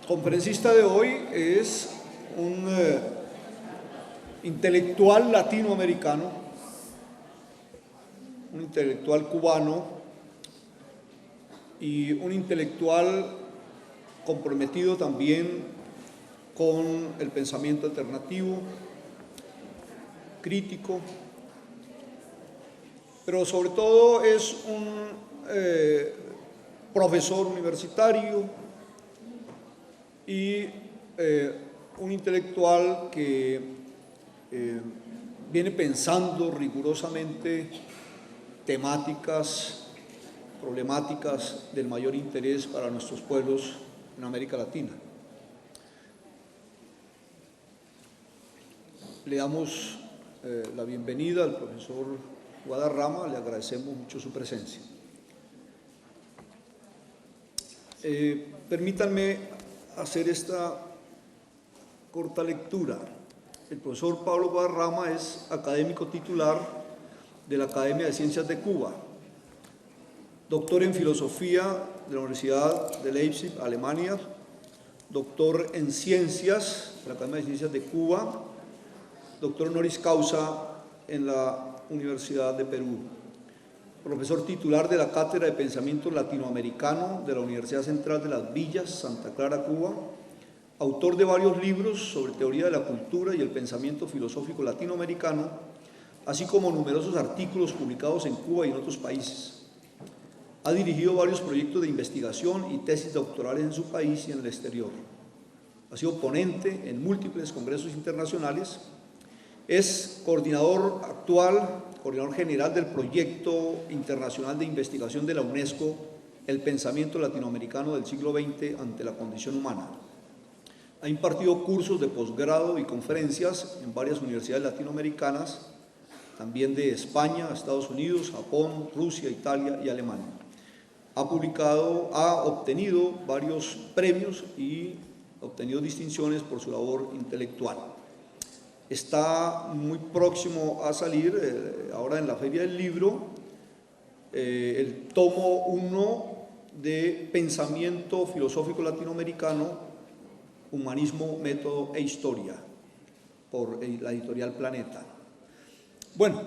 conferencista de hoy es un intelectual latinoamericano, un intelectual cubano y un intelectual comprometido también con el pensamiento alternativo, crítico, pero sobre todo es un profesor universitario y un intelectual que viene pensando rigurosamente temáticas, problemáticas del mayor interés para nuestros pueblos en América Latina. Le damos la bienvenida al profesor Guadarrama, le agradecemos mucho su presencia. Permítanme hacer esta corta lectura. El profesor Pablo Guadarrama es académico titular de la Academia de Ciencias de Cuba, doctor en Filosofía de la Universidad de Leipzig, Alemania, doctor en Ciencias de la Academia de Ciencias de Cuba, doctor honoris causa en la Universidad de Perú, profesor titular de la Cátedra de Pensamiento Latinoamericano de la Universidad Central de las Villas, Santa Clara, Cuba, autor de varios libros sobre teoría de la cultura y el pensamiento filosófico latinoamericano, así como numerosos artículos publicados en Cuba y en otros países. Ha dirigido varios proyectos de investigación y tesis doctorales en su país y en el exterior. Ha sido ponente en múltiples congresos internacionales. Es coordinador actual, coordinador general del Proyecto Internacional de Investigación de la UNESCO, El Pensamiento Latinoamericano del Siglo XX ante la Condición Humana. Ha impartido cursos de posgrado y conferencias en varias universidades latinoamericanas, también de España, Estados Unidos, Japón, Rusia, Italia y Alemania. Ha obtenido varios premios y obtenido distinciones por su labor intelectual. Está muy próximo a salir, ahora en la Feria del Libro, el tomo 1 de Pensamiento Filosófico Latinoamericano, Humanismo, Método e Historia, por la editorial Planeta. Bueno,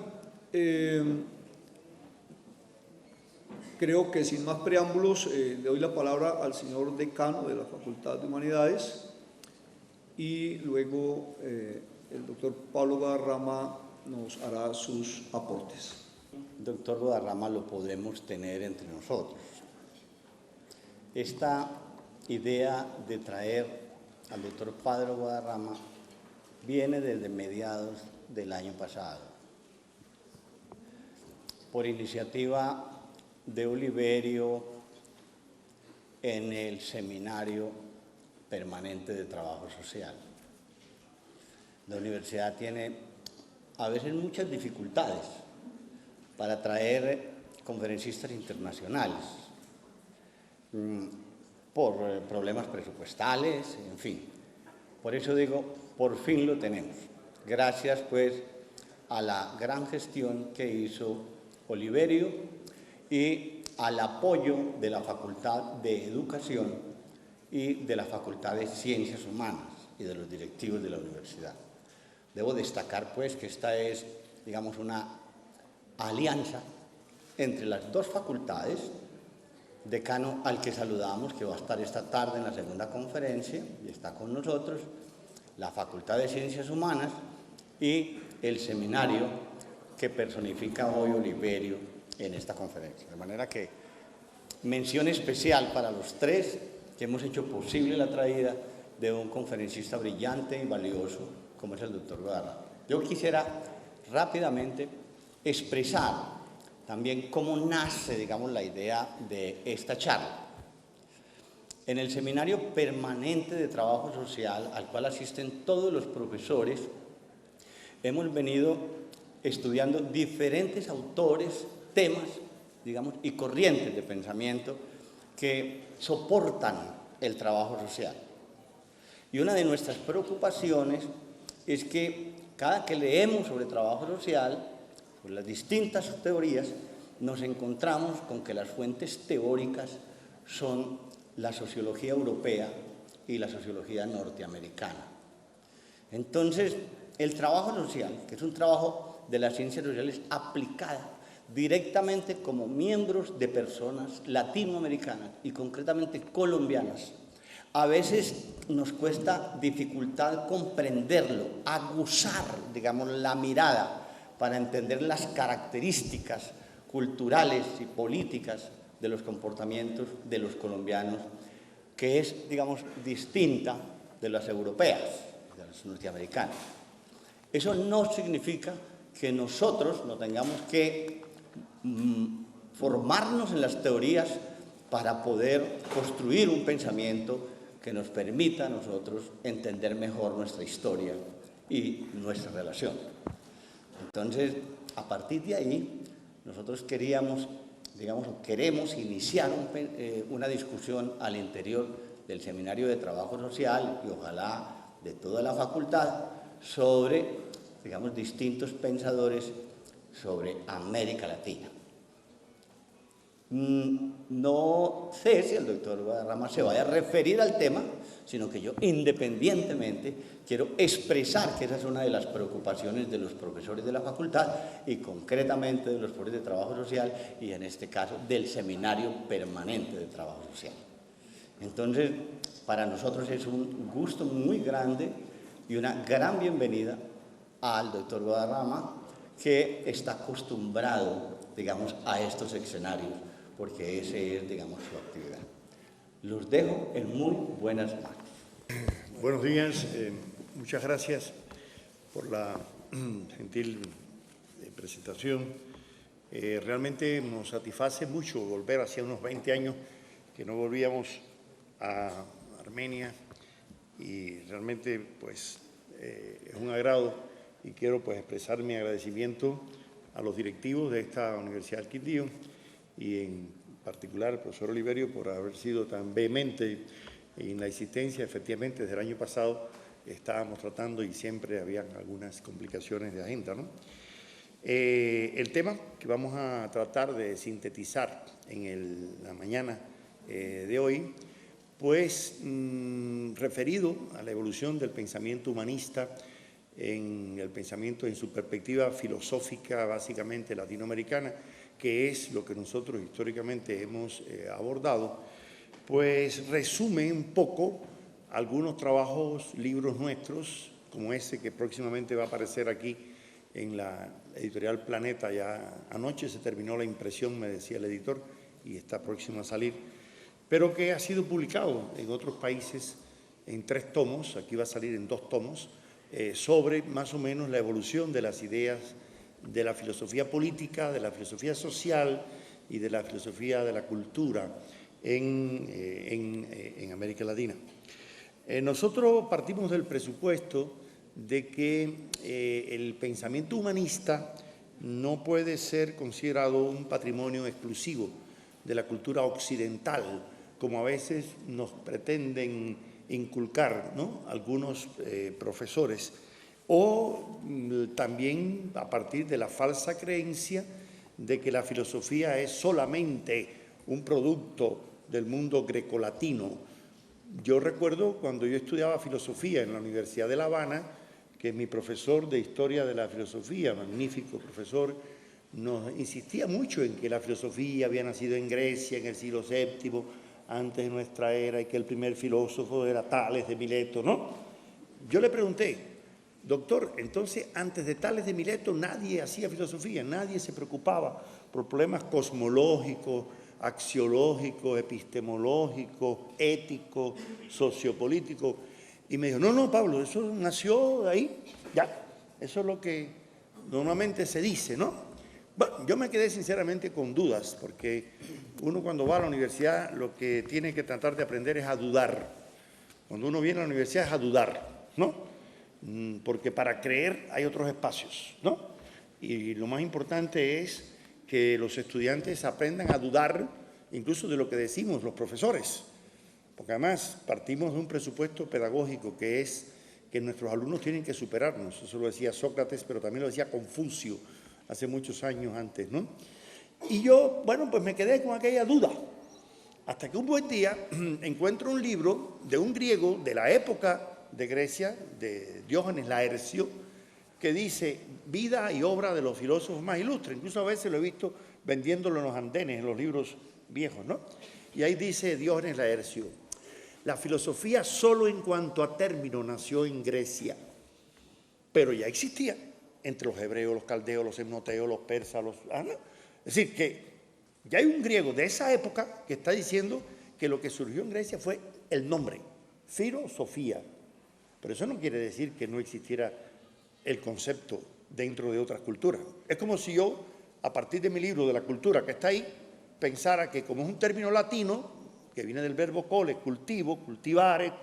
creo que sin más preámbulos le doy la palabra al señor decano de la Facultad de Humanidades y luego el doctor Pablo Guadarrama nos hará sus aportes. Doctor Guadarrama lo podemos tener entre nosotros. Esta idea de traer al doctor Pablo Guadarrama viene desde mediados del año pasado, por iniciativa de Oliverio en el Seminario Permanente de Trabajo Social. La universidad tiene a veces muchas dificultades para traer conferencistas internacionales, por problemas presupuestales, en fin. Por eso digo, por fin lo tenemos. Gracias, pues, a la gran gestión que hizo Oliverio y al apoyo de la Facultad de Educación y de la Facultad de Ciencias Humanas y de los directivos de la universidad. Debo destacar, pues, que esta es, digamos, una alianza entre las dos facultades, decano al que saludamos, que va a estar esta tarde en la segunda conferencia, y está con nosotros, la Facultad de Ciencias Humanas y el seminario que personifica hoy Oliverio en esta conferencia. De manera que mención especial para los tres que hemos hecho posible la traída de un conferencista brillante y valioso como es el doctor Guadarrama. Yo quisiera rápidamente expresar también cómo nace, digamos, la idea de esta charla. En el Seminario Permanente de Trabajo Social, al cual asisten todos los profesores, hemos venido estudiando diferentes autores, temas, digamos, y corrientes de pensamiento que soportan el trabajo social. Y una de nuestras preocupaciones es que cada que leemos sobre trabajo social, pues las distintas teorías, nos encontramos con que las fuentes teóricas son la sociología europea y la sociología norteamericana. Entonces, el trabajo social, que es un trabajo de las ciencias sociales aplicada directamente como miembros de personas latinoamericanas y concretamente colombianas, a veces nos cuesta dificultad comprenderlo, aguzar, digamos, la mirada para entender las características culturales y políticas de los comportamientos de los colombianos, que es, digamos, distinta de las europeas, de las norteamericanas. Eso no significa que nosotros no tengamos que formarnos en las teorías para poder construir un pensamiento que nos permita a nosotros entender mejor nuestra historia y nuestra relación. Entonces, a partir de ahí, nosotros queremos iniciar una discusión al interior del Seminario de Trabajo Social y ojalá de toda la facultad sobre, digamos, distintos pensadores sobre América Latina. No sé si el doctor Guadarrama se vaya a referir al tema, sino que yo independientemente quiero expresar que esa es una de las preocupaciones de los profesores de la facultad y concretamente de los profesores de trabajo social y en este caso del Seminario Permanente de Trabajo Social. Entonces, para nosotros es un gusto muy grande y una gran bienvenida al doctor Guadarrama, que está acostumbrado, digamos, a estos escenarios, porque ese es, digamos, su actividad. Los dejo en muy buenas manos. Buenos días, muchas gracias por la gentil presentación. Realmente nos satisface mucho volver hacia unos 20 años que no volvíamos a Armenia y realmente pues es un agrado y quiero pues expresar mi agradecimiento a los directivos de esta Universidad del Quindío y en particular al profesor Oliverio por haber sido tan vehemente en la existencia. Efectivamente, desde el año pasado estábamos tratando y siempre habían algunas complicaciones de agenda, ¿no? El tema que vamos a tratar de sintetizar en la mañana de hoy, pues referido a la evolución del pensamiento humanista en el pensamiento en su perspectiva filosófica básicamente latinoamericana, que es lo que nosotros históricamente hemos abordado, pues resume un poco algunos trabajos, libros nuestros, como ese que próximamente va a aparecer aquí en la editorial Planeta. Ya anoche se terminó la impresión, me decía el editor, y está próximo a salir, pero que ha sido publicado en otros países en 3 tomos, aquí va a salir en 2 tomos, sobre más o menos la evolución de las ideas de la filosofía política, de la filosofía social y de la filosofía de la cultura en América Latina. Nosotros partimos del presupuesto de que el pensamiento humanista no puede ser considerado un patrimonio exclusivo de la cultura occidental, como a veces nos pretenden inculcar, ¿no?, algunos profesores, o también a partir de la falsa creencia de que la filosofía es solamente un producto del mundo grecolatino. Yo recuerdo cuando yo estudiaba filosofía en la Universidad de La Habana, que mi profesor de Historia de la Filosofía, magnífico profesor, nos insistía mucho en que la filosofía había nacido en Grecia en el siglo VII, antes de nuestra era, y que el primer filósofo era Tales de Mileto, ¿no? Yo le pregunté, doctor, entonces antes de Tales de Mileto nadie hacía filosofía, nadie se preocupaba por problemas cosmológicos, axiológicos, epistemológicos, éticos, sociopolíticos. Y me dijo, no, Pablo, eso nació de ahí, ya, eso es lo que normalmente se dice, ¿no? Bueno, yo me quedé sinceramente con dudas, porque uno cuando va a la universidad lo que tiene que tratar de aprender es a dudar. Cuando uno viene a la universidad es a dudar, ¿no? Porque para creer hay otros espacios, ¿no? Y lo más importante es que los estudiantes aprendan a dudar incluso de lo que decimos los profesores, porque además partimos de un presupuesto pedagógico que es que nuestros alumnos tienen que superarnos. Eso lo decía Sócrates, pero también lo decía Confucio hace muchos años antes, ¿no? Y yo, bueno, pues me quedé con aquella duda. Hasta que un buen día encuentro un libro de un griego de la época de Grecia, de Diógenes Laercio, que dice vida y obra de los filósofos más ilustres. Incluso a veces lo he visto vendiéndolo en los andenes, en los libros viejos, ¿no? Y ahí dice Diógenes Laercio: la filosofía solo en cuanto a término nació en Grecia, pero ya existía entre los hebreos, los caldeos, los emnoteos, los persas, ¿no? Es decir, que ya hay un griego de esa época que está diciendo que lo que surgió en Grecia fue el nombre, filosofía. Pero eso no quiere decir que no existiera el concepto dentro de otras culturas. Es como si yo, a partir de mi libro de la cultura que está ahí, pensara que como es un término latino, que viene del verbo cole, cultivo, cultivare,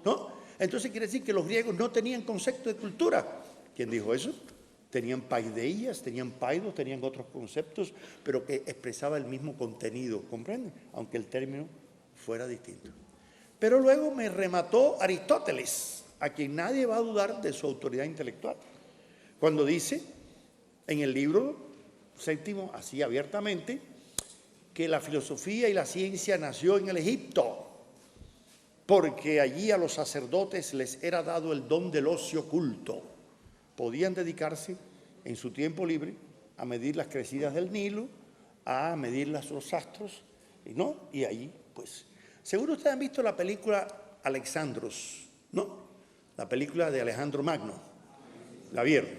¿no? Entonces quiere decir que los griegos no tenían concepto de cultura. ¿Quién dijo eso? Tenían paideías, tenían paidos, tenían otros conceptos, pero que expresaba el mismo contenido, ¿comprenden? Aunque el término fuera distinto. Pero luego me remató Aristóteles, a quien nadie va a dudar de su autoridad intelectual, cuando dice en el libro séptimo, así abiertamente, que la filosofía y la ciencia nació en el Egipto, porque allí a los sacerdotes les era dado el don del ocio culto. Podían dedicarse en su tiempo libre a medir las crecidas del Nilo, a medir los astros, ¿no? Y allí, pues, seguro ustedes han visto la película Alexandros, ¿no? La película de Alejandro Magno, ¿la vieron?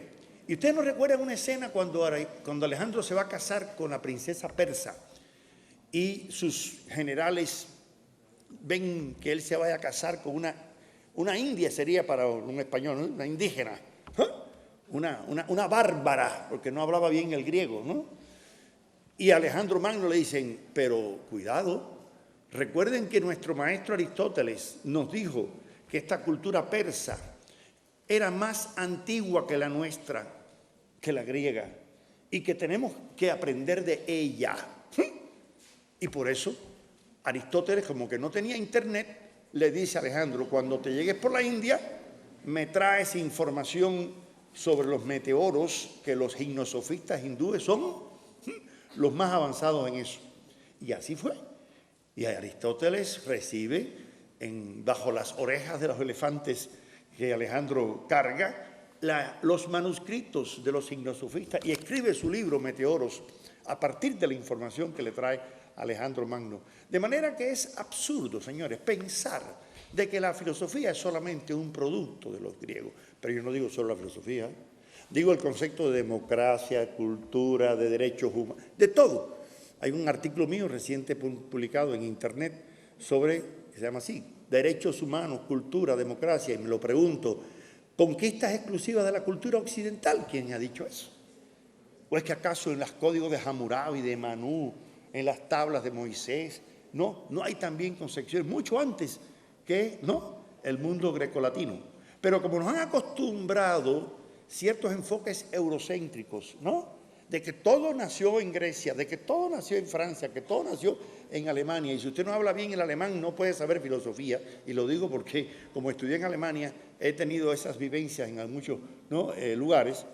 Y ustedes no recuerdan una escena cuando Alejandro se va a casar con la princesa persa y sus generales ven que él se vaya a casar con una india, sería para un español, ¿no? Una indígena, una bárbara, porque no hablaba bien el griego, ¿no? Y a Alejandro Magno le dicen, pero cuidado, recuerden que nuestro maestro Aristóteles nos dijo que esta cultura persa era más antigua que la nuestra, que la griega, y que tenemos que aprender de ella. Y por eso Aristóteles, como que no tenía internet, le dice a Alejandro, cuando te llegues por la India, me traes información sobre los meteoros, que los gimnosofistas hindúes son los más avanzados en eso. Y así fue. Y Aristóteles recibe bajo las orejas de los elefantes que Alejandro carga los manuscritos de los gimnosofistas y escribe su libro Meteoros a partir de la información que le trae Alejandro Magno. De manera que es absurdo, señores, pensar de que la filosofía es solamente un producto de los griegos. Pero yo no digo solo la filosofía, digo el concepto de democracia, cultura, de derechos humanos, de todo. Hay un artículo mío reciente publicado en internet sobre, que se llama así, derechos humanos, cultura, democracia, y me lo pregunto, ¿conquistas exclusivas de la cultura occidental? ¿Quién ha dicho eso? ¿O es que acaso en los códigos de Hammurabi, de Manú, en las tablas de Moisés, no hay también concepciones mucho antes que el mundo grecolatino? Pero como nos han acostumbrado ciertos enfoques eurocéntricos, de que todo nació en Grecia, de que todo nació en Francia, que todo nació en Alemania, y si usted no habla bien el alemán no puede saber filosofía, y lo digo porque como estudié en Alemania he tenido esas vivencias en muchos lugares.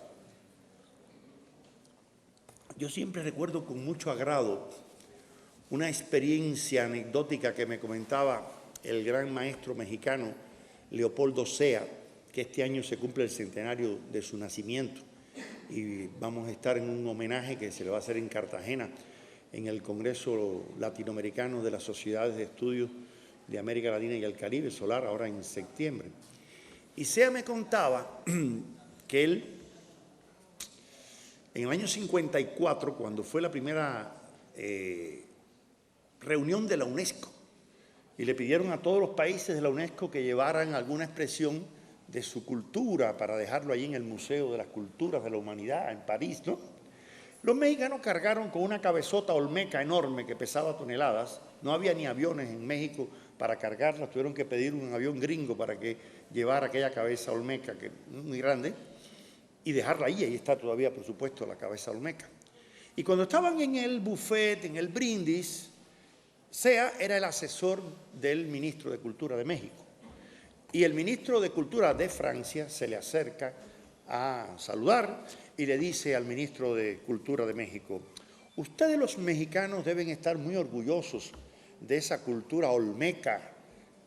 Yo siempre recuerdo con mucho agrado una experiencia anecdótica que me comentaba el gran maestro mexicano Leopoldo Sea, que este año se cumple el centenario de su nacimiento y vamos a estar en un homenaje que se le va a hacer en Cartagena, en el Congreso Latinoamericano de las Sociedades de Estudios de América Latina y el Caribe, SOLAR, ahora en septiembre. Y Sea me contaba que él, en el año 54, cuando fue la primera reunión de la UNESCO, y le pidieron a todos los países de la UNESCO que llevaran alguna expresión de su cultura para dejarlo allí en el Museo de las Culturas de la Humanidad en París, ¿no? Los mexicanos cargaron con una cabezota olmeca enorme que pesaba toneladas. No había ni aviones en México para cargarlas, tuvieron que pedir un avión gringo para que llevara aquella cabeza olmeca, que es muy grande, y dejarla ahí está todavía, por supuesto, la cabeza olmeca. Y cuando estaban en el buffet, en el brindis, Sea era el asesor del ministro de Cultura de México. Y el ministro de Cultura de Francia se le acerca a saludar y le dice al ministro de Cultura de México, ustedes los mexicanos deben estar muy orgullosos de esa cultura olmeca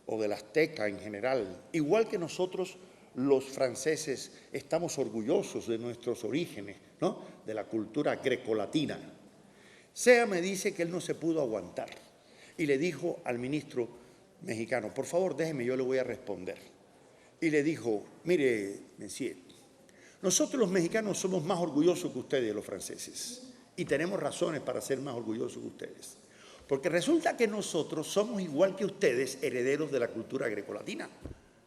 o del azteca en general. Igual que nosotros, los franceses, estamos orgullosos de nuestros orígenes, ¿no? De la cultura grecolatina. Sea me dice que él no se pudo aguantar y le dijo al ministro mexicano, por favor, déjeme, yo le voy a responder. Y le dijo, mire, monsieur, nosotros los mexicanos somos más orgullosos que ustedes, los franceses, y tenemos razones para ser más orgullosos que ustedes. Porque resulta que nosotros somos igual que ustedes, herederos de la cultura grecolatina.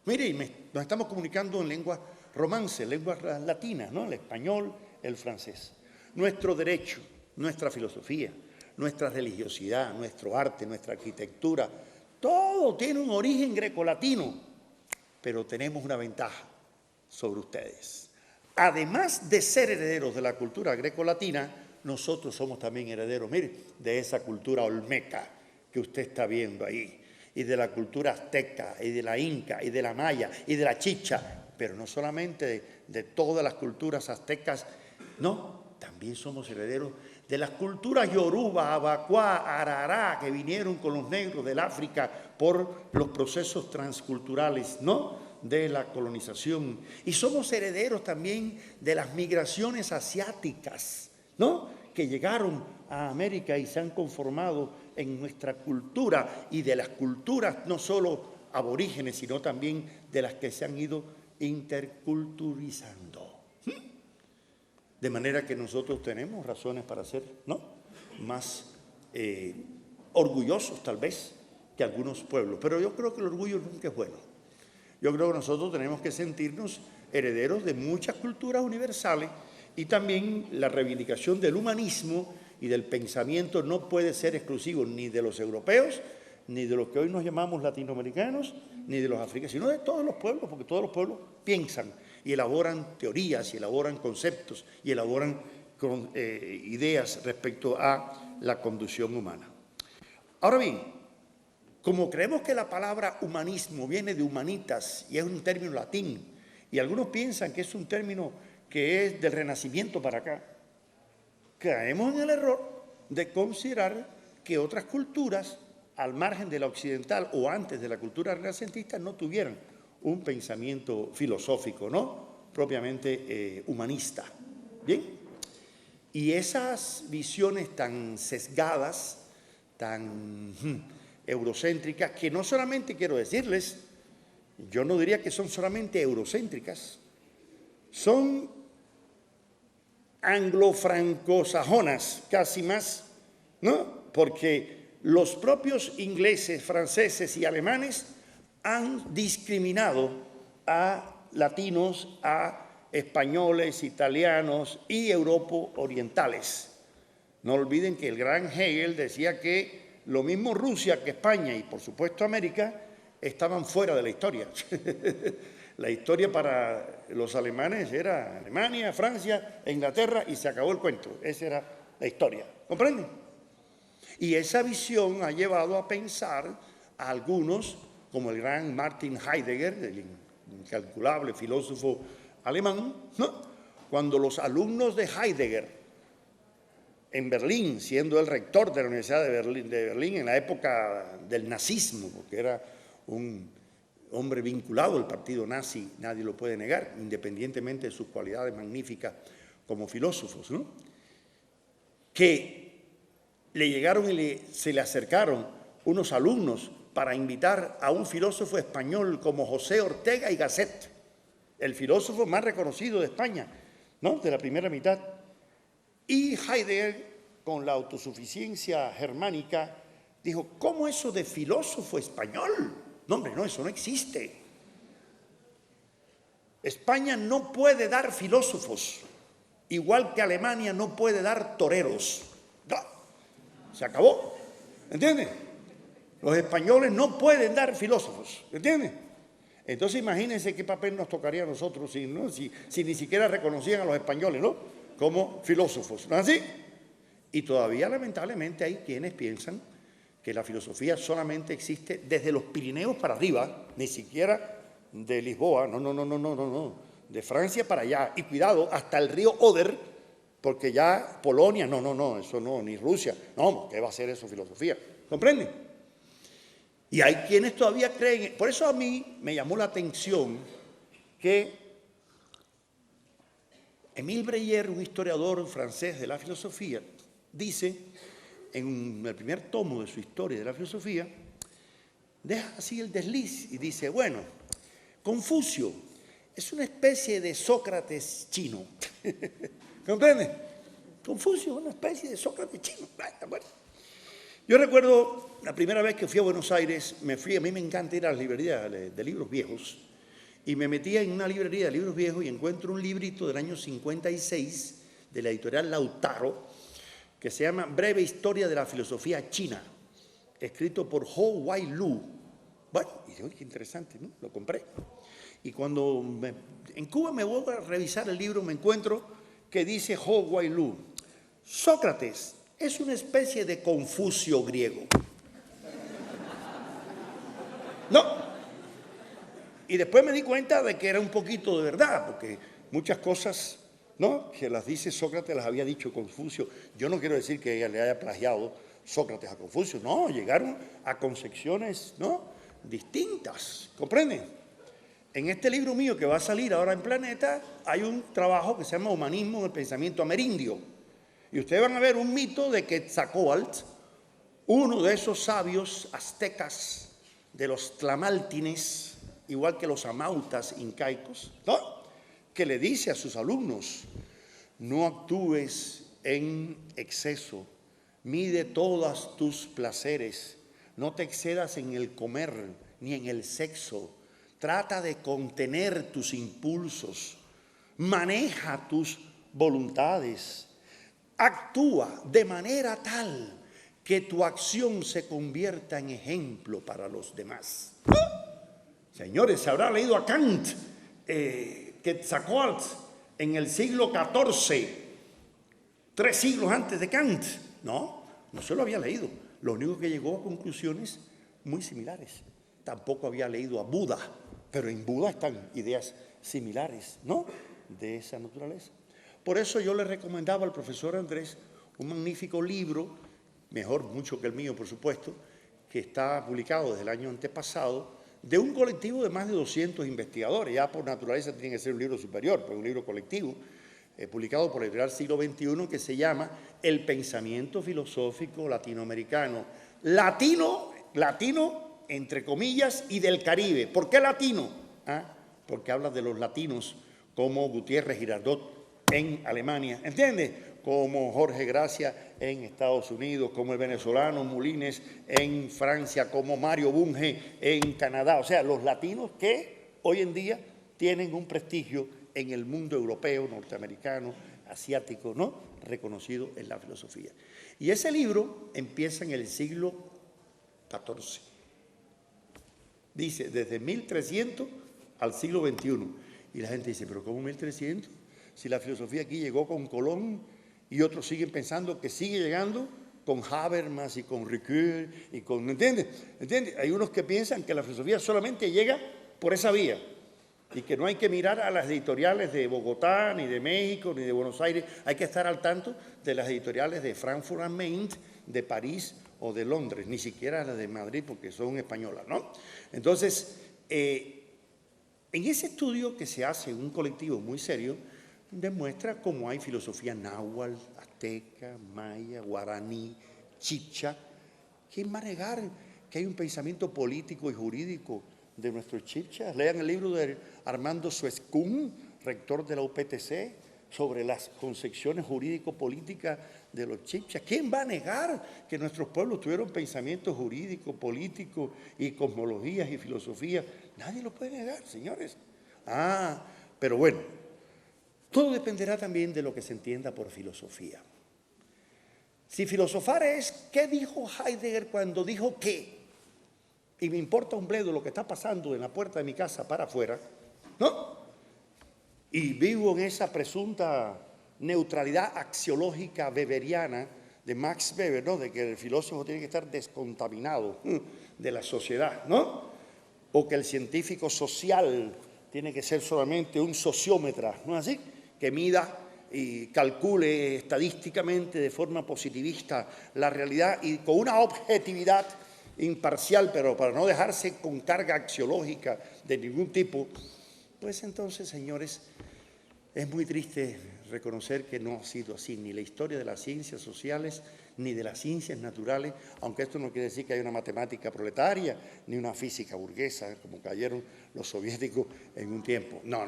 Mire, nos estamos comunicando en lenguas romance, lenguas latinas, ¿no? El español, el francés. Nuestro derecho, nuestra filosofía, nuestra religiosidad, nuestro arte, nuestra arquitectura, todo tiene un origen grecolatino, pero tenemos una ventaja sobre ustedes. Además de ser herederos de la cultura grecolatina, nosotros somos también herederos, mire, de esa cultura olmeca que usted está viendo ahí, y de la cultura azteca, y de la inca, y de la maya, y de la chicha, pero no solamente de todas las culturas aztecas, no, también somos herederos de las culturas yoruba, abacuá, arará, que vinieron con los negros del África por los procesos transculturales, ¿no?, de la colonización. Y somos herederos también de las migraciones asiáticas, ¿no?, que llegaron a América y se han conformado en nuestra cultura, y de las culturas no solo aborígenes, sino también de las que se han ido interculturizando. De manera que nosotros tenemos razones para ser, ¿no?, más orgullosos tal vez que algunos pueblos. Pero yo creo que el orgullo nunca es bueno. Yo creo que nosotros tenemos que sentirnos herederos de muchas culturas universales, y también la reivindicación del humanismo y del pensamiento no puede ser exclusivo ni de los europeos, ni de los que hoy nos llamamos latinoamericanos, ni de los africanos, sino de todos los pueblos, porque todos los pueblos piensan y elaboran teorías, y elaboran conceptos, y elaboran ideas respecto a la conducción humana. Ahora bien, como creemos que la palabra humanismo viene de humanitas y es un término latín, y algunos piensan que es un término que es del Renacimiento para acá, caemos en el error de considerar que otras culturas, al margen de la occidental o antes de la cultura renacentista, no tuvieran un pensamiento filosófico, ¿no?, propiamente humanista. ¿Bien? Y esas visiones tan sesgadas, tan eurocéntricas, que no solamente quiero decirles, yo no diría que son solamente eurocéntricas, son anglo-francosajonas, casi más, ¿no?, porque los propios ingleses, franceses y alemanes han discriminado a latinos, a españoles, italianos y europo-orientales. No olviden que el gran Hegel decía que lo mismo Rusia que España y por supuesto América estaban fuera de la historia. La historia para los alemanes era Alemania, Francia e Inglaterra, y se acabó el cuento. Esa era la historia. ¿Comprenden? Y esa visión ha llevado a pensar a algunos, como el gran Martin Heidegger, el incalculable filósofo alemán, ¿no?, cuando los alumnos de Heidegger en Berlín, siendo el rector de la Universidad de Berlín en la época del nazismo, porque era un hombre vinculado al partido nazi, nadie lo puede negar, independientemente de sus cualidades magníficas como filósofos, ¿no?, que le llegaron y se le acercaron unos alumnos para invitar a un filósofo español como José Ortega y Gasset, el filósofo más reconocido de España, ¿no?, de la primera mitad. Y Heidegger, con la autosuficiencia germánica, dijo, ¿cómo eso de filósofo español? No, hombre, no, eso no existe. España no puede dar filósofos, igual que Alemania no puede dar toreros. No, se acabó, ¿entiendes? Los españoles no pueden dar filósofos, ¿entiendes? Entonces imagínense qué papel nos tocaría a nosotros si ni siquiera reconocían a los españoles, ¿no?, como filósofos, ¿no es así? Y todavía lamentablemente hay quienes piensan que la filosofía solamente existe desde los Pirineos para arriba, ni siquiera de Lisboa, no, de Francia para allá, y cuidado, hasta el río Oder, porque ya Polonia, no, eso no, ni Rusia, no, ¿qué va a ser eso filosofía? ¿Comprenden? Y hay quienes todavía creen, por eso a mí me llamó la atención que Émile Breyer, un historiador francés de la filosofía, dice en el primer tomo de su historia de la filosofía, deja así el desliz y dice, bueno, Confucio es una especie de Sócrates chino. ¿Comprende? Confucio es una especie de Sócrates chino. Bueno. Yo recuerdo la primera vez que fui a Buenos Aires, a mí me encanta ir a las librerías de libros viejos, y me metí en una librería de libros viejos y encuentro un librito del año 56 de la editorial Lautaro, que se llama Breve Historia de la Filosofía China, escrito por Ho Wai Lu. Bueno, y dije, qué interesante, ¿no? Lo compré. Y cuando en Cuba me vuelvo a revisar el libro, me encuentro que dice Ho Wai Lu, Sócrates es una especie de Confucio griego. No. Y después me di cuenta de que era un poquito de verdad, porque muchas cosas, ¿no?, que las dice Sócrates las había dicho Confucio. Yo no quiero decir que ella le haya plagiado Sócrates a Confucio, no, llegaron a concepciones, ¿no?, distintas, ¿comprenden? En este libro mío que va a salir ahora en Planeta hay un trabajo que se llama Humanismo en el Pensamiento Amerindio. Y ustedes van a ver un mito de Quetzalcóatl, uno de esos sabios aztecas de los tlamaltines, igual que los amautas incaicos, ¿no?, que le dice a sus alumnos, no actúes en exceso, mide todos tus placeres, no te excedas en el comer ni en el sexo, trata de contener tus impulsos, maneja tus voluntades, actúa de manera tal que tu acción se convierta en ejemplo para los demás. Señores, se habrá leído a Kant, Quetzalcóatl, en el siglo XIV, 3 siglos antes de Kant. No se lo había leído. Lo único que llegó a conclusiones muy similares. Tampoco había leído a Buda, pero en Buda están ideas similares, ¿no?, de esa naturaleza. Por eso yo le recomendaba al profesor Andrés un magnífico libro, mejor mucho que el mío, por supuesto, que está publicado desde el año antepasado, de un colectivo de más de 200 investigadores. Ya por naturaleza tiene que ser un libro superior, pero un libro colectivo, publicado por el Editorial Siglo XXI, que se llama El pensamiento filosófico latinoamericano. Latino entre comillas, y del Caribe. ¿Por qué latino? Porque habla de los latinos, como Gutiérrez Girardot en Alemania, ¿entiendes? Como Jorge Gracia en Estados Unidos, como el venezolano Mulines en Francia, como Mario Bunge en Canadá. O sea, los latinos que hoy en día tienen un prestigio en el mundo europeo, norteamericano, asiático, ¿no?, reconocido en la filosofía. Y ese libro empieza en el siglo XIV. Dice, desde 1300 al siglo XXI. Y la gente dice, ¿pero cómo 1300? Si la filosofía aquí llegó con Colón y otros siguen pensando que sigue llegando con Habermas y con Ricoeur y con... ¿Entiendes? Hay unos que piensan que la filosofía solamente llega por esa vía y que no hay que mirar a las editoriales de Bogotá, ni de México, ni de Buenos Aires. Hay que estar al tanto de las editoriales de Frankfurt am Main, de París o de Londres, ni siquiera las de Madrid porque son españolas, ¿no? Entonces, en ese estudio que se hace en un colectivo muy serio, demuestra cómo hay filosofía náhuatl, azteca, maya, guaraní, chicha. ¿Quién va a negar que hay un pensamiento político y jurídico de nuestros chichas? Lean el libro de Armando Suescún, rector de la UPTC, sobre las concepciones jurídico-políticas de los chichas. ¿Quién va a negar que nuestros pueblos tuvieron pensamiento jurídico, político y cosmologías y filosofía? Nadie lo puede negar, señores. Pero bueno, todo dependerá también de lo que se entienda por filosofía. Si filosofar es, ¿qué dijo Heidegger cuando dijo qué? Y me importa un bledo lo que está pasando en la puerta de mi casa para afuera, ¿no? Y vivo en esa presunta neutralidad axiológica weberiana de Max Weber, ¿no?, de que el filósofo tiene que estar descontaminado de la sociedad, ¿no? O que el científico social tiene que ser solamente un sociómetra, ¿no es así?, que mida y calcule estadísticamente de forma positivista la realidad y con una objetividad imparcial, pero para no dejarse con carga axiológica de ningún tipo, pues entonces, señores, es muy triste reconocer que no ha sido así, ni la historia de las ciencias sociales, ni de las ciencias naturales, aunque esto no quiere decir que haya una matemática proletaria, ni una física burguesa, como cayeron los soviéticos en un tiempo. No.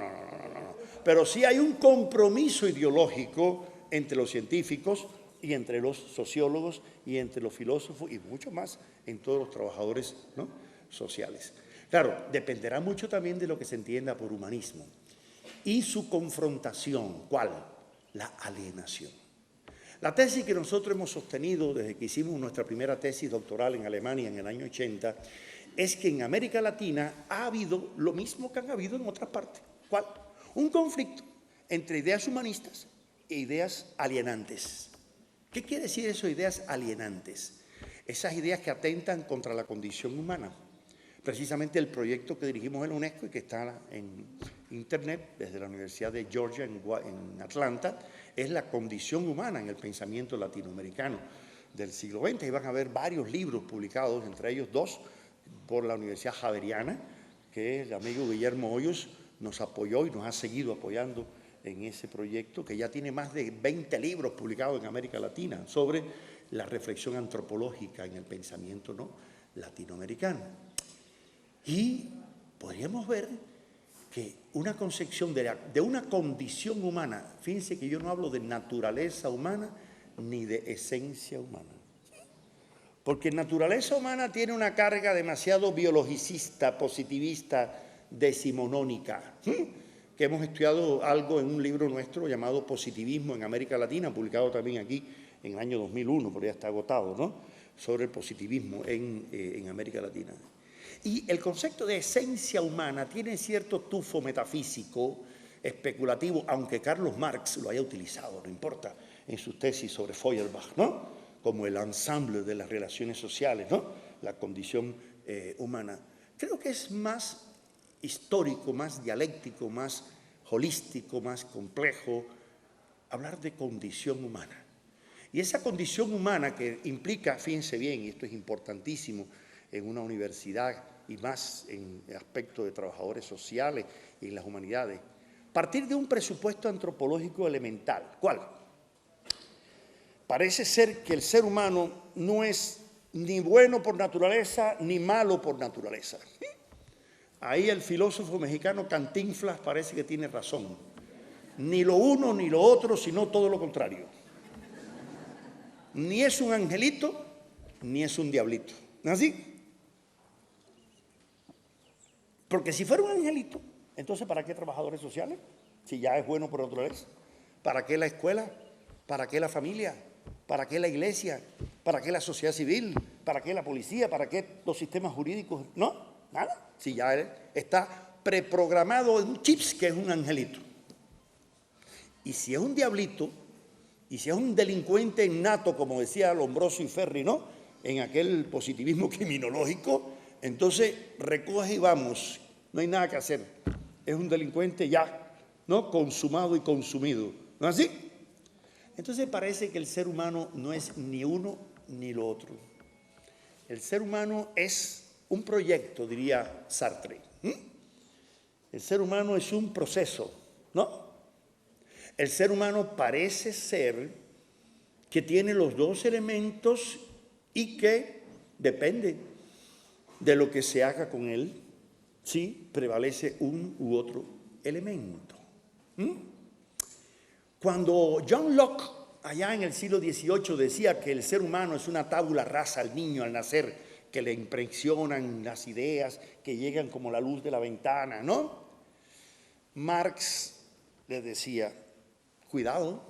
Pero sí hay un compromiso ideológico entre los científicos y entre los sociólogos y entre los filósofos y mucho más en todos los trabajadores, ¿no?, sociales. Claro, dependerá mucho también de lo que se entienda por humanismo y su confrontación. ¿Cuál? La alienación. La tesis que nosotros hemos sostenido desde que hicimos nuestra primera tesis doctoral en Alemania en el año 80 es que en América Latina ha habido lo mismo que han habido en otras partes. ¿Cuál? Un conflicto entre ideas humanistas e ideas alienantes. ¿Qué quiere decir eso, ideas alienantes? Esas ideas que atentan contra la condición humana. Precisamente el proyecto que dirigimos en la UNESCO y que está en Internet desde la Universidad de Georgia en Atlanta es la condición humana en el pensamiento latinoamericano del siglo XX. Y van a haber varios libros publicados, entre ellos 2 por la Universidad Javeriana, que el amigo Guillermo Hoyos nos apoyó y nos ha seguido apoyando en ese proyecto, que ya tiene más de 20 libros publicados en América Latina sobre la reflexión antropológica en el pensamiento, ¿no?, latinoamericano. Y podríamos ver que una concepción de una condición humana, fíjense que yo no hablo de naturaleza humana ni de esencia humana, porque naturaleza humana tiene una carga demasiado biologicista, positivista, decimonónica, que hemos estudiado algo en un libro nuestro llamado Positivismo en América Latina, publicado también aquí en el año 2001, pero ya está agotado, ¿no?, sobre el positivismo en América Latina. Y el concepto de esencia humana tiene cierto tufo metafísico, especulativo, aunque Carlos Marx lo haya utilizado, no importa, en sus tesis sobre Feuerbach, ¿no?, como el ensamble de las relaciones sociales, ¿no?, la condición humana. Creo que es más histórico, más dialéctico, más holístico, más complejo hablar de condición humana. Y esa condición humana que implica, fíjense bien, y esto es importantísimo en una universidad y más en aspectos de trabajadores sociales y en las humanidades, partir de un presupuesto antropológico elemental. ¿Cuál? Parece ser que el ser humano no es ni bueno por naturaleza ni malo por naturaleza. Ahí el filósofo mexicano Cantinflas parece que tiene razón. Ni lo uno ni lo otro, sino todo lo contrario. Ni es un angelito, ni es un diablito. ¿No es así? Porque si fuera un angelito, entonces ¿para qué trabajadores sociales? Si ya es bueno por naturaleza. ¿Para qué la escuela? ¿Para qué la familia? ¿Para qué la iglesia? ¿Para qué la sociedad civil? ¿Para qué la policía? ¿Para qué los sistemas jurídicos? No, nada. Si ya está preprogramado en chips que es un angelito. Y si es un diablito, y si es un delincuente innato, como decía Lombroso y Ferri, ¿no?, en aquel positivismo criminológico, entonces recoge y vamos, no hay nada que hacer. Es un delincuente ya, ¿no?, consumado y consumido. ¿No es así? Entonces parece que el ser humano no es ni uno ni lo otro. El ser humano es un proyecto, diría Sartre. El ser humano es un proceso, ¿no? El ser humano parece ser que tiene los 2 elementos y que depende de lo que se haga con él, sí, prevalece un u otro elemento. Cuando John Locke, allá en el siglo XVIII, decía que el ser humano es una tabula rasa al niño al nacer, que le impresionan las ideas, que llegan como la luz de la ventana, ¿no? Marx le decía, cuidado,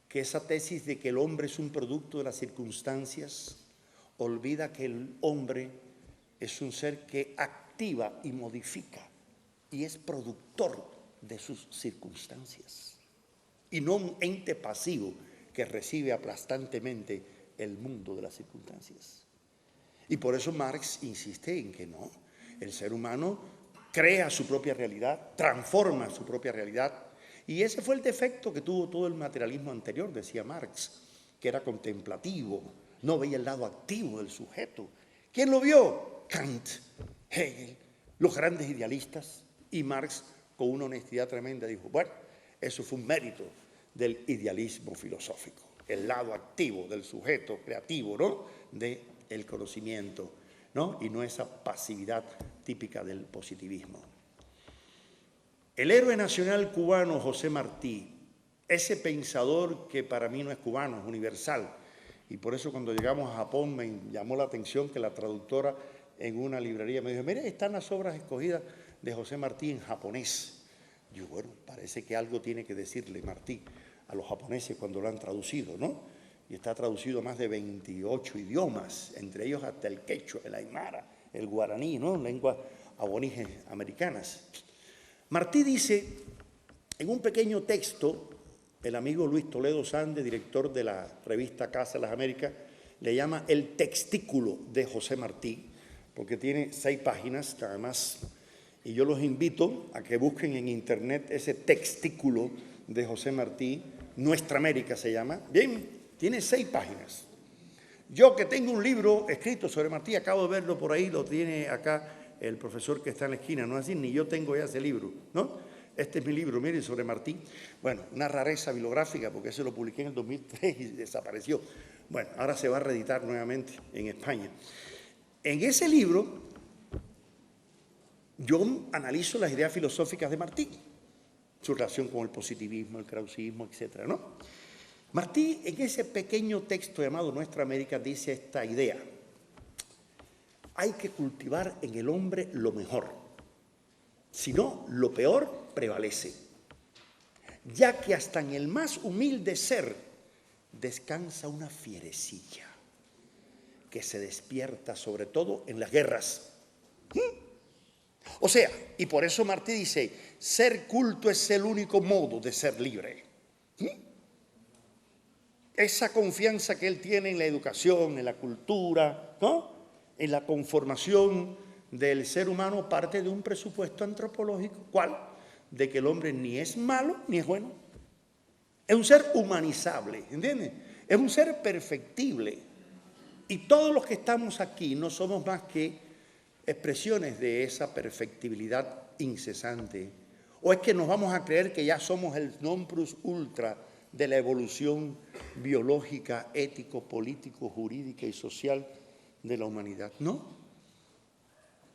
que esa tesis de que el hombre es un producto de las circunstancias olvida que el hombre es un ser que activa y modifica y es productor de sus circunstancias y no un ente pasivo que recibe aplastantemente el mundo de las circunstancias. Y por eso Marx insiste en que no, el ser humano crea su propia realidad, transforma su propia realidad. Y ese fue el defecto que tuvo todo el materialismo anterior, decía Marx, que era contemplativo, no veía el lado activo del sujeto, ¿Quién lo vio? Kant, Hegel, los grandes idealistas, y Marx, con una honestidad tremenda, dijo, bueno, eso fue un mérito del idealismo filosófico, el lado activo del sujeto creativo, ¿no?, del conocimiento, ¿no?, y no esa pasividad típica del positivismo. El héroe nacional cubano José Martí, ese pensador que para mí no es cubano, es universal, y por eso cuando llegamos a Japón me llamó la atención que la traductora en una librería me dijo, mire, están las obras escogidas de José Martí en japonés. Yo, bueno, parece que algo tiene que decirle Martí a los japoneses cuando lo han traducido, ¿no? Y está traducido a más de 28 idiomas, entre ellos hasta el quechua, el aymara, el guaraní, ¿no?, lenguas aborígenes americanas. Martí dice, en un pequeño texto, el amigo Luis Toledo Sande, director de la revista Casa de las Américas, le llama el textículo de José Martí, porque tiene 6 páginas nada más, y yo los invito a que busquen en internet ese textículo de José Martí, Nuestra América se llama, bien, tiene 6 páginas. Yo que tengo un libro escrito sobre Martí, acabo de verlo por ahí, lo tiene acá el profesor que está en la esquina, no es así, ni yo tengo ya ese libro, ¿no? Este es mi libro, mire, sobre Martí. Bueno, una rareza bibliográfica, porque ese lo publiqué en el 2003 y desapareció. Bueno, ahora se va a reeditar nuevamente en España. En ese libro, yo analizo las ideas filosóficas de Martí, su relación con el positivismo, el krausismo, etcétera, ¿no? Martí, en ese pequeño texto llamado Nuestra América, dice esta idea. Hay que cultivar en el hombre lo mejor, si no, lo peor prevalece, ya que hasta en el más humilde ser descansa una fierecilla que se despierta sobre todo en las guerras. O sea, y por eso Martí dice, ser culto es el único modo de ser libre. Esa confianza que él tiene en la educación, en la cultura, ¿no?, en la conformación del ser humano parte de un presupuesto antropológico. ¿Cuál? De que el hombre ni es malo ni es bueno. Es un ser humanizable, ¿entiendes? Es un ser perfectible. Y todos los que estamos aquí no somos más que expresiones de esa perfectibilidad incesante. ¿O es que nos vamos a creer que ya somos el non plus ultra de la evolución biológica, ético, político, jurídica y social de la humanidad? No.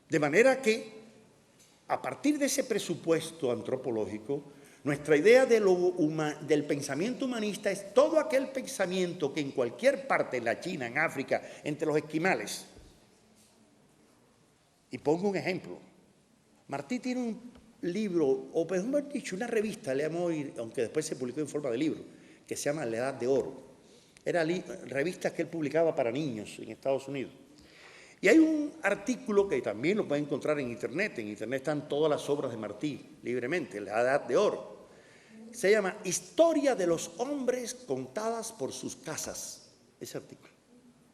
De manera que, a partir de ese presupuesto antropológico, nuestra idea del pensamiento humanista es todo aquel pensamiento que en cualquier parte, en la China, en África, entre los esquimales. Y pongo un ejemplo. Martí tiene un libro, o mejor dicho, una revista, leamos hoy, aunque después se publicó en forma de libro, que se llama La Edad de Oro. Eran revistas que él publicaba para niños en Estados Unidos. Y hay un artículo que también lo pueden encontrar en Internet. En Internet están todas las obras de Martí, libremente, La Edad de Oro. Se llama Historia de los hombres contadas por sus casas, ese artículo.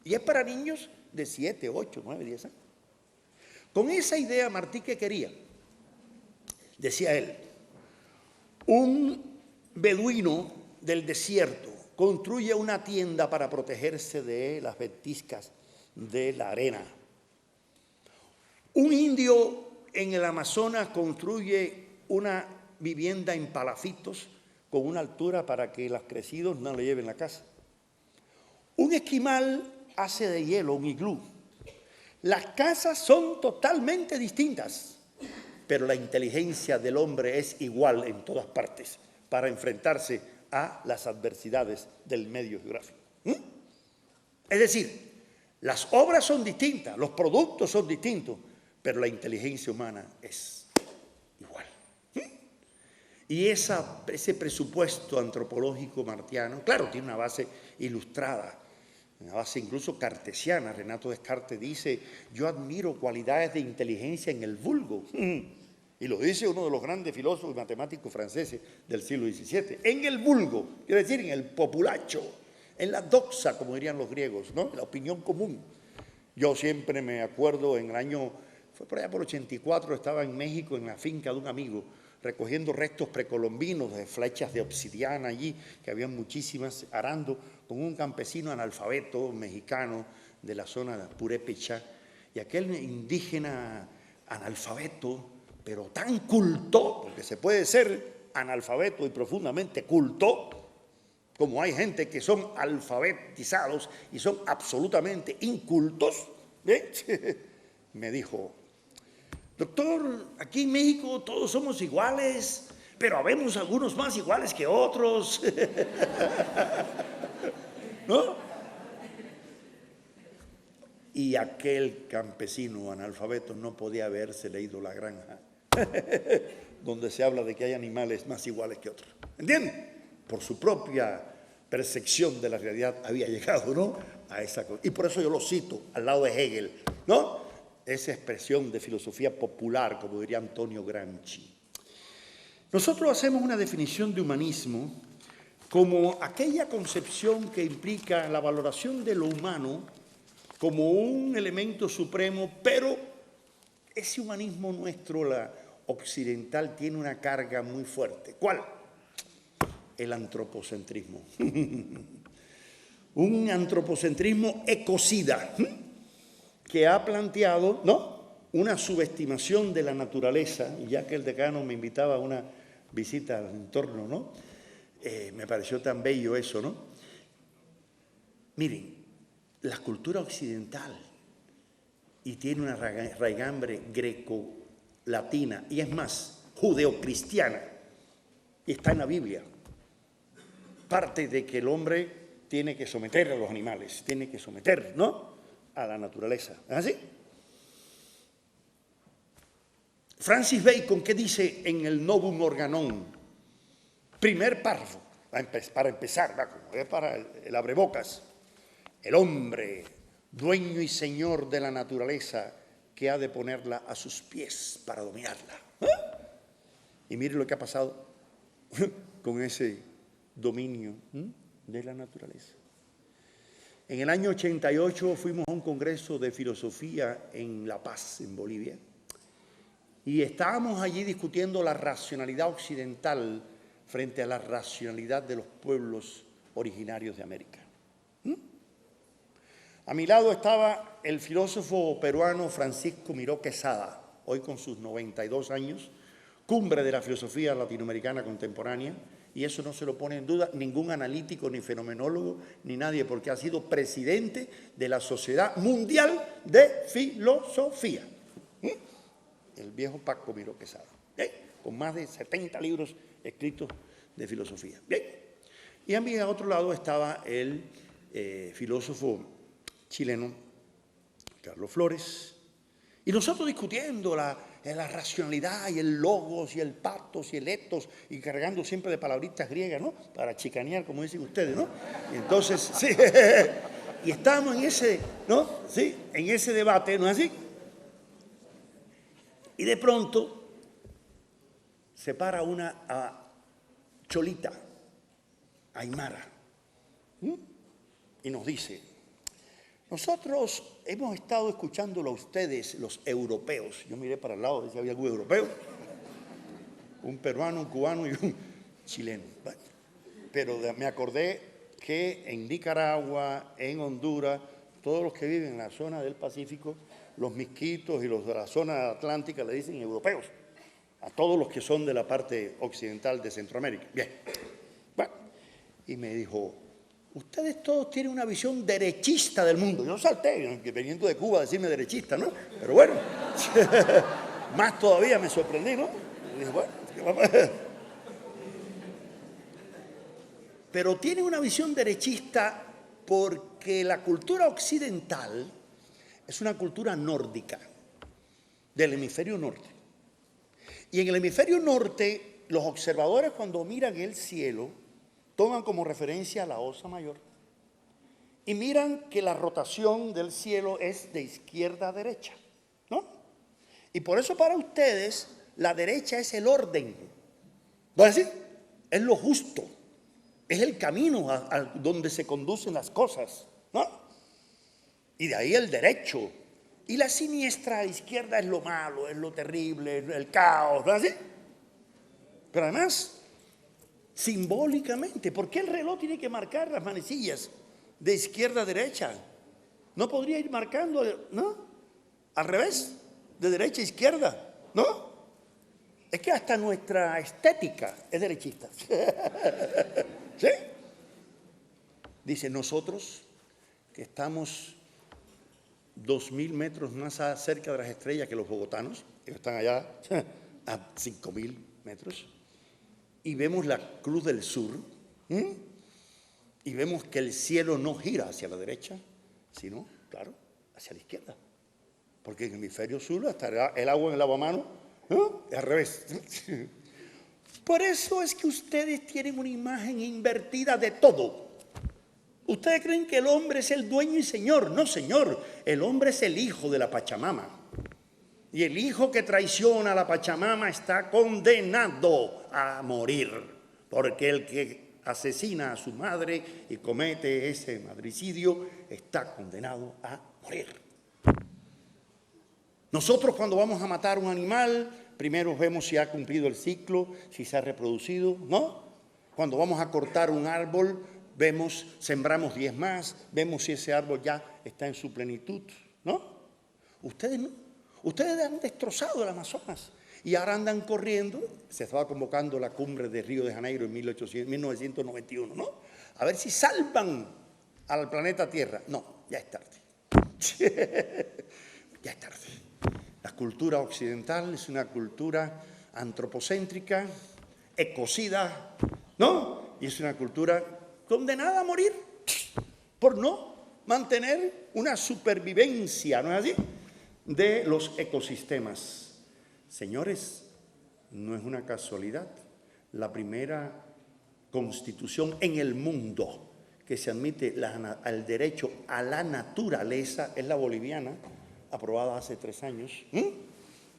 Y es para niños de 7, 8, 9, 10 años. Con esa idea, Martí, ¿qué quería? Decía él, un beduino del desierto construye una tienda para protegerse de las ventiscas de la arena. Un indio en el Amazonas construye una vivienda en palafitos con una altura para que los crecidos no le lleven la casa. Un esquimal hace de hielo un iglú. Las casas son totalmente distintas, pero la inteligencia del hombre es igual en todas partes para enfrentarse a las adversidades del medio geográfico. Es decir, las obras son distintas, los productos son distintos, pero la inteligencia humana es igual. Y ese presupuesto antropológico martiano, claro, tiene una base ilustrada, una base incluso cartesiana. Renato Descartes dice, yo admiro cualidades de inteligencia en el vulgo. Y lo dice uno de los grandes filósofos y matemáticos franceses del siglo XVII. En el vulgo, quiere decir en el populacho, en la doxa, como dirían los griegos, ¿no?, en la opinión común. Yo siempre me acuerdo en el año, fue por allá por el 84, estaba en México en la finca de un amigo, recogiendo restos precolombinos de flechas de obsidiana allí, que habían muchísimas, arando con un campesino analfabeto mexicano de la zona de Purépecha. Y aquel indígena analfabeto, pero tan culto, porque se puede ser analfabeto y profundamente culto, como hay gente que son alfabetizados y son absolutamente incultos, me dijo: doctor, aquí en México todos somos iguales, pero habemos algunos más iguales que otros. ¿No? Y aquel campesino analfabeto no podía haberse leído La Granja, donde se habla de que hay animales más iguales que otros. ¿Entienden? Por su propia percepción de la realidad había llegado, ¿no?, a esa cosa. Y por eso yo lo cito al lado de Hegel, ¿no?, esa expresión de filosofía popular, como diría Antonio Gramsci. Nosotros hacemos una definición de humanismo como aquella concepción que implica la valoración de lo humano como un elemento supremo, pero ese humanismo nuestro, la occidental, tiene una carga muy fuerte. ¿Cuál? El antropocentrismo. Un antropocentrismo ecocida que ha planteado, ¿no?, una subestimación de la naturaleza. Y ya que el decano me invitaba a una visita al entorno, ¿no?, me pareció tan bello eso, ¿no? Miren, la cultura occidental, y tiene una raigambre greco-latina, y es más, judeocristiana, y está en la Biblia. Parte de que el hombre tiene que someter a los animales, tiene que someter, ¿no?, a la naturaleza. ¿Es así? Francis Bacon, ¿qué dice en el Novum Organon? Primer párrafo, para empezar, para el abrebocas. El hombre, dueño y señor de la naturaleza, que ha de ponerla a sus pies para dominarla. Y mire lo que ha pasado con ese dominio de la naturaleza. En el año 88 fuimos a un congreso de filosofía en La Paz, en Bolivia, y estábamos allí discutiendo la racionalidad occidental frente a la racionalidad de los pueblos originarios de América. A mi lado estaba el filósofo peruano Francisco Miró Quesada, hoy con sus 92 años, cumbre de la filosofía latinoamericana contemporánea, y eso no se lo pone en duda ningún analítico, ni fenomenólogo, ni nadie, porque ha sido presidente de la Sociedad Mundial de Filosofía. El viejo Paco Miró Quesada, con más de 70 libros escritos de filosofía. Bien. Y a mi otro lado estaba el filósofo chileno Carlos Flores, y nosotros discutiendo la racionalidad y el logos y el patos y el etos, y cargando siempre de palabritas griegas, ¿no?, para chicanear, como dicen ustedes, ¿no? Y entonces, sí, y estábamos en ese, ¿no?, sí, en ese debate, ¿no es así? Y de pronto se para una cholita aymara y nos dice: nosotros hemos estado escuchándolo a ustedes, los europeos. Yo miré para el lado, si había algún europeo, un peruano, un cubano y un chileno. Bueno, pero me acordé que en Nicaragua, en Honduras, todos los que viven en la zona del Pacífico, los misquitos y los de la zona atlántica le dicen europeos a todos los que son de la parte occidental de Centroamérica. Bien. Bueno, y me dijo: ustedes todos tienen una visión derechista del mundo. Yo salté, veniendo de Cuba a decirme derechista, ¿no? Pero bueno, más todavía me sorprendí, ¿no? Y dije, bueno, ¿qué va a pasar? Pero tienen una visión derechista porque la cultura occidental es una cultura nórdica, del hemisferio norte. Y en el hemisferio norte, los observadores, cuando miran el cielo, toman como referencia a la Osa Mayor y miran que la rotación del cielo es de izquierda a derecha, ¿no? Y por eso para ustedes la derecha es el orden, ¿no es así? Es lo justo, es el camino a donde se conducen las cosas, ¿no? Y de ahí el derecho. Y la siniestra izquierda es lo malo, es lo terrible, es el caos, ¿no es así? Pero además, simbólicamente, ¿por qué el reloj tiene que marcar las manecillas de izquierda a derecha? No podría ir marcando, ¿no? al revés, de derecha a izquierda, ¿no? Es que hasta nuestra estética es derechista. ¿Sí? Dice, nosotros que estamos 2.000 metros más cerca de las estrellas que los bogotanos, ellos están allá a 5.000 metros, y vemos la Cruz del Sur, y vemos que el cielo no gira hacia la derecha, sino, claro, hacia la izquierda. Porque en el hemisferio sur hasta el agua en el lavamanos es al revés. Por eso es que ustedes tienen una imagen invertida de todo. Ustedes creen que el hombre es el dueño y señor. No, señor, el hombre es el hijo de la Pachamama. Y el hijo que traiciona a la Pachamama está condenado a morir. Porque el que asesina a su madre y comete ese madricidio está condenado a morir. Nosotros cuando vamos a matar un animal, primero vemos si ha cumplido el ciclo, si se ha reproducido, ¿no? Cuando vamos a cortar un árbol, vemos, sembramos 10 más, vemos si ese árbol ya está en su plenitud, ¿no? Ustedes no. Ustedes han destrozado el Amazonas y ahora andan corriendo. Se estaba convocando la cumbre de Río de Janeiro en 1991, ¿no? A ver si salvan al planeta Tierra. No, ya es tarde. Ya es tarde. La cultura occidental es una cultura antropocéntrica, ecocida, ¿no? Y es una cultura condenada a morir por no mantener una supervivencia, ¿no es así?, de los ecosistemas. Señores, no es una casualidad. La primera constitución en el mundo que se admite al derecho a la naturaleza es la boliviana, aprobada hace 3 años,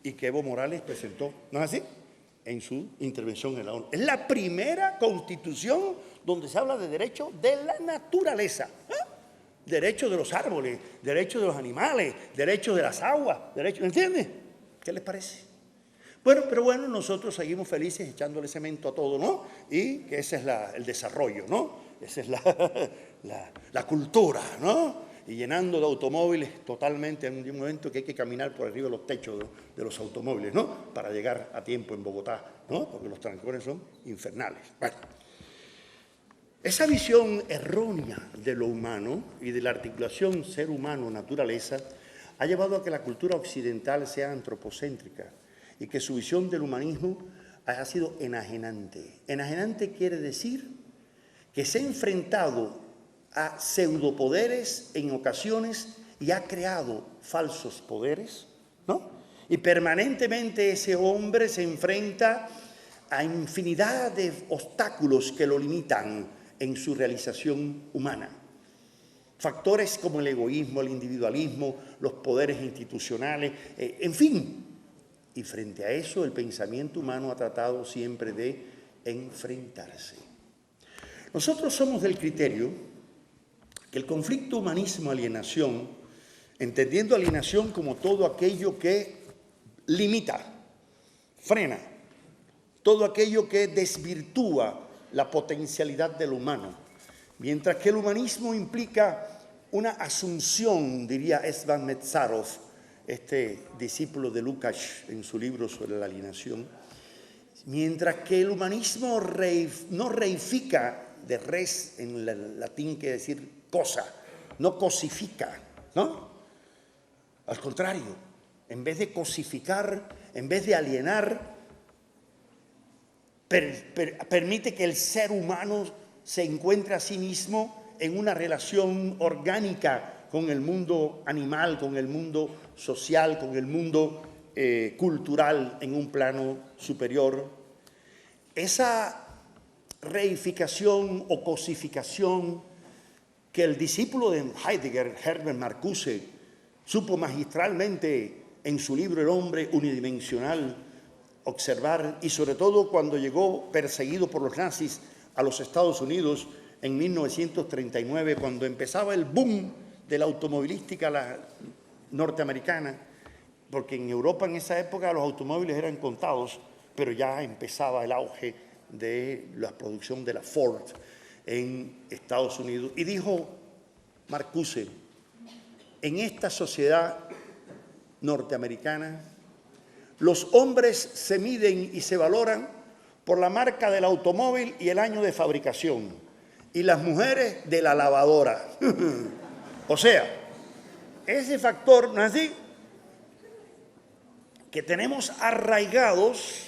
y que Evo Morales presentó, ¿no es así?, en su intervención en la ONU. Es la primera constitución donde se habla de derecho de la naturaleza. Derechos de los árboles, derechos de los animales, derechos de las aguas, derechos, ¿entiendes? ¿Qué les parece? Bueno, pero bueno, nosotros seguimos felices echándole cemento a todo, ¿no? Y que ese es el desarrollo, ¿no? Esa es la cultura, ¿no? Y llenando de automóviles totalmente en un momento que hay que caminar por arriba de los techos de los automóviles, ¿no? Para llegar a tiempo en Bogotá, ¿no? Porque los trancones son infernales. Bueno. Esa visión errónea de lo humano y de la articulación ser humano-naturaleza ha llevado a que la cultura occidental sea antropocéntrica y que su visión del humanismo ha sido enajenante. Enajenante quiere decir que se ha enfrentado a pseudopoderes en ocasiones y ha creado falsos poderes, ¿no? Y permanentemente ese hombre se enfrenta a infinidad de obstáculos que lo limitan en su realización humana. Factores como el egoísmo, el individualismo, los poderes institucionales, en fin. Y frente a eso, el pensamiento humano ha tratado siempre de enfrentarse. Nosotros somos del criterio que el conflicto humanismo-alienación, entendiendo alienación como todo aquello que limita, frena, todo aquello que desvirtúa la potencialidad del humano, mientras que el humanismo implica una asunción, diría Esban Metzarov, este discípulo de Lukács en su libro sobre la alienación, mientras que el humanismo no reifica, de res en el latín quiere decir cosa, no cosifica, ¿no? Al contrario, en vez de cosificar, en vez de alienar, permite que el ser humano se encuentre a sí mismo en una relación orgánica con el mundo animal, con el mundo social, con el mundo cultural en un plano superior. Esa reificación o cosificación que el discípulo de Heidegger, Herbert Marcuse, supo magistralmente en su libro El hombre unidimensional observar, y sobre todo cuando llegó perseguido por los nazis a los Estados Unidos en 1939, cuando empezaba el boom de la automovilística norteamericana, porque en Europa en esa época los automóviles eran contados, pero ya empezaba el auge de la producción de la Ford en Estados Unidos. Y dijo Marcuse, en esta sociedad norteamericana, los hombres se miden y se valoran por la marca del automóvil y el año de fabricación, y las mujeres de la lavadora. O sea, ese factor, ¿no es así?, que tenemos arraigados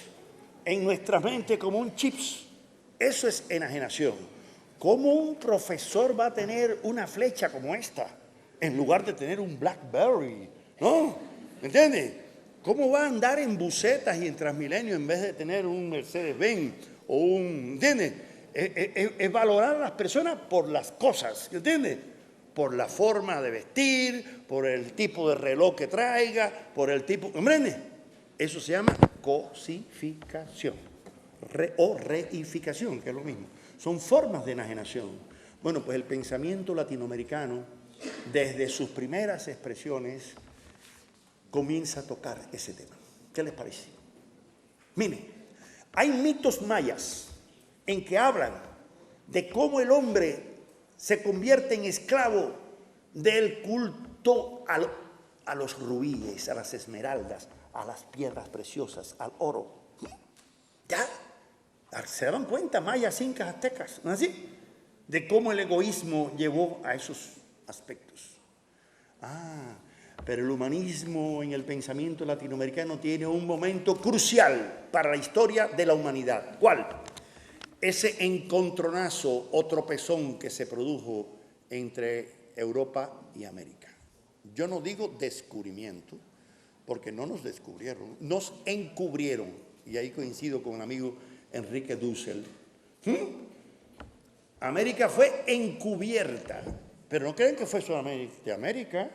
en nuestra mente como un chips. Eso es enajenación. ¿Cómo un profesor va a tener una flecha como esta en lugar de tener un BlackBerry? ¿No? ¿Me entiendes? ¿Cómo va a andar en busetas y en Transmilenio en vez de tener un Mercedes-Benz o un... ¿Entiendes? Es valorar a las personas por las cosas, ¿entiendes? Por la forma de vestir, por el tipo de reloj que traiga, por el tipo... ¿Entiendes? Eso se llama cosificación o reificación, que es lo mismo. Son formas de enajenación. Bueno, pues el pensamiento latinoamericano, desde sus primeras expresiones, comienza a tocar ese tema. ¿Qué les parece? Mire, hay mitos mayas en que hablan de cómo el hombre se convierte en esclavo del culto a los rubíes, a las esmeraldas, a las piedras preciosas, al oro. ¿Ya? ¿Se daban cuenta mayas, incas, aztecas? ¿No es así? De cómo el egoísmo llevó a esos aspectos. Pero el humanismo en el pensamiento latinoamericano tiene un momento crucial para la historia de la humanidad. ¿Cuál? Ese encontronazo o tropezón que se produjo entre Europa y América. Yo no digo descubrimiento, porque no nos descubrieron, nos encubrieron. Y ahí coincido con un amigo Enrique Dussel. América fue encubierta, pero no creen que fue solamente América.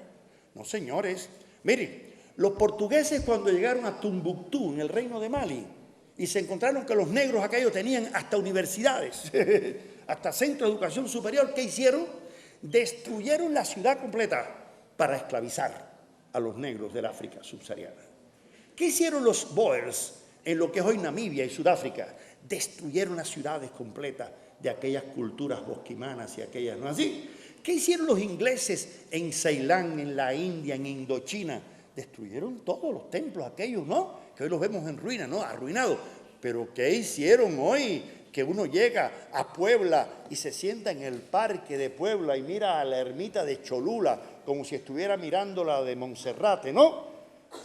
No, señores. Miren, los portugueses cuando llegaron a Tumbuctú, en el reino de Mali, y se encontraron que los negros aquellos tenían hasta universidades, hasta centros de educación superior, ¿qué hicieron? Destruyeron la ciudad completa para esclavizar a los negros del África subsahariana. ¿Qué hicieron los Boers en lo que es hoy Namibia y Sudáfrica? Destruyeron las ciudades completas de aquellas culturas bosquimanas y aquellas, ¿no así? ¿Qué hicieron los ingleses en Ceilán, en la India, en Indochina? Destruyeron todos los templos aquellos, ¿no? Que hoy los vemos en ruinas, ¿no? Arruinados. Pero ¿qué hicieron hoy? Que uno llega a Puebla y se sienta en el parque de Puebla y mira a la ermita de Cholula como si estuviera mirando la de Monserrate, ¿no?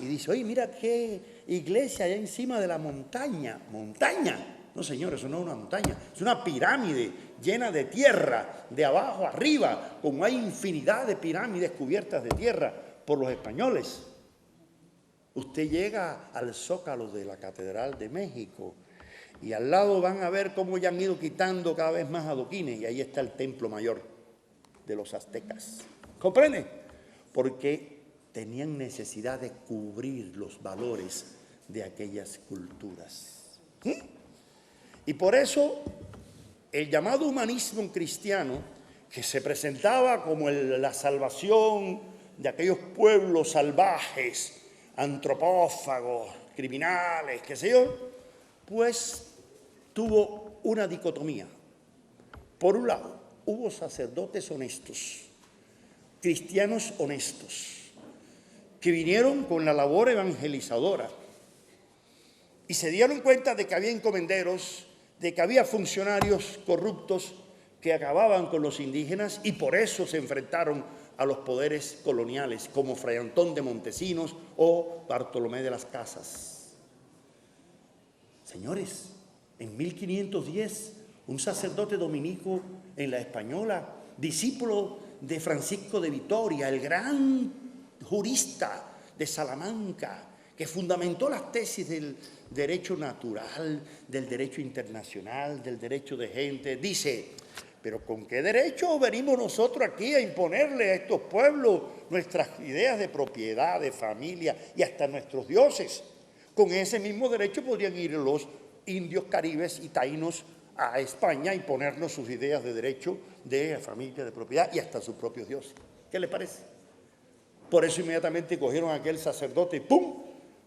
Y dice, oye, mira qué iglesia allá encima de la montaña. ¿Montaña? No, señor, eso no es una montaña. Es una pirámide llena de tierra, de abajo arriba, como hay infinidad de pirámides cubiertas de tierra por los españoles. Usted llega al Zócalo de la Catedral de México y al lado van a ver cómo ya han ido quitando cada vez más adoquines y ahí está el templo mayor de los aztecas. ¿Comprende? Porque tenían necesidad de cubrir los valores de aquellas culturas. Y por eso el llamado humanismo cristiano, que se presentaba como la salvación de aquellos pueblos salvajes, antropófagos, criminales, qué sé yo, pues tuvo una dicotomía. Por un lado, hubo sacerdotes honestos, cristianos honestos, que vinieron con la labor evangelizadora y se dieron cuenta de que había encomenderos, de que había funcionarios corruptos que acababan con los indígenas y por eso se enfrentaron a los poderes coloniales como Fray Antón de Montesinos o Bartolomé de las Casas. Señores, en 1510, un sacerdote dominico en la Española, discípulo de Francisco de Vitoria, el gran jurista de Salamanca, que fundamentó las tesis del derecho natural, del derecho internacional, del derecho de gente, dice, pero ¿con qué derecho venimos nosotros aquí a imponerle a estos pueblos nuestras ideas de propiedad, de familia y hasta nuestros dioses? Con ese mismo derecho podrían ir los indios caribes y taínos a España y ponernos sus ideas de derecho, de familia, de propiedad y hasta sus propios dioses. ¿Qué les parece? Por eso inmediatamente cogieron a aquel sacerdote y ¡pum!,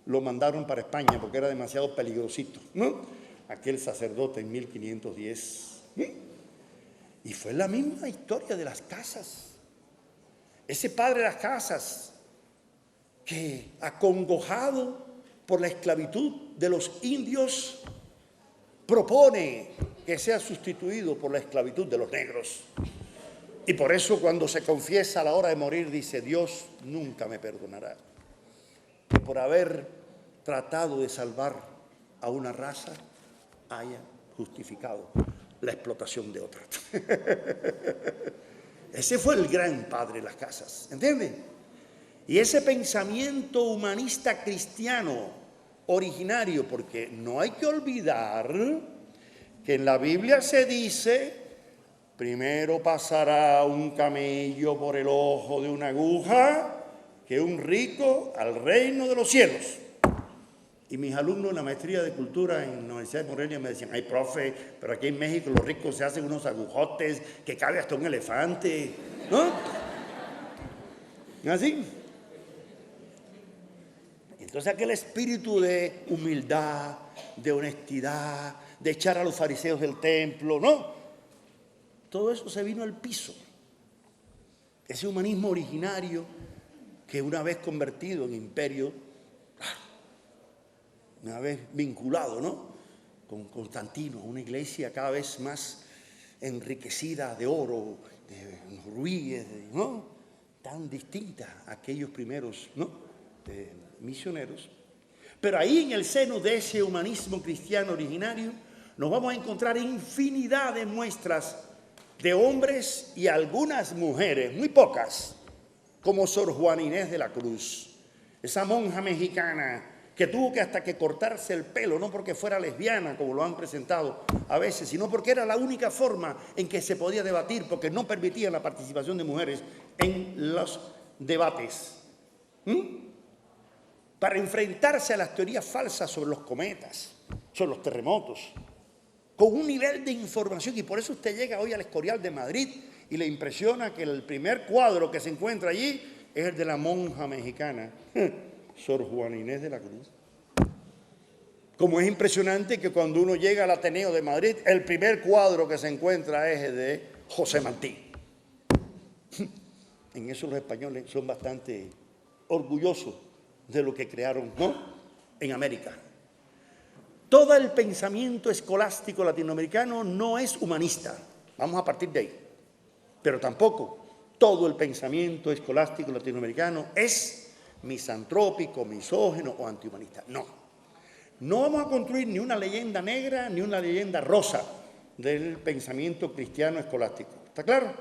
lo mandaron para España porque era demasiado peligrosito, ¿no? Aquel sacerdote en 1510. Y fue la misma historia de las casas. Ese padre de las casas que, acongojado por la esclavitud de los indios, propone que sea sustituido por la esclavitud de los negros. Y por eso cuando se confiesa a la hora de morir dice: Dios nunca me perdonará que por haber tratado de salvar a una raza haya justificado la explotación de otra. Ese fue el gran padre de las casas, ¿entienden? Y ese pensamiento humanista cristiano originario, porque no hay que olvidar que en la Biblia se dice: primero pasará un camello por el ojo de una aguja que un rico al reino de los cielos. Y mis alumnos en la maestría de cultura en la Universidad de Morelia me decían: ay, profe, pero aquí en México los ricos se hacen unos agujotes que cabe hasta un elefante, ¿no? ¿Así? Entonces aquel espíritu de humildad, de honestidad, de echar a los fariseos del templo, ¿no? Todo eso se vino al piso. Ese humanismo originario que una vez convertido en imperio, una vez vinculado, ¿no?, con Constantino, una iglesia cada vez más enriquecida de oro, de rubíes, ¿no?, tan distinta a aquellos primeros, ¿no?, misioneros. Pero ahí en el seno de ese humanismo cristiano originario nos vamos a encontrar infinidad de muestras de hombres y algunas mujeres, muy pocas, como Sor Juana Inés de la Cruz, esa monja mexicana que tuvo que hasta que cortarse el pelo, no porque fuera lesbiana, como lo han presentado a veces, sino porque era la única forma en que se podía debatir, porque no permitía la participación de mujeres en los debates. Para enfrentarse a las teorías falsas sobre los cometas, sobre los terremotos, con un nivel de información, y por eso usted llega hoy al Escorial de Madrid y le impresiona que el primer cuadro que se encuentra allí es el de la monja mexicana, Sor Juana Inés de la Cruz. Como es impresionante que cuando uno llega al Ateneo de Madrid, el primer cuadro que se encuentra es el de José Martí. En eso los españoles son bastante orgullosos de lo que crearon, ¿no?, en América. Todo el pensamiento escolástico latinoamericano no es humanista, vamos a partir de ahí, pero tampoco todo el pensamiento escolástico latinoamericano es misantrópico, misógino o antihumanista. No, no vamos a construir ni una leyenda negra ni una leyenda rosa del pensamiento cristiano escolástico. ¿Está claro?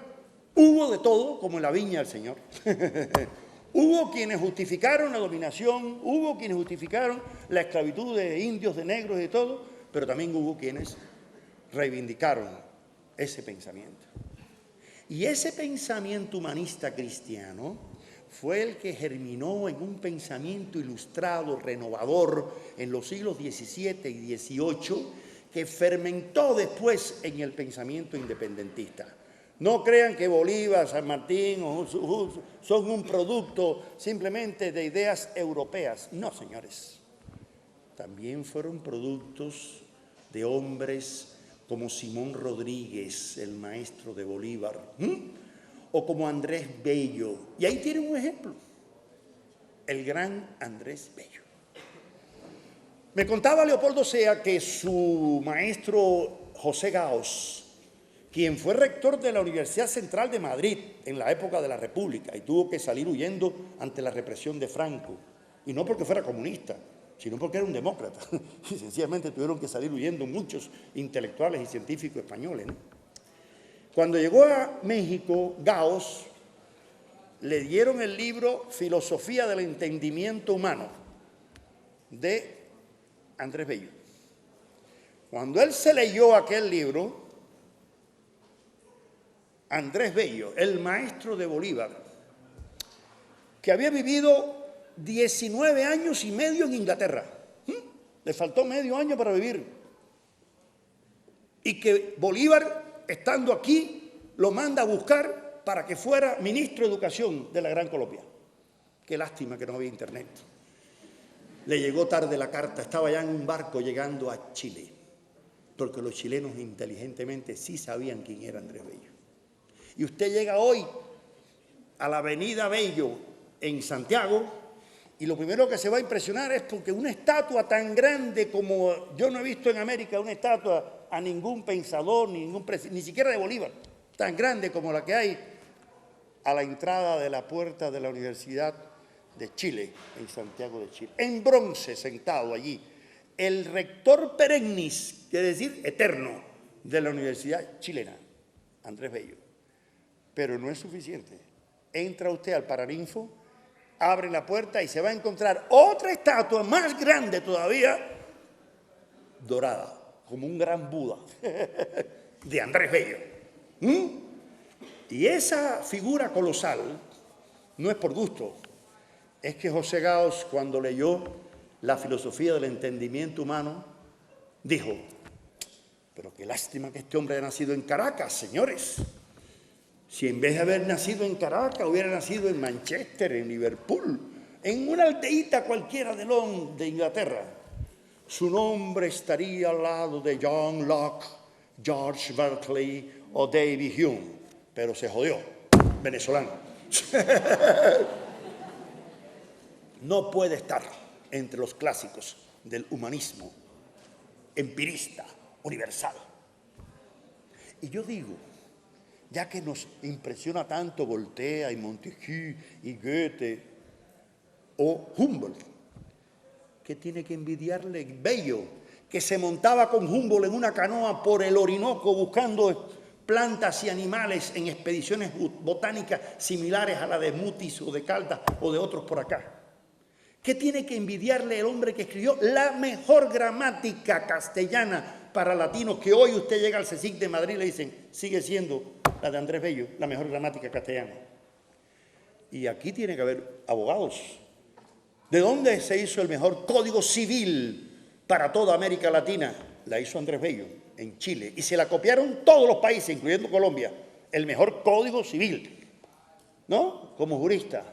Hubo de todo, como en la viña del Señor. Hubo quienes justificaron la dominación, hubo quienes justificaron la esclavitud de indios, de negros y de todo, pero también hubo quienes reivindicaron ese pensamiento. Y ese pensamiento humanista cristiano fue el que germinó en un pensamiento ilustrado, renovador, en los siglos XVII y XVIII, que fermentó después en el pensamiento independentista. No crean que Bolívar, San Martín son un producto simplemente de ideas europeas. No, señores. También fueron productos de hombres como Simón Rodríguez, el maestro de Bolívar, o como Andrés Bello. Y ahí tienen un ejemplo, el gran Andrés Bello. Me contaba Leopoldo Sea que su maestro José Gaos, quien fue rector de la Universidad Central de Madrid en la época de la República y tuvo que salir huyendo ante la represión de Franco, y no porque fuera comunista, sino porque era un demócrata. Y sencillamente tuvieron que salir huyendo muchos intelectuales y científicos españoles, ¿no? Cuando llegó a México, Gaos le dieron el libro Filosofía del Entendimiento Humano de Andrés Bello. Cuando él se leyó aquel libro, Andrés Bello, el maestro de Bolívar, que había vivido 19 años y medio en Inglaterra, le faltó medio año para vivir, y que Bolívar, estando aquí, lo manda a buscar para que fuera ministro de Educación de la Gran Colombia. Qué lástima que no había internet. Le llegó tarde la carta, estaba ya en un barco llegando a Chile, porque los chilenos inteligentemente sí sabían quién era Andrés Bello. Y usted llega hoy a la avenida Bello en Santiago Y lo primero que se va a impresionar es porque una estatua tan grande como yo no he visto en América, una estatua a ningún pensador, ni siquiera de Bolívar, tan grande como la que hay a la entrada de la puerta de la Universidad de Chile, en Santiago de Chile, en bronce, sentado allí, el rector perennis, quiere decir eterno, de la Universidad Chilena, Andrés Bello. Pero no es suficiente. Entra usted al Paraninfo, abre la puerta y se va a encontrar otra estatua más grande todavía, dorada, como un gran Buda, de Andrés Bello. Y esa figura colosal no es por gusto, es que José Gaos, cuando leyó la filosofía del entendimiento humano, dijo, pero qué lástima que este hombre haya nacido en Caracas, señores. Si en vez de haber nacido en Caracas, hubiera nacido en Manchester, en Liverpool, en una aldeíta cualquiera de Inglaterra, su nombre estaría al lado de John Locke, George Berkeley o David Hume. Pero se jodió, venezolano. No puede estar entre los clásicos del humanismo empirista, universal. Y yo digo, ya que nos impresiona tanto Voltaire y Montesquieu y Goethe o Humboldt, ¿qué tiene que envidiarle Bello, que se montaba con Humboldt en una canoa por el Orinoco buscando plantas y animales en expediciones botánicas similares a la de Mutis o de Caldas o de otros por acá? ¿Qué tiene que envidiarle el hombre que escribió la mejor gramática castellana para latinos, que hoy usted llega al CSIC de Madrid y le dicen, sigue siendo la de Andrés Bello, la mejor gramática castellana? Y aquí tiene que haber abogados. ¿De dónde se hizo el mejor código civil para toda América Latina? La hizo Andrés Bello, en Chile. Y se la copiaron todos los países, incluyendo Colombia. El mejor código civil, ¿no? Como jurista.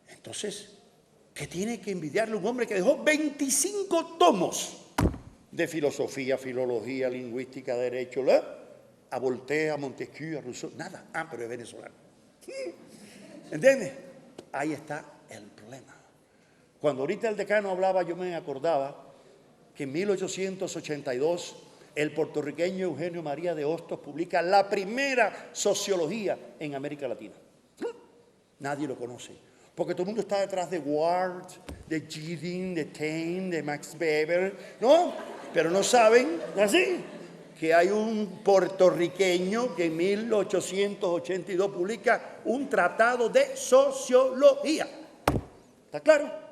Entonces, ¿qué tiene que envidiarle un hombre que dejó 25 tomos de filosofía, filología, lingüística, derecho, a Voltaire, a Montesquieu, a Rousseau? Nada. Ah, pero es venezolano. ¿Entiendes? Ahí está el problema. Cuando ahorita el decano hablaba, yo me acordaba que en 1882 el puertorriqueño Eugenio María de Hostos publica la primera sociología en América Latina. Nadie lo conoce, porque todo el mundo está detrás de Ward, de Gidding, de Taine, de Max Weber, ¿no? Pero no saben, así, que hay un puertorriqueño que en 1882 publica un tratado de sociología. ¿Está claro?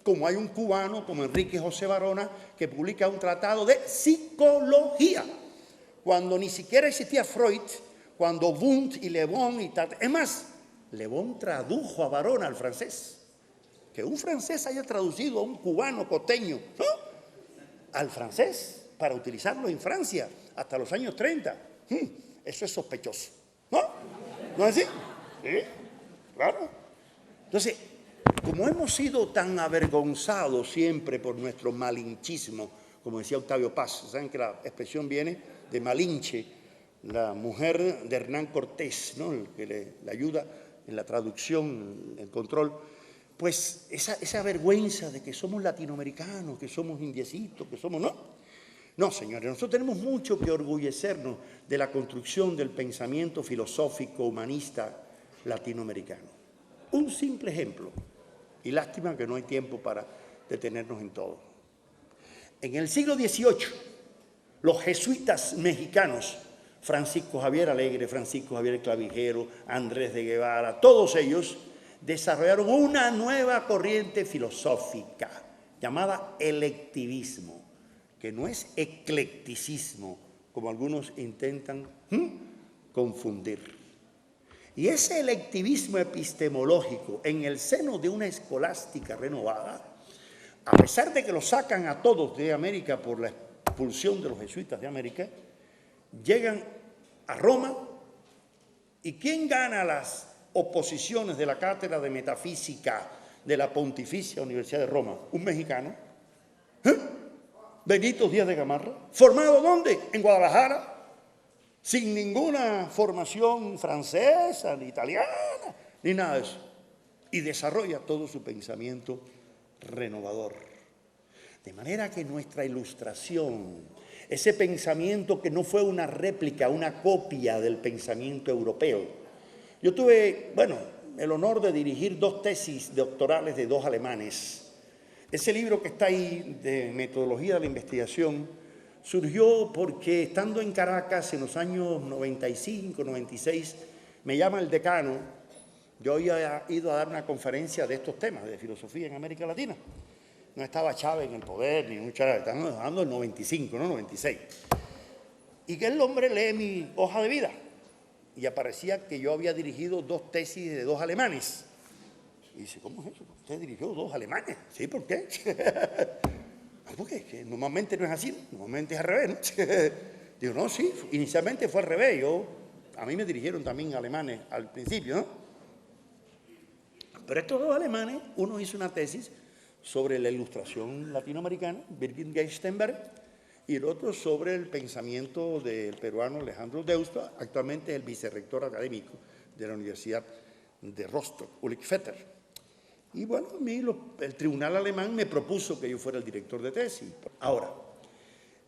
Como hay un cubano, como Enrique José Varona, que publica un tratado de psicología, cuando ni siquiera existía Freud, cuando Wundt y Le Bon y tal. Es más, Le Bon tradujo a Varona al francés. Que un francés haya traducido a un cubano costeño, ¿no?, al francés para utilizarlo en Francia hasta los años 30. Eso es sospechoso, ¿no? ¿No es así? Sí, claro. Entonces, como hemos sido tan avergonzados siempre por nuestro malinchismo, como decía Octavio Paz, saben que la expresión viene de Malinche, la mujer de Hernán Cortés, ¿no?, el que le ayuda en la traducción, el control, pues esa vergüenza de que somos latinoamericanos, que somos indiecitos, que somos, ¿no? No, señores, nosotros tenemos mucho que orgullecernos de la construcción del pensamiento filosófico humanista latinoamericano. Un simple ejemplo, y lástima que no hay tiempo para detenernos en todo. En el siglo XVIII, los jesuitas mexicanos, Francisco Javier Alegre, Francisco Javier Clavijero, Andrés de Guevara, todos ellos desarrollaron una nueva corriente filosófica llamada electivismo, que no es eclecticismo, como algunos intentan confundir. Y ese electivismo epistemológico en el seno de una escolástica renovada, a pesar de que lo sacan a todos de América por la expulsión de los jesuitas de América, llegan a Roma, y ¿quién gana las oposiciones de la cátedra de metafísica de la Pontificia Universidad de Roma? Un mexicano, Benito Díaz de Gamarra, formado ¿dónde? En Guadalajara, sin ninguna formación francesa, ni italiana, ni nada de eso. y desarrolla todo su pensamiento renovador. De manera que nuestra ilustración, ese pensamiento que no fue una réplica, una copia del pensamiento europeo. Yo tuve, el honor de dirigir 2 tesis doctorales de 2 alemanes. Ese libro que está ahí, de metodología de la investigación, surgió porque estando en Caracas en los años 95, 96, me llama el decano. Yo había ido a dar una conferencia de estos temas, de filosofía en América Latina. No estaba Chávez en el poder, ni mucha, estamos hablando del 95, ¿no? 96. Y que el hombre lee mi hoja de vida. Y aparecía que yo había dirigido 2 tesis de 2 alemanes. Y dice, ¿cómo es eso? ¿Usted dirigió 2 alemanes? Sí, ¿por qué? ¿Por qué? Que normalmente no es así, normalmente es al revés, ¿no? Digo, no, sí, inicialmente fue al revés. A mí me dirigieron también alemanes al principio, ¿no? Pero estos 2 alemanes, uno hizo una tesis sobre la ilustración latinoamericana, Birgit Geistenberg, y el otro sobre el pensamiento del peruano Alejandro Deusto, actualmente el vicerrector académico de la Universidad de Rostock, Ulrich Vetter. Y bueno, a mí el tribunal alemán me propuso que yo fuera el director de tesis. Ahora,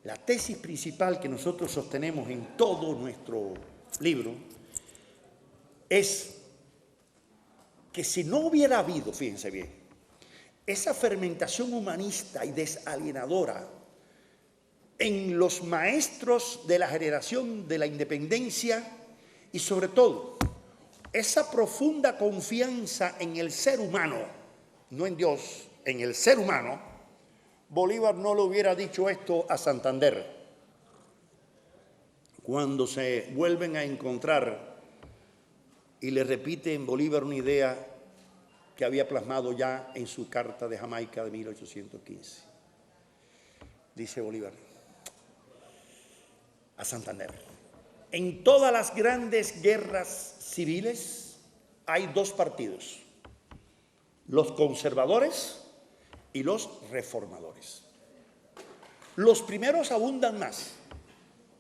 la tesis principal que nosotros sostenemos en todo nuestro libro es que si no hubiera habido, fíjense bien, esa fermentación humanista y desalienadora en los maestros de la generación de la independencia y sobre todo esa profunda confianza en el ser humano, no en Dios, en el ser humano, Bolívar no le hubiera dicho esto a Santander. Cuando se vuelven a encontrar y le repiten Bolívar una idea que había plasmado ya en su carta de Jamaica de 1815. Dice Bolívar a Santander, en todas las grandes guerras civiles hay 2 partidos, los conservadores y los reformadores. Los primeros abundan más,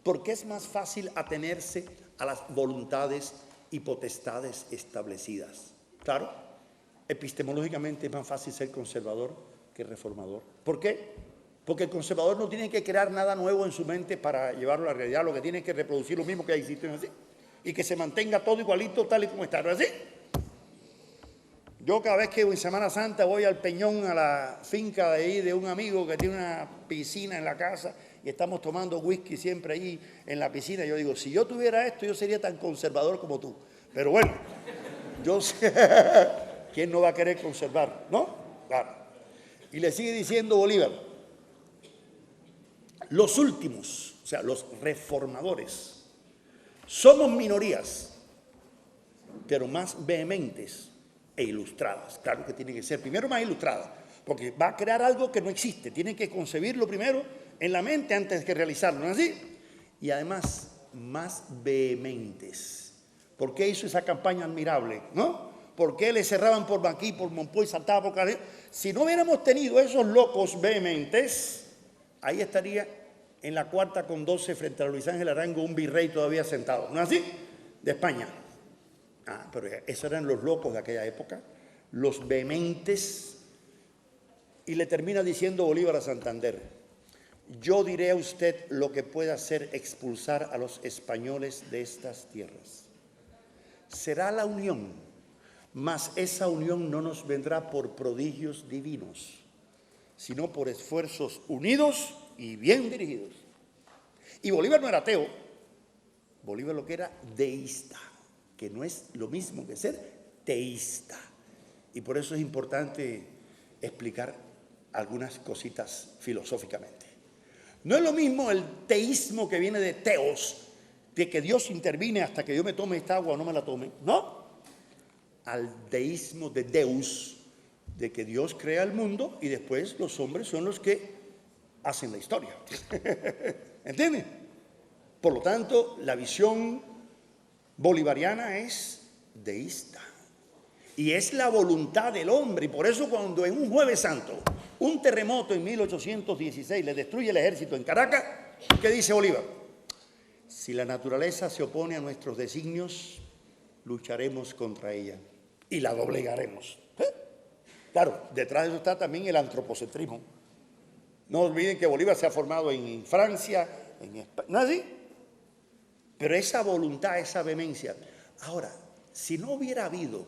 porque es más fácil atenerse a las voluntades y potestades establecidas. Claro, epistemológicamente es más fácil ser conservador que reformador. ¿Por qué? Porque el conservador no tiene que crear nada nuevo en su mente para llevarlo a la realidad, lo que tiene es que reproducir lo mismo que existe, ¿no es así? Y que se mantenga todo igualito, tal y como está, ¿no es así? Yo cada vez que en Semana Santa voy al Peñón, a la finca de ahí de un amigo que tiene una piscina en la casa y estamos tomando whisky siempre ahí en la piscina, yo digo, si yo tuviera esto, yo sería tan conservador como tú. Pero bueno, yo sé, ¿quién no va a querer conservar? ¿No? Claro. Y le sigue diciendo Bolívar, los últimos, o sea, los reformadores, somos minorías, pero más vehementes e ilustradas. Claro que tiene que ser primero más ilustrada, porque va a crear algo que no existe, tiene que concebirlo primero en la mente antes que realizarlo, ¿no es así? Y además, más vehementes. ¿Por qué hizo esa campaña admirable? ¿No? ¿Por qué le cerraban por aquí, por Monpó y saltaba por Canel? Si no hubiéramos tenido esos locos vehementes, ahí estaría en la 4ª con 12 frente a Luis Ángel Arango un virrey todavía sentado, ¿no es así? De España. Ah, pero esos eran los locos de aquella época, los vehementes. Y le termina diciendo Bolívar a Santander, yo diré a usted lo que puede hacer expulsar a los españoles de estas tierras. Será la unión, mas esa unión no nos vendrá por prodigios divinos, sino por esfuerzos unidos y bien dirigidos. Y Bolívar no era ateo, Bolívar lo que era deísta, que no es lo mismo que ser teísta. Y por eso es importante explicar algunas cositas filosóficamente. No es lo mismo el teísmo que viene de teos, de que Dios interviene hasta que yo me tome esta agua o no me la tome, ¿no? Al deísmo de Deus, de que Dios crea el mundo y después los hombres son los que hacen la historia. ¿Entienden? Por lo tanto, la visión bolivariana es deísta. Y es la voluntad del hombre. Y por eso cuando en un Jueves Santo, un terremoto en 1816 le destruye el ejército en Caracas, ¿qué dice Bolívar? Si la naturaleza se opone a nuestros designios, lucharemos contra ella. y la doblegaremos. Claro, detrás de eso está también el antropocentrismo. No olviden que Bolívar se ha formado en Francia, en España, ¿no es así? Pero esa voluntad, esa vehemencia. Ahora, si no hubiera habido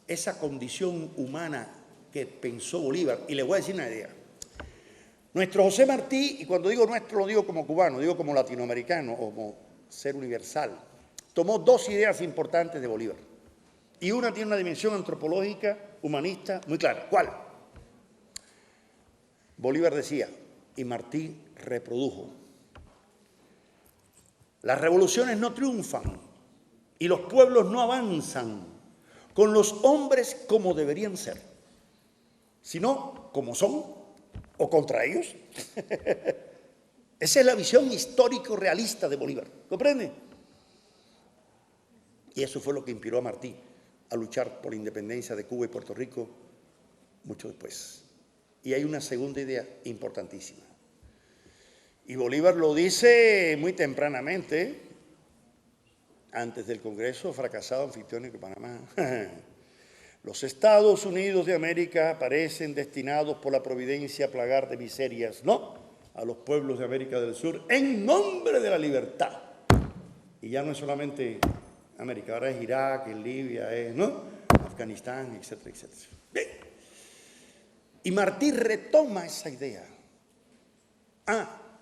esa condición humana que pensó Bolívar, y le voy a decir una idea. Nuestro José Martí, y cuando digo nuestro lo digo como cubano, digo como latinoamericano, como ser universal, tomó dos ideas importantes de Bolívar. Y una tiene una dimensión antropológica, humanista, muy clara. ¿Cuál? Bolívar decía, y Martí reprodujo, las revoluciones no triunfan y los pueblos no avanzan con los hombres como deberían ser, sino como son o contra ellos. Esa es la visión histórico-realista de Bolívar, ¿comprende? Y eso fue lo que inspiró a Martí a luchar por la independencia de Cuba y Puerto Rico mucho después. Y hay una segunda idea importantísima. Y Bolívar lo dice muy tempranamente, antes del Congreso fracasado anfitriónico de Panamá. Los Estados Unidos de América parecen destinados por la providencia a plagar de miserias, ¿no?, a los pueblos de América del Sur en nombre de la libertad. Y ya no es solamente América, ahora es Irak, es Libia, es, ¿no?, Afganistán, etcétera, etcétera. Bien. Y Martí retoma esa idea.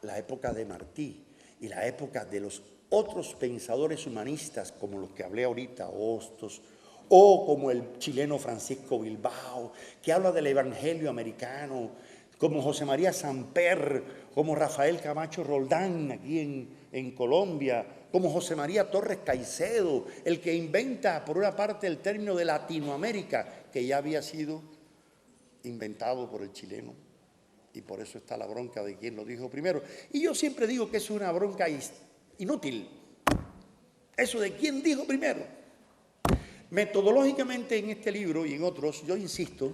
La época de Martí y la época de los otros pensadores humanistas, como los que hablé ahorita, Hostos, o como el chileno Francisco Bilbao, que habla del evangelio americano, como José María Samper, como Rafael Camacho Roldán aquí en Colombia, como José María Torres Caicedo, el que inventa por una parte el término de Latinoamérica, que ya había sido inventado por el chileno, y por eso está la bronca de quien lo dijo primero. Y yo siempre digo que es una bronca inútil, eso de quién dijo primero. Metodológicamente en este libro y en otros yo insisto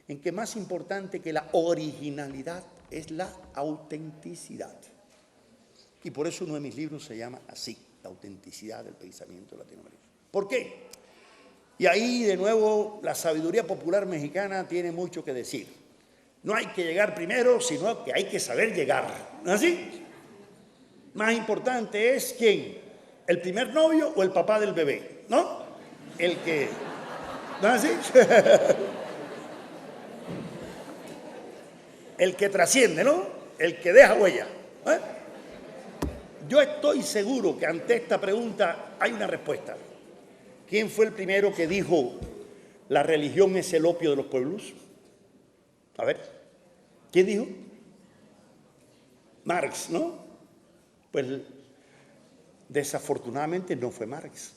en que más importante que la originalidad es la autenticidad. Y por eso uno de mis libros se llama así, La autenticidad del pensamiento latinoamericano. ¿Por qué? Y ahí de nuevo la sabiduría popular mexicana tiene mucho que decir. No hay que llegar primero, sino que hay que saber llegar. ¿No es así? Más importante es ¿quién? ¿El primer novio o el papá del bebé? ¿No? El que... ¿No es así? El que trasciende, ¿no? El que deja huella. ¿Eh? Yo estoy seguro que ante esta pregunta hay una respuesta. ¿Quién fue el primero que dijo la religión es el opio de los pueblos? A ver, ¿quién dijo? Marx, ¿no? Pues desafortunadamente no fue Marx.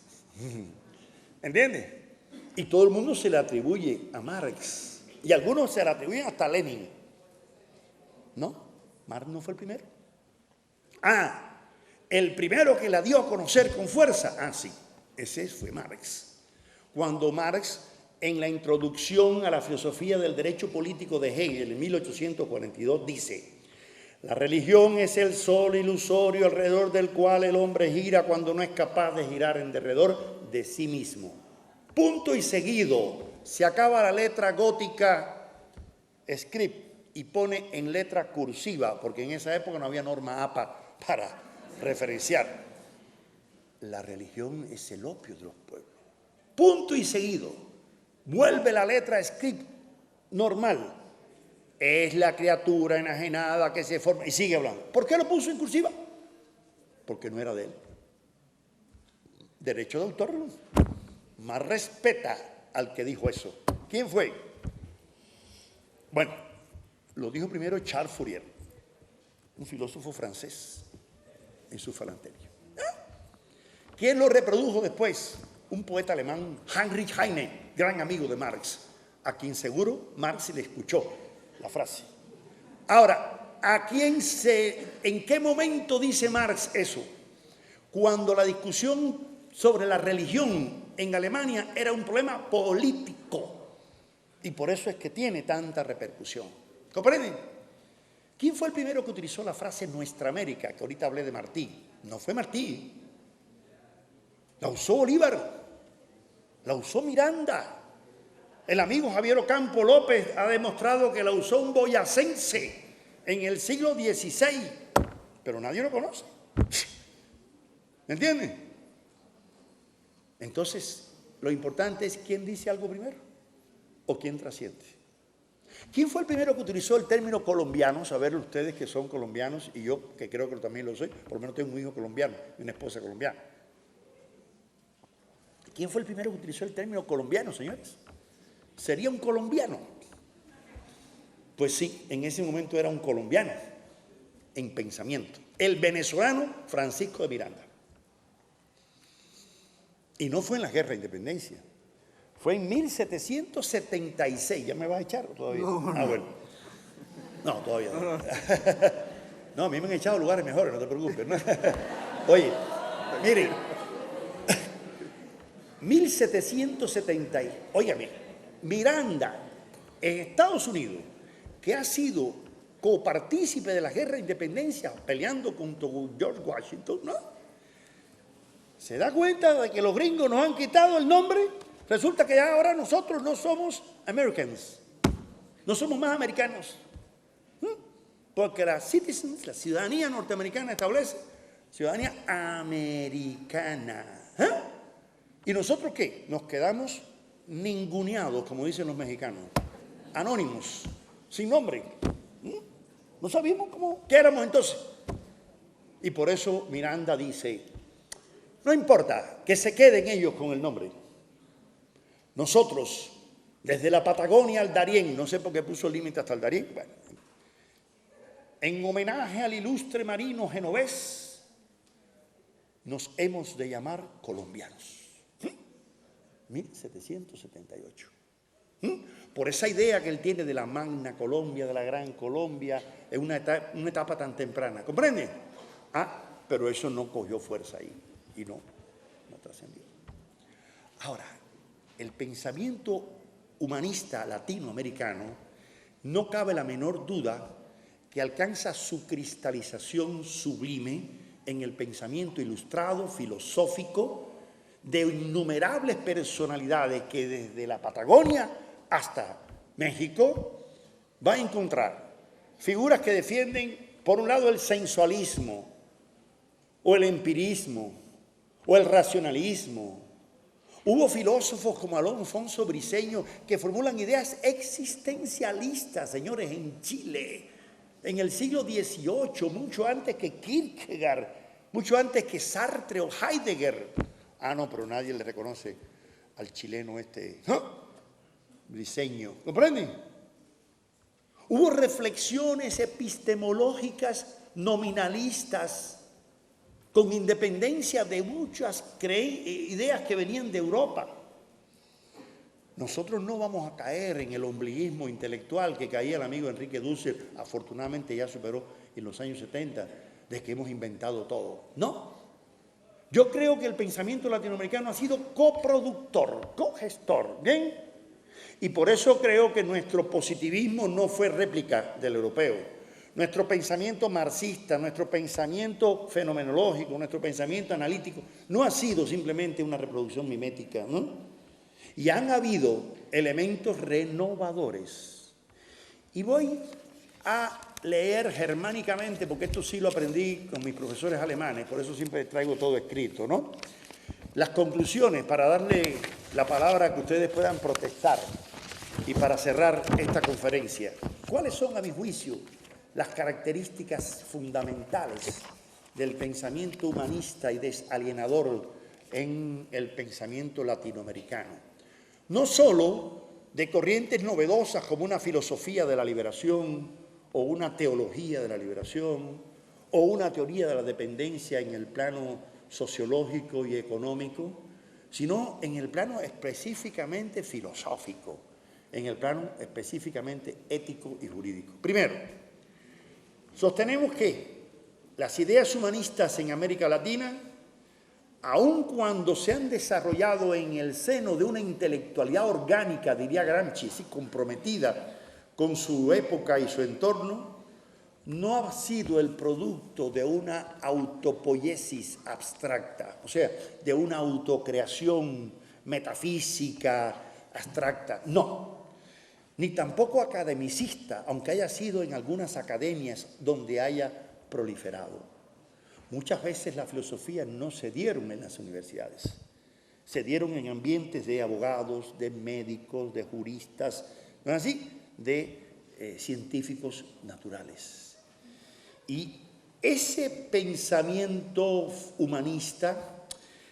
¿Entiendes? Y todo el mundo se le atribuye a Marx. Y algunos se le atribuyen hasta a Lenin. No, Marx no fue el primero. El primero que la dio a conocer con fuerza. Sí, ese fue Marx. Cuando Marx, en la introducción a la filosofía del derecho político de Hegel en 1842, dice: la religión es el sol ilusorio alrededor del cual el hombre gira cuando no es capaz de girar en derredor de sí mismo. Punto y seguido, se acaba la letra gótica script y pone en letra cursiva, porque en esa época no había norma APA para referenciar. La religión es el opio de los pueblos. Punto y seguido. Vuelve la letra script normal. Es la criatura enajenada que se forma. Y sigue hablando. ¿Por qué lo puso en cursiva? Porque no era de él. Derecho de autor. Más respeta al que dijo eso. ¿Quién fue? Bueno, lo dijo primero Charles Fourier, un filósofo francés, en su Falanterio. ¿Quién lo reprodujo después? Un poeta alemán, Heinrich Heine, gran amigo de Marx, a quien seguro Marx le escuchó la frase. Ahora, ¿en qué momento dice Marx eso? Cuando la discusión sobre la religión en Alemania era un problema político. Y por eso es que tiene tanta repercusión. ¿Comprenden? ¿Quién fue el primero que utilizó la frase Nuestra América? Que ahorita hablé de Martí. No fue Martí. La usó Bolívar. La usó Miranda. El amigo Javier Ocampo López ha demostrado que la usó un boyacense en el siglo XVI, pero nadie lo conoce. ¿Me entienden? Entonces, lo importante es quién dice algo primero o quién trasciende. ¿Quién fue el primero que utilizó el término colombiano? Saber ustedes que son colombianos y yo que creo que también lo soy, por lo menos tengo un hijo colombiano y una esposa colombiana. ¿Quién fue el primero que utilizó el término colombiano, señores? ¿Sería un colombiano? Pues sí, en ese momento era un colombiano en pensamiento. El venezolano Francisco de Miranda. Y no fue en la guerra de independencia. Fue en 1776. ¿Ya me vas a echar o todavía? No. Ah, bueno. No, todavía no. No, a mí me han echado lugares mejores, no te preocupes. ¿No? Oye, miren. 1770. Óigame, Miranda, en Estados Unidos, que ha sido copartícipe de la guerra de independencia, peleando junto con George Washington, ¿no? ¿Se da cuenta de que los gringos nos han quitado el nombre? Resulta que ya ahora nosotros no somos Americans, no somos más americanos. Porque la citizens, la ciudadanía norteamericana establece ciudadanía americana. ¿Y nosotros qué? Nos quedamos ninguneados, como dicen los mexicanos, anónimos, sin nombre. No sabíamos qué éramos entonces. Y por eso Miranda dice, no importa que se queden ellos con el nombre. Nosotros, desde la Patagonia al Darién, no sé por qué puso el límite hasta el Darién, bueno, en homenaje al ilustre marino genovés, nos hemos de llamar colombianos. 1778. Por esa idea que él tiene de la magna Colombia, de la gran Colombia, en una etapa tan temprana. ¿Comprende? Pero eso no cogió fuerza ahí y no trascendió. Ahora, el pensamiento humanista latinoamericano no cabe la menor duda que alcanza su cristalización sublime en el pensamiento ilustrado, filosófico, de innumerables personalidades que desde la Patagonia hasta México va a encontrar figuras que defienden, por un lado, el sensualismo, o el empirismo, o el racionalismo. Hubo filósofos como Alfonso Briceño que formulan ideas existencialistas, señores, en Chile, en el siglo XVIII, mucho antes que Kierkegaard, mucho antes que Sartre o Heidegger. No, pero nadie le reconoce al chileno Briceño. ¿Comprenden? Hubo reflexiones epistemológicas nominalistas con independencia de muchas ideas que venían de Europa. Nosotros no vamos a caer en el ombliguismo intelectual que caía el amigo Enrique Dussel, afortunadamente ya superó en los años 70, de que hemos inventado todo. No. Yo creo que el pensamiento latinoamericano ha sido coproductor, cogestor, ¿bien? Y por eso creo que nuestro positivismo no fue réplica del europeo. Nuestro pensamiento marxista, nuestro pensamiento fenomenológico, nuestro pensamiento analítico, no ha sido simplemente una reproducción mimética, ¿no? Y han habido elementos renovadores. Y voy a leer germánicamente, porque esto sí lo aprendí con mis profesores alemanes, por eso siempre traigo todo escrito, ¿no? Las conclusiones, para darle la palabra que ustedes puedan protestar y para cerrar esta conferencia. ¿Cuáles son, a mi juicio, las características fundamentales del pensamiento humanista y desalienador en el pensamiento latinoamericano? No solo de corrientes novedosas como una filosofía de la liberación, o una teología de la liberación, o una teoría de la dependencia en el plano sociológico y económico, sino en el plano específicamente filosófico, en el plano específicamente ético y jurídico. Primero, sostenemos que las ideas humanistas en América Latina, aun cuando se han desarrollado en el seno de una intelectualidad orgánica, diría Gramsci, sí, comprometida con su época y su entorno, no ha sido el producto de una autopoiesis abstracta, o sea, de una autocreación metafísica abstracta, no. Ni tampoco academicista, aunque haya sido en algunas academias donde haya proliferado. Muchas veces la filosofía no se dieron en las universidades, se dieron en ambientes de abogados, de médicos, de juristas, ¿no es así?, de científicos naturales. Y ese pensamiento humanista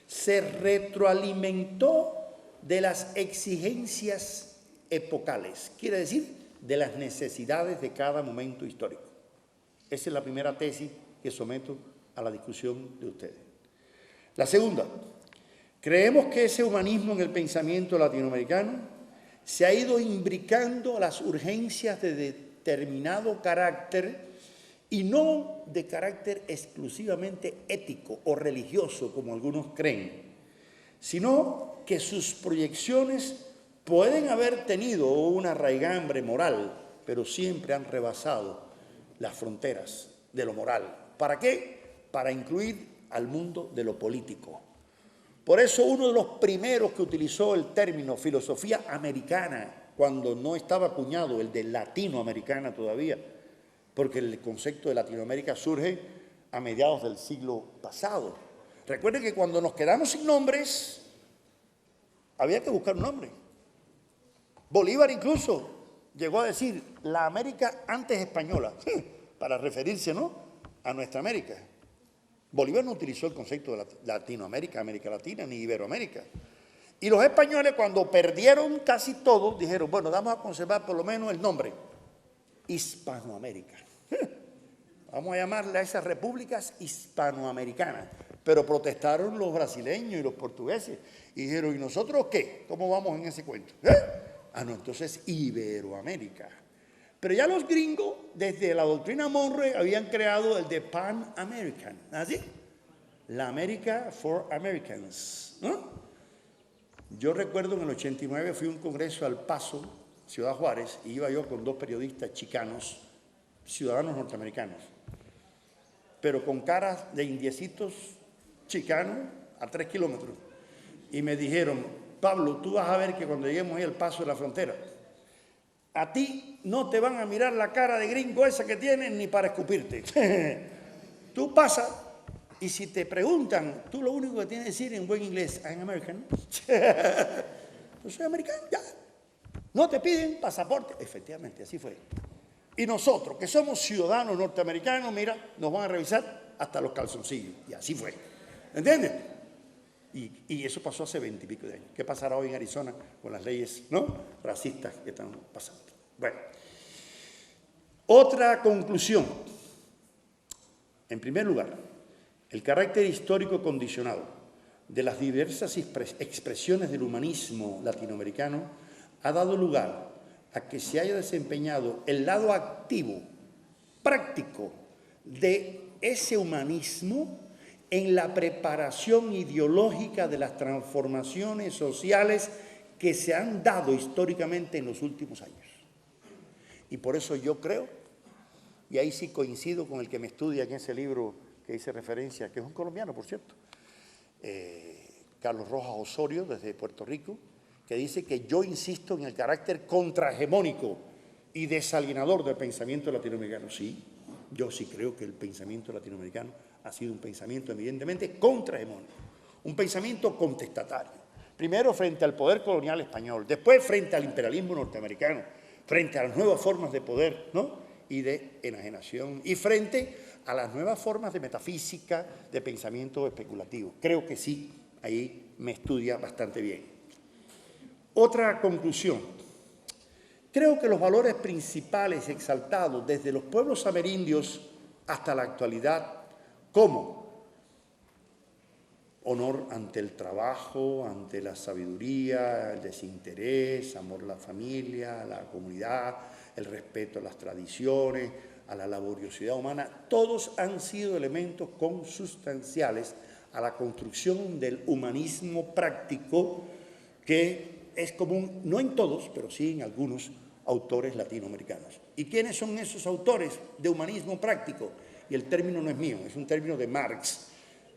se retroalimentó de las exigencias epocales, quiere decir, de las necesidades de cada momento histórico. Esa es la primera tesis que someto a la discusión de ustedes. La segunda, creemos que ese humanismo en el pensamiento latinoamericano se ha ido imbricando a las urgencias de determinado carácter y no de carácter exclusivamente ético o religioso, como algunos creen, sino que sus proyecciones pueden haber tenido una raigambre moral, pero siempre han rebasado las fronteras de lo moral. ¿Para qué? Para incluir al mundo de lo político. Por eso uno de los primeros que utilizó el término filosofía americana, cuando no estaba acuñado el de latinoamericana todavía, porque el concepto de Latinoamérica surge a mediados del siglo pasado. Recuerden que cuando nos quedamos sin nombres, había que buscar un nombre. Bolívar incluso llegó a decir la América antes española, para referirse, ¿no?, a nuestra América. Bolívar no utilizó el concepto de Latinoamérica, América Latina, ni Iberoamérica. Y los españoles, cuando perdieron casi todo, dijeron, bueno, vamos a conservar por lo menos el nombre, Hispanoamérica. Vamos a llamarle a esas repúblicas hispanoamericanas. Pero protestaron los brasileños y los portugueses y dijeron, ¿y nosotros qué? ¿Cómo vamos en ese cuento? Ah, no, entonces Iberoamérica. Pero ya los gringos, desde la doctrina Monroe, habían creado el de Pan American, ¿así? La América for Americans, ¿no? Yo recuerdo en el 89 fui a un congreso al Paso, Ciudad Juárez, y iba yo con dos periodistas chicanos, ciudadanos norteamericanos, pero con caras de indiecitos chicanos a 3 kilómetros. Y me dijeron, Pablo, tú vas a ver que cuando lleguemos ahí al Paso de la frontera, a ti no te van a mirar la cara de gringo esa que tienes ni para escupirte. Tú pasas y si te preguntan, tú lo único que tienes que decir en buen inglés, I'm American. Yo soy americano, ya. No te piden pasaporte. Efectivamente, así fue. Y nosotros, que somos ciudadanos norteamericanos, mira, nos van a revisar hasta los calzoncillos. Y así fue. ¿Entiendes? Y eso pasó hace 20 y pico de años. ¿Qué pasará hoy en Arizona con las leyes, ¿no?, racistas que están pasando? Bueno, otra conclusión. En primer lugar, el carácter histórico condicionado de las diversas expresiones del humanismo latinoamericano ha dado lugar a que se haya desempeñado el lado activo, práctico, de ese humanismo en la preparación ideológica de las transformaciones sociales que se han dado históricamente en los últimos años. Y por eso yo creo, y ahí sí coincido con el que me estudia en ese libro que hice referencia, que es un colombiano, por cierto, Carlos Rojas Osorio, desde Puerto Rico, que dice que yo insisto en el carácter contrahegemónico y desalienador del pensamiento latinoamericano. Sí, yo sí creo que el pensamiento latinoamericano ha sido un pensamiento evidentemente contrahegemónico, un pensamiento contestatario. Primero frente al poder colonial español, después frente al imperialismo norteamericano, frente a las nuevas formas de poder, ¿no?, y de enajenación, y frente a las nuevas formas de metafísica, de pensamiento especulativo. Creo que sí, ahí me estudia bastante bien. Otra conclusión. Creo que los valores principales exaltados desde los pueblos amerindios hasta la actualidad, como honor ante el trabajo, ante la sabiduría, el desinterés, amor a la familia, a la comunidad, el respeto a las tradiciones, a la laboriosidad humana, todos han sido elementos consustanciales a la construcción del humanismo práctico que es común, no en todos, pero sí en algunos autores latinoamericanos. ¿Y quiénes son esos autores de humanismo práctico? Y el término no es mío, es un término de Marx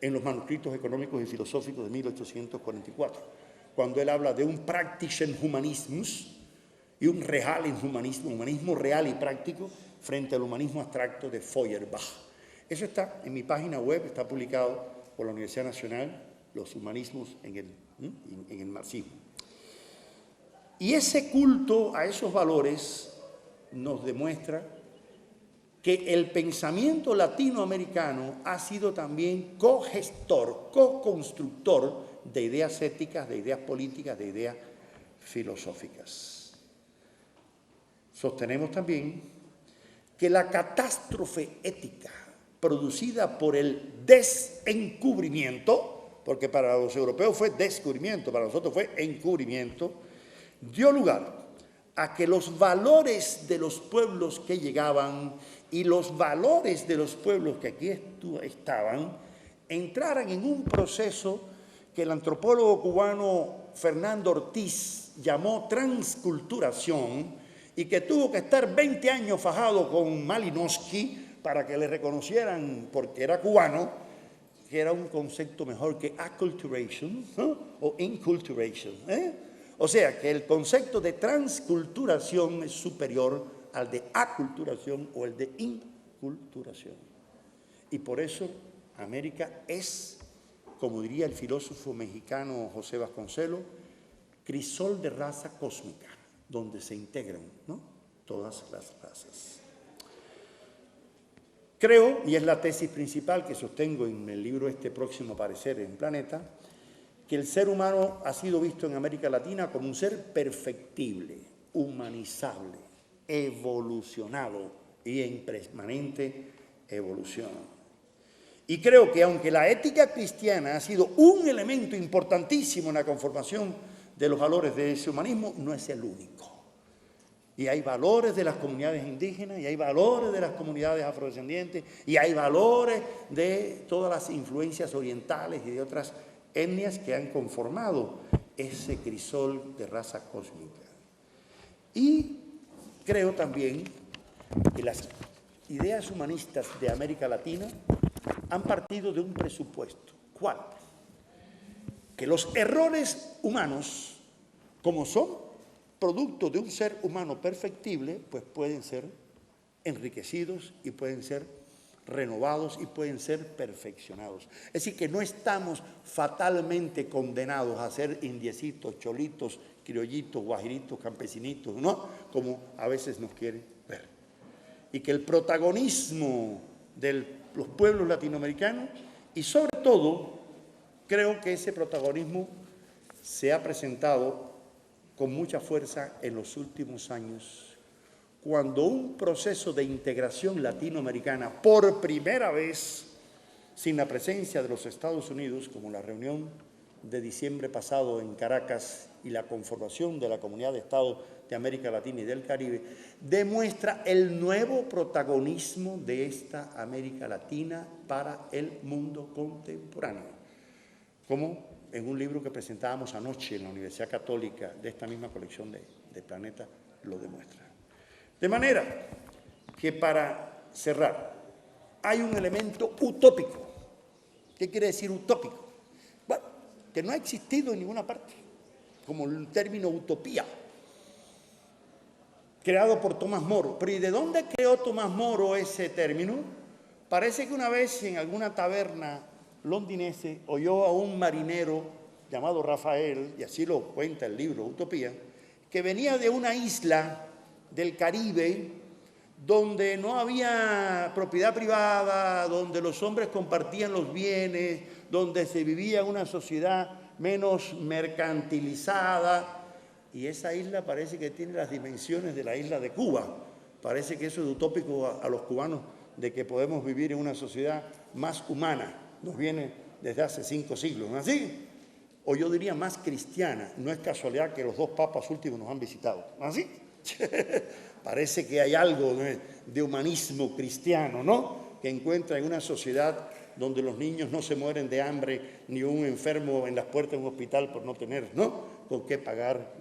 en los manuscritos económicos y filosóficos de 1844. cuando él habla de un praktischen Humanismus y un realen Humanismo, humanismo real y práctico frente al humanismo abstracto de Feuerbach. Eso está en mi página web, está publicado por la Universidad Nacional, los humanismos en el marxismo. Y ese culto a esos valores nos demuestra que el pensamiento latinoamericano ha sido también cogestor, co-constructor de ideas éticas, de ideas políticas, de ideas filosóficas. Sostenemos también que la catástrofe ética producida por el desencubrimiento, porque para los europeos fue descubrimiento, para nosotros fue encubrimiento, dio lugar a que los valores de los pueblos que llegaban y los valores de los pueblos que aquí estaban entraran en un proceso que el antropólogo cubano Fernando Ortiz llamó transculturación y que tuvo que estar 20 años fajado con Malinowski para que le reconocieran, porque era cubano, que era un concepto mejor que acculturation, ¿no? O inculturation. O sea, que el concepto de transculturación es superior al de aculturación o el de inculturación. Y por eso América es, como diría el filósofo mexicano José Vasconcelos, crisol de raza cósmica, donde se integran, ¿no?, todas las razas. Creo, y es la tesis principal que sostengo en el libro próximo a aparecer en Planeta, que el ser humano ha sido visto en América Latina como un ser perfectible, humanizable, evolucionado y en permanente evolución. Y creo que aunque la ética cristiana ha sido un elemento importantísimo en la conformación de los valores de ese humanismo, no es el único. Y hay valores de las comunidades indígenas, y hay valores de las comunidades afrodescendientes, y hay valores de todas las influencias orientales y de otras etnias que han conformado ese crisol de raza cósmica. Y creo también que las ideas humanistas de América Latina han partido de un presupuesto. ¿Cuál? Que los errores humanos, como son producto de un ser humano perfectible, pues pueden ser enriquecidos y pueden ser renovados y pueden ser perfeccionados. Es decir, que no estamos fatalmente condenados a ser indiecitos, cholitos, criollitos, guajiritos, campesinitos, ¿no?, como a veces nos quieren ver. Y que el protagonismo de los pueblos latinoamericanos, y sobre todo, creo que ese protagonismo se ha presentado con mucha fuerza en los últimos años, cuando un proceso de integración latinoamericana, por primera vez, sin la presencia de los Estados Unidos, como la reunión de diciembre pasado en Caracas y la conformación de la Comunidad de Estados de América Latina y del Caribe, demuestra el nuevo protagonismo de esta América Latina para el mundo contemporáneo, como en un libro que presentábamos anoche en la Universidad Católica de esta misma colección de Planeta lo demuestra. De manera que, para cerrar, hay un elemento utópico. ¿Qué quiere decir utópico? Bueno, que no ha existido en ninguna parte, como el término utopía, creado por Tomás Moro. Pero ¿y de dónde creó Tomás Moro ese término? Parece que una vez en alguna taberna londinense oyó a un marinero llamado Rafael, y así lo cuenta el libro Utopía, que venía de una isla del Caribe donde no había propiedad privada, donde los hombres compartían los bienes, donde se vivía una sociedad menos mercantilizada, y esa isla parece que tiene las dimensiones de la isla de Cuba. Parece que eso es utópico a los cubanos, de que podemos vivir en una sociedad más humana. Nos viene desde hace 5 siglos, ¿no es así? O yo diría más cristiana. No es casualidad que los 2 papas últimos nos han visitado, ¿no es así? Parece que hay algo de humanismo cristiano, ¿no?, que encuentra en una sociedad donde los niños no se mueren de hambre, ni un enfermo en las puertas de un hospital por no tener, ¿no?, con qué pagar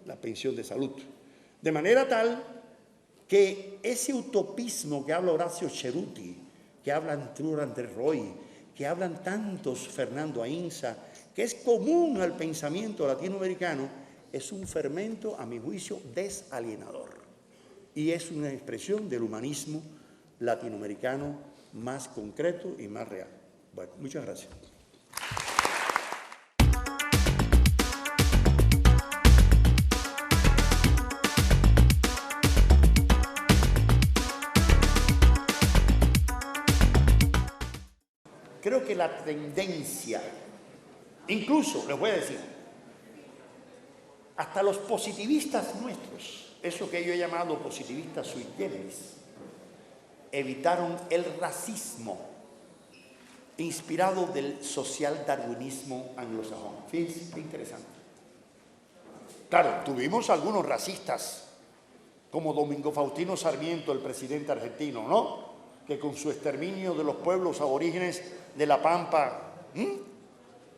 la pensión de salud. De manera tal que ese utopismo que habla Horacio Ceruti, que habla Arturo Andrés Roy, que hablan tantos Fernando Ainsa, que es común al pensamiento latinoamericano, es un fermento, a mi juicio, desalienador. Y es una expresión del humanismo latinoamericano más concreto y más real. Bueno, muchas gracias. Creo que la tendencia, incluso, les voy a decir, hasta los positivistas nuestros, eso que yo he llamado positivistas sui generis, evitaron el racismo inspirado del social darwinismo anglosajón. Fíjense, qué interesante. Claro, tuvimos algunos racistas, como Domingo Faustino Sarmiento, el presidente argentino, ¿no? Que con su exterminio de los pueblos aborígenes de La Pampa,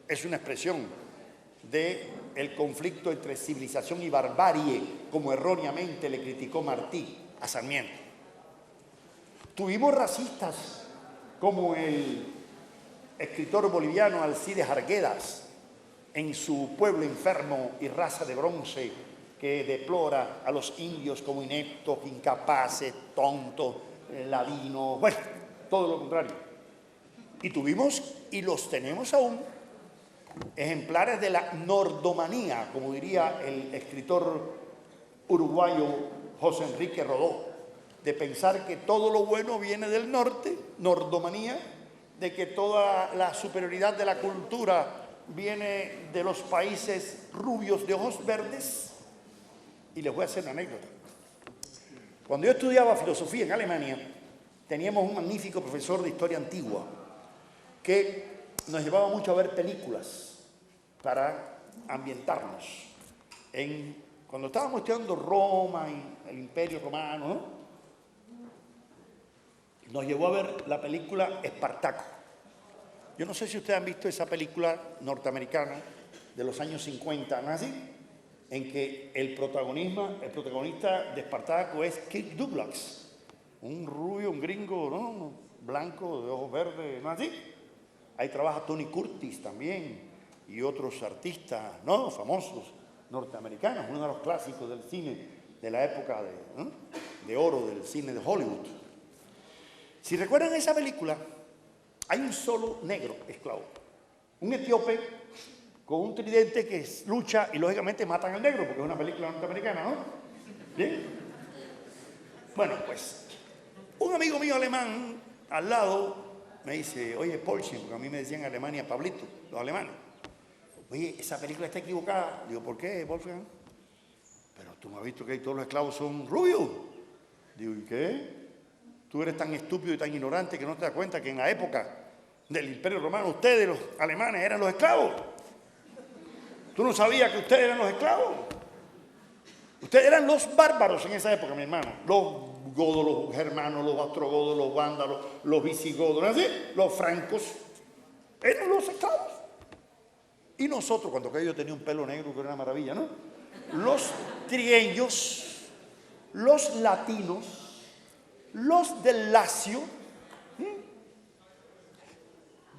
es una expresión del conflicto entre civilización y barbarie, como erróneamente le criticó Martí a Sarmiento. Tuvimos racistas como el escritor boliviano Alcides Arguedas, en su Pueblo enfermo y raza de bronce, que deplora a los indios como ineptos, incapaces, tontos, ladinos, bueno, todo lo contrario. Y tuvimos, y los tenemos aún, ejemplares de la nordomanía, como diría el escritor uruguayo José Enrique Rodó, de pensar que todo lo bueno viene del norte, nordomanía, de que toda la superioridad de la cultura viene de los países rubios de ojos verdes. Y les voy a hacer una anécdota. Cuando yo estudiaba filosofía en Alemania, teníamos un magnífico profesor de historia antigua que nos llevaba mucho a ver películas para ambientarnos. Cuando estábamos estudiando Roma y el Imperio Romano, ¿no? Nos llevó a ver la película Espartaco. Yo no sé si ustedes han visto esa película norteamericana de los años 50, ¿no es así? En que el protagonista de Espartaco es Kirk Douglas, un rubio, un gringo, ¿no? Blanco, de ojos verdes, ¿no es así? Ahí trabaja Tony Curtis también y otros artistas, ¿no? Famosos norteamericanos, uno de los clásicos del cine de la época de oro del cine de Hollywood. Si recuerdan esa película, hay un solo negro esclavo, un etíope con un tridente que lucha y lógicamente matan al negro, porque es una película norteamericana, ¿no? ¿Bien? Bueno, pues, un amigo mío alemán al lado me dice, oye, Paulchen, porque a mí me decían en Alemania Pablito, los alemanes. Oye, esa película está equivocada. Digo, ¿por qué, Wolfgang? Pero tú no has visto que ahí todos los esclavos son rubios. Digo, ¿y qué? Tú eres tan estúpido y tan ignorante que no te das cuenta que en la época del Imperio Romano ustedes, los alemanes, eran los esclavos. ¿Tú no sabías que ustedes eran los esclavos? Ustedes eran los bárbaros en esa época, mi hermano. Los godos, los germanos, los ostrogodos, los vándalos, los visigodos, ¿no es así? Los francos eran los esclavos. Y nosotros, cuando yo tenía un pelo negro, que era una maravilla, ¿no? Los trigueños, los latinos, los del Lacio,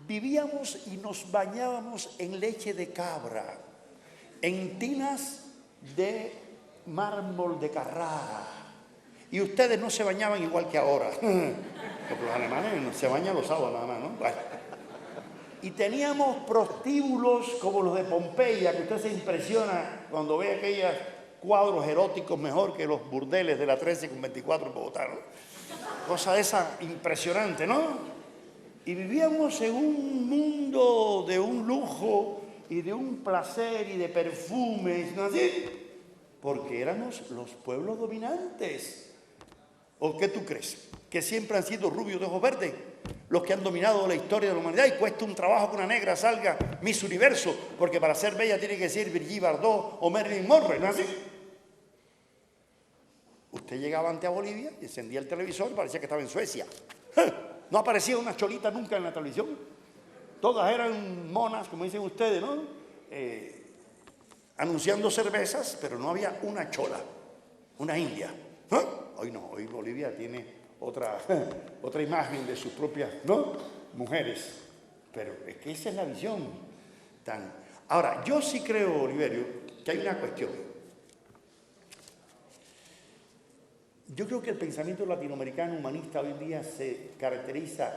vivíamos y nos bañábamos en leche de cabra, en tinas de mármol de Carrara. Y ustedes no se bañaban igual que ahora. Porque los alemanes no se bañan los sábados nada más, ¿no? Bueno. Y teníamos prostíbulos como los de Pompeya, que usted se impresiona cuando ve aquellos cuadros eróticos mejor que los burdeles de la 13 con 24 en Bogotá, ¿no? Cosa esa impresionante, ¿no? Y vivíamos en un mundo de un lujo y de un placer y de perfumes, ¿no así? Porque éramos los pueblos dominantes. ¿O qué tú crees? ¿Que siempre han sido rubios de ojos verdes los que han dominado la historia de la humanidad y cuesta un trabajo que una negra salga Miss Universo? Porque para ser bella tiene que ser Brigitte Bardot o Marilyn Monroe, ¿no así? Usted llegaba ante a Bolivia y encendía el televisor y parecía que estaba en Suecia. No aparecía una cholita nunca en la televisión. Todas eran monas, como dicen ustedes, ¿no? Anunciando cervezas, pero no había una chola, una india. Hoy no, hoy Bolivia tiene otra imagen de sus propias, ¿no? Mujeres. Pero es que esa es la visión. Ahora, yo sí creo, Oliverio, que hay una cuestión. Yo creo que el pensamiento latinoamericano humanista hoy en día se caracteriza.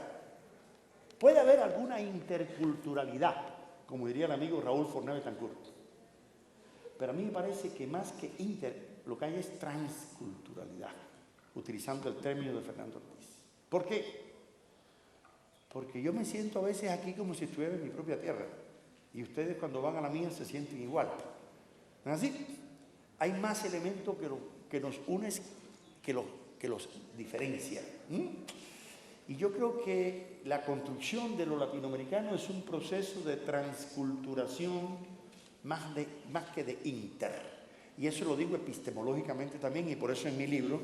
Puede haber alguna interculturalidad, como diría el amigo Raúl Fornés Betancourt. Pero a mí me parece que más que lo que hay es transculturalidad, utilizando el término de Fernando Ortiz. ¿Por qué? Porque yo me siento a veces aquí como si estuviera en mi propia tierra. Y ustedes cuando van a la mía se sienten igual. ¿No es así? Hay más elementos que nos unen que los diferencia. Y yo creo que la construcción de lo latinoamericano es un proceso de transculturación más que de inter. Y eso lo digo epistemológicamente también, y por eso en mi libro,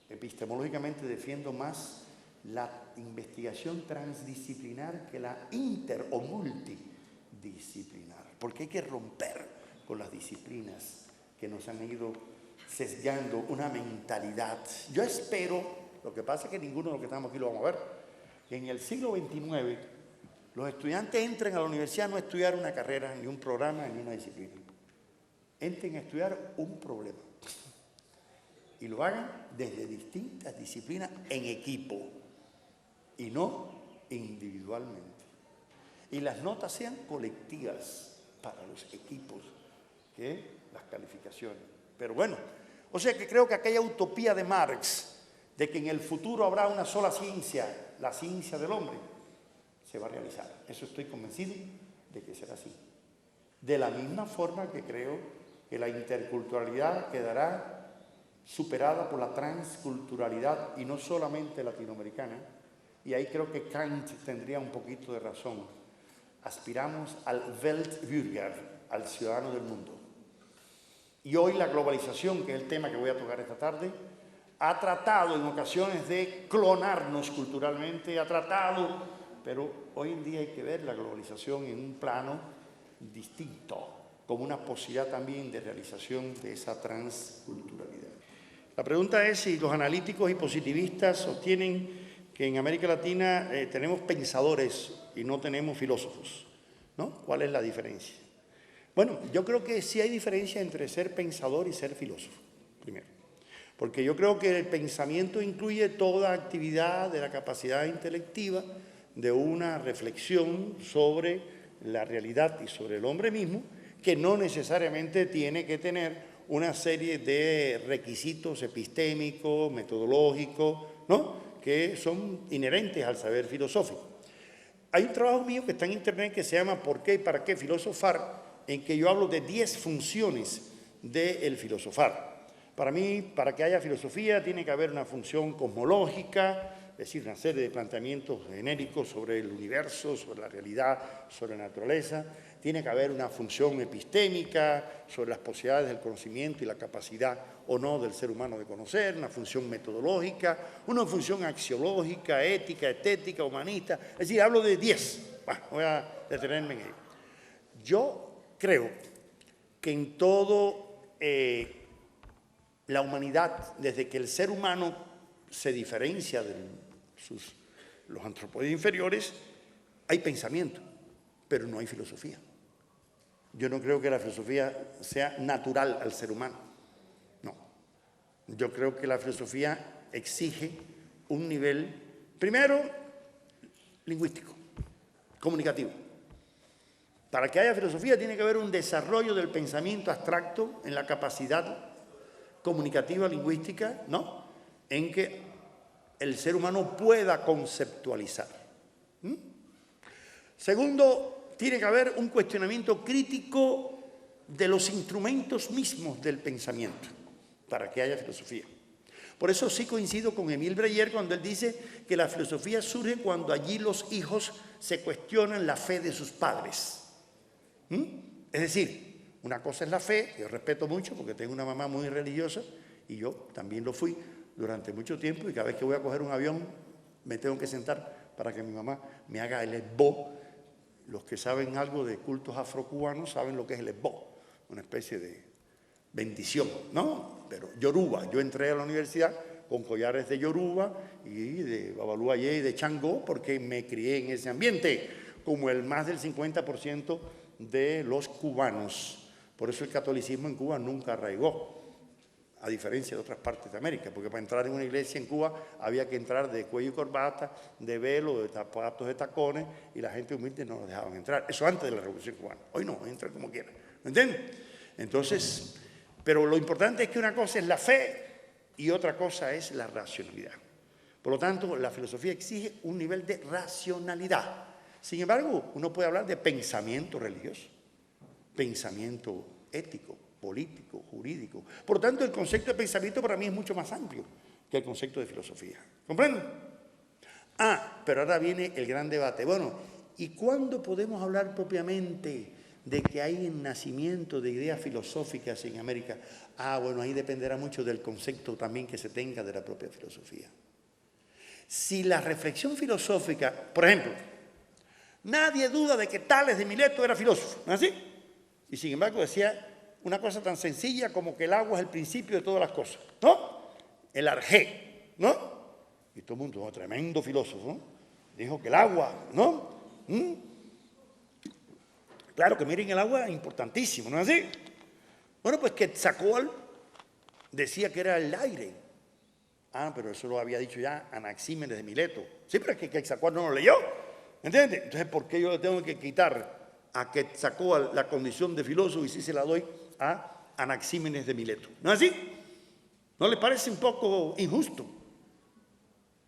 epistemológicamente defiendo más la investigación transdisciplinar que la inter o multidisciplinar. Porque hay que romper con las disciplinas que nos han ido sesgando una mentalidad. Yo espero, lo que pasa es que ninguno de los que estamos aquí lo vamos a ver, que en el siglo XXIX los estudiantes entren a la universidad no a estudiar una carrera, ni un programa, ni una disciplina. Entren a estudiar un problema. Y lo hagan desde distintas disciplinas en equipo y no individualmente. Y las notas sean colectivas para los equipos que las calificaciones. Pero bueno, o sea que creo que aquella utopía de Marx de que en el futuro habrá una sola ciencia, la ciencia del hombre, se va a realizar. Eso estoy convencido de que será así. De la misma forma que creo que la interculturalidad quedará superada por la transculturalidad y no solamente latinoamericana. Y ahí creo que Kant tendría un poquito de razón. Aspiramos al Weltbürger, al ciudadano del mundo. Y hoy la globalización, que es el tema que voy a tocar esta tarde, ha tratado en ocasiones de clonarnos culturalmente, pero hoy en día hay que ver la globalización en un plano distinto, como una posibilidad también de realización de esa transculturalidad. La pregunta es si los analíticos y positivistas sostienen que en América Latina tenemos pensadores y no tenemos filósofos, ¿no? ¿Cuál es la diferencia? Bueno, yo creo que sí hay diferencia entre ser pensador y ser filósofo, primero. Porque yo creo que el pensamiento incluye toda actividad de la capacidad intelectiva, de una reflexión sobre la realidad y sobre el hombre mismo, que no necesariamente tiene que tener una serie de requisitos epistémicos, metodológicos, ¿no?, que son inherentes al saber filosófico. Hay un trabajo mío que está en internet que se llama ¿Por qué y para qué filosofar?, en que yo hablo de 10 funciones del filosofar. Para mí, para que haya filosofía, tiene que haber una función cosmológica, es decir, una serie de planteamientos genéricos sobre el universo, sobre la realidad, sobre la naturaleza. Tiene que haber una función epistémica sobre las posibilidades del conocimiento y la capacidad o no del ser humano de conocer, una función metodológica, una función axiológica, ética, estética, humanista. Es decir, hablo de 10. Bueno, voy a detenerme en ello. Yo creo que en todo la humanidad, desde que el ser humano se diferencia de los antropóides inferiores, hay pensamiento, pero no hay filosofía. Yo no creo que la filosofía sea natural al ser humano. No. Yo creo que la filosofía exige un nivel, primero, lingüístico, comunicativo. Para que haya filosofía tiene que haber un desarrollo del pensamiento abstracto en la capacidad comunicativa, lingüística, ¿no?, en que el ser humano pueda conceptualizar. Segundo, tiene que haber un cuestionamiento crítico de los instrumentos mismos del pensamiento para que haya filosofía. Por eso sí coincido con Émile Breyer cuando él dice que la filosofía surge cuando allí los hijos se cuestionan la fe de sus padres. Es decir, una cosa es la fe, yo respeto mucho porque tengo una mamá muy religiosa y yo también lo fui durante mucho tiempo, y cada vez que voy a coger un avión me tengo que sentar para que mi mamá me haga el esbo. Los que saben algo de cultos afrocubanos saben lo que es el esbo, una especie de bendición, ¿no? Pero yoruba, yo entré a la universidad con collares de yoruba y de babalú ayé y de changó porque me crié en ese ambiente, como el más del 50% de los cubanos. Por eso el catolicismo en Cuba nunca arraigó, a diferencia de otras partes de América, porque para entrar en una iglesia en Cuba había que entrar de cuello y corbata, de velo, de zapatos de tacones, y la gente humilde no los dejaban entrar. Eso antes de la Revolución Cubana. Hoy no, entran como quieran. ¿Me entienden? Entonces, pero lo importante es que una cosa es la fe y otra cosa es la racionalidad. Por lo tanto, la filosofía exige un nivel de racionalidad. Sin embargo, uno puede hablar de pensamiento religioso, pensamiento ético, político, jurídico. Por lo tanto, el concepto de pensamiento para mí es mucho más amplio que el concepto de filosofía. ¿Comprenden? Pero ahora viene el gran debate. Bueno, ¿y cuándo podemos hablar propiamente de que hay un nacimiento de ideas filosóficas en América? Bueno, ahí dependerá mucho del concepto también que se tenga de la propia filosofía. Si la reflexión filosófica, por ejemplo, nadie duda de que Tales de Mileto era filósofo, ¿no es así? Y sin embargo decía una cosa tan sencilla como que el agua es el principio de todas las cosas, ¿no? El arjé, ¿no? Y todo el mundo, un tremendo filósofo, ¿no? Dijo que el agua, ¿no? Claro que miren, el agua es importantísimo, ¿no es así? Bueno, pues Quetzalcóatl decía que era el aire. Pero eso lo había dicho ya Anaxímenes de Mileto. Sí, pero es que Quetzalcóatl no lo leyó, ¿entiendes? Entonces, ¿por qué yo le tengo que quitar a Quetzalcóatl la condición de filósofo y si se la doy a Anaxímenes de Mileto? ¿No es así? ¿No le parece un poco injusto?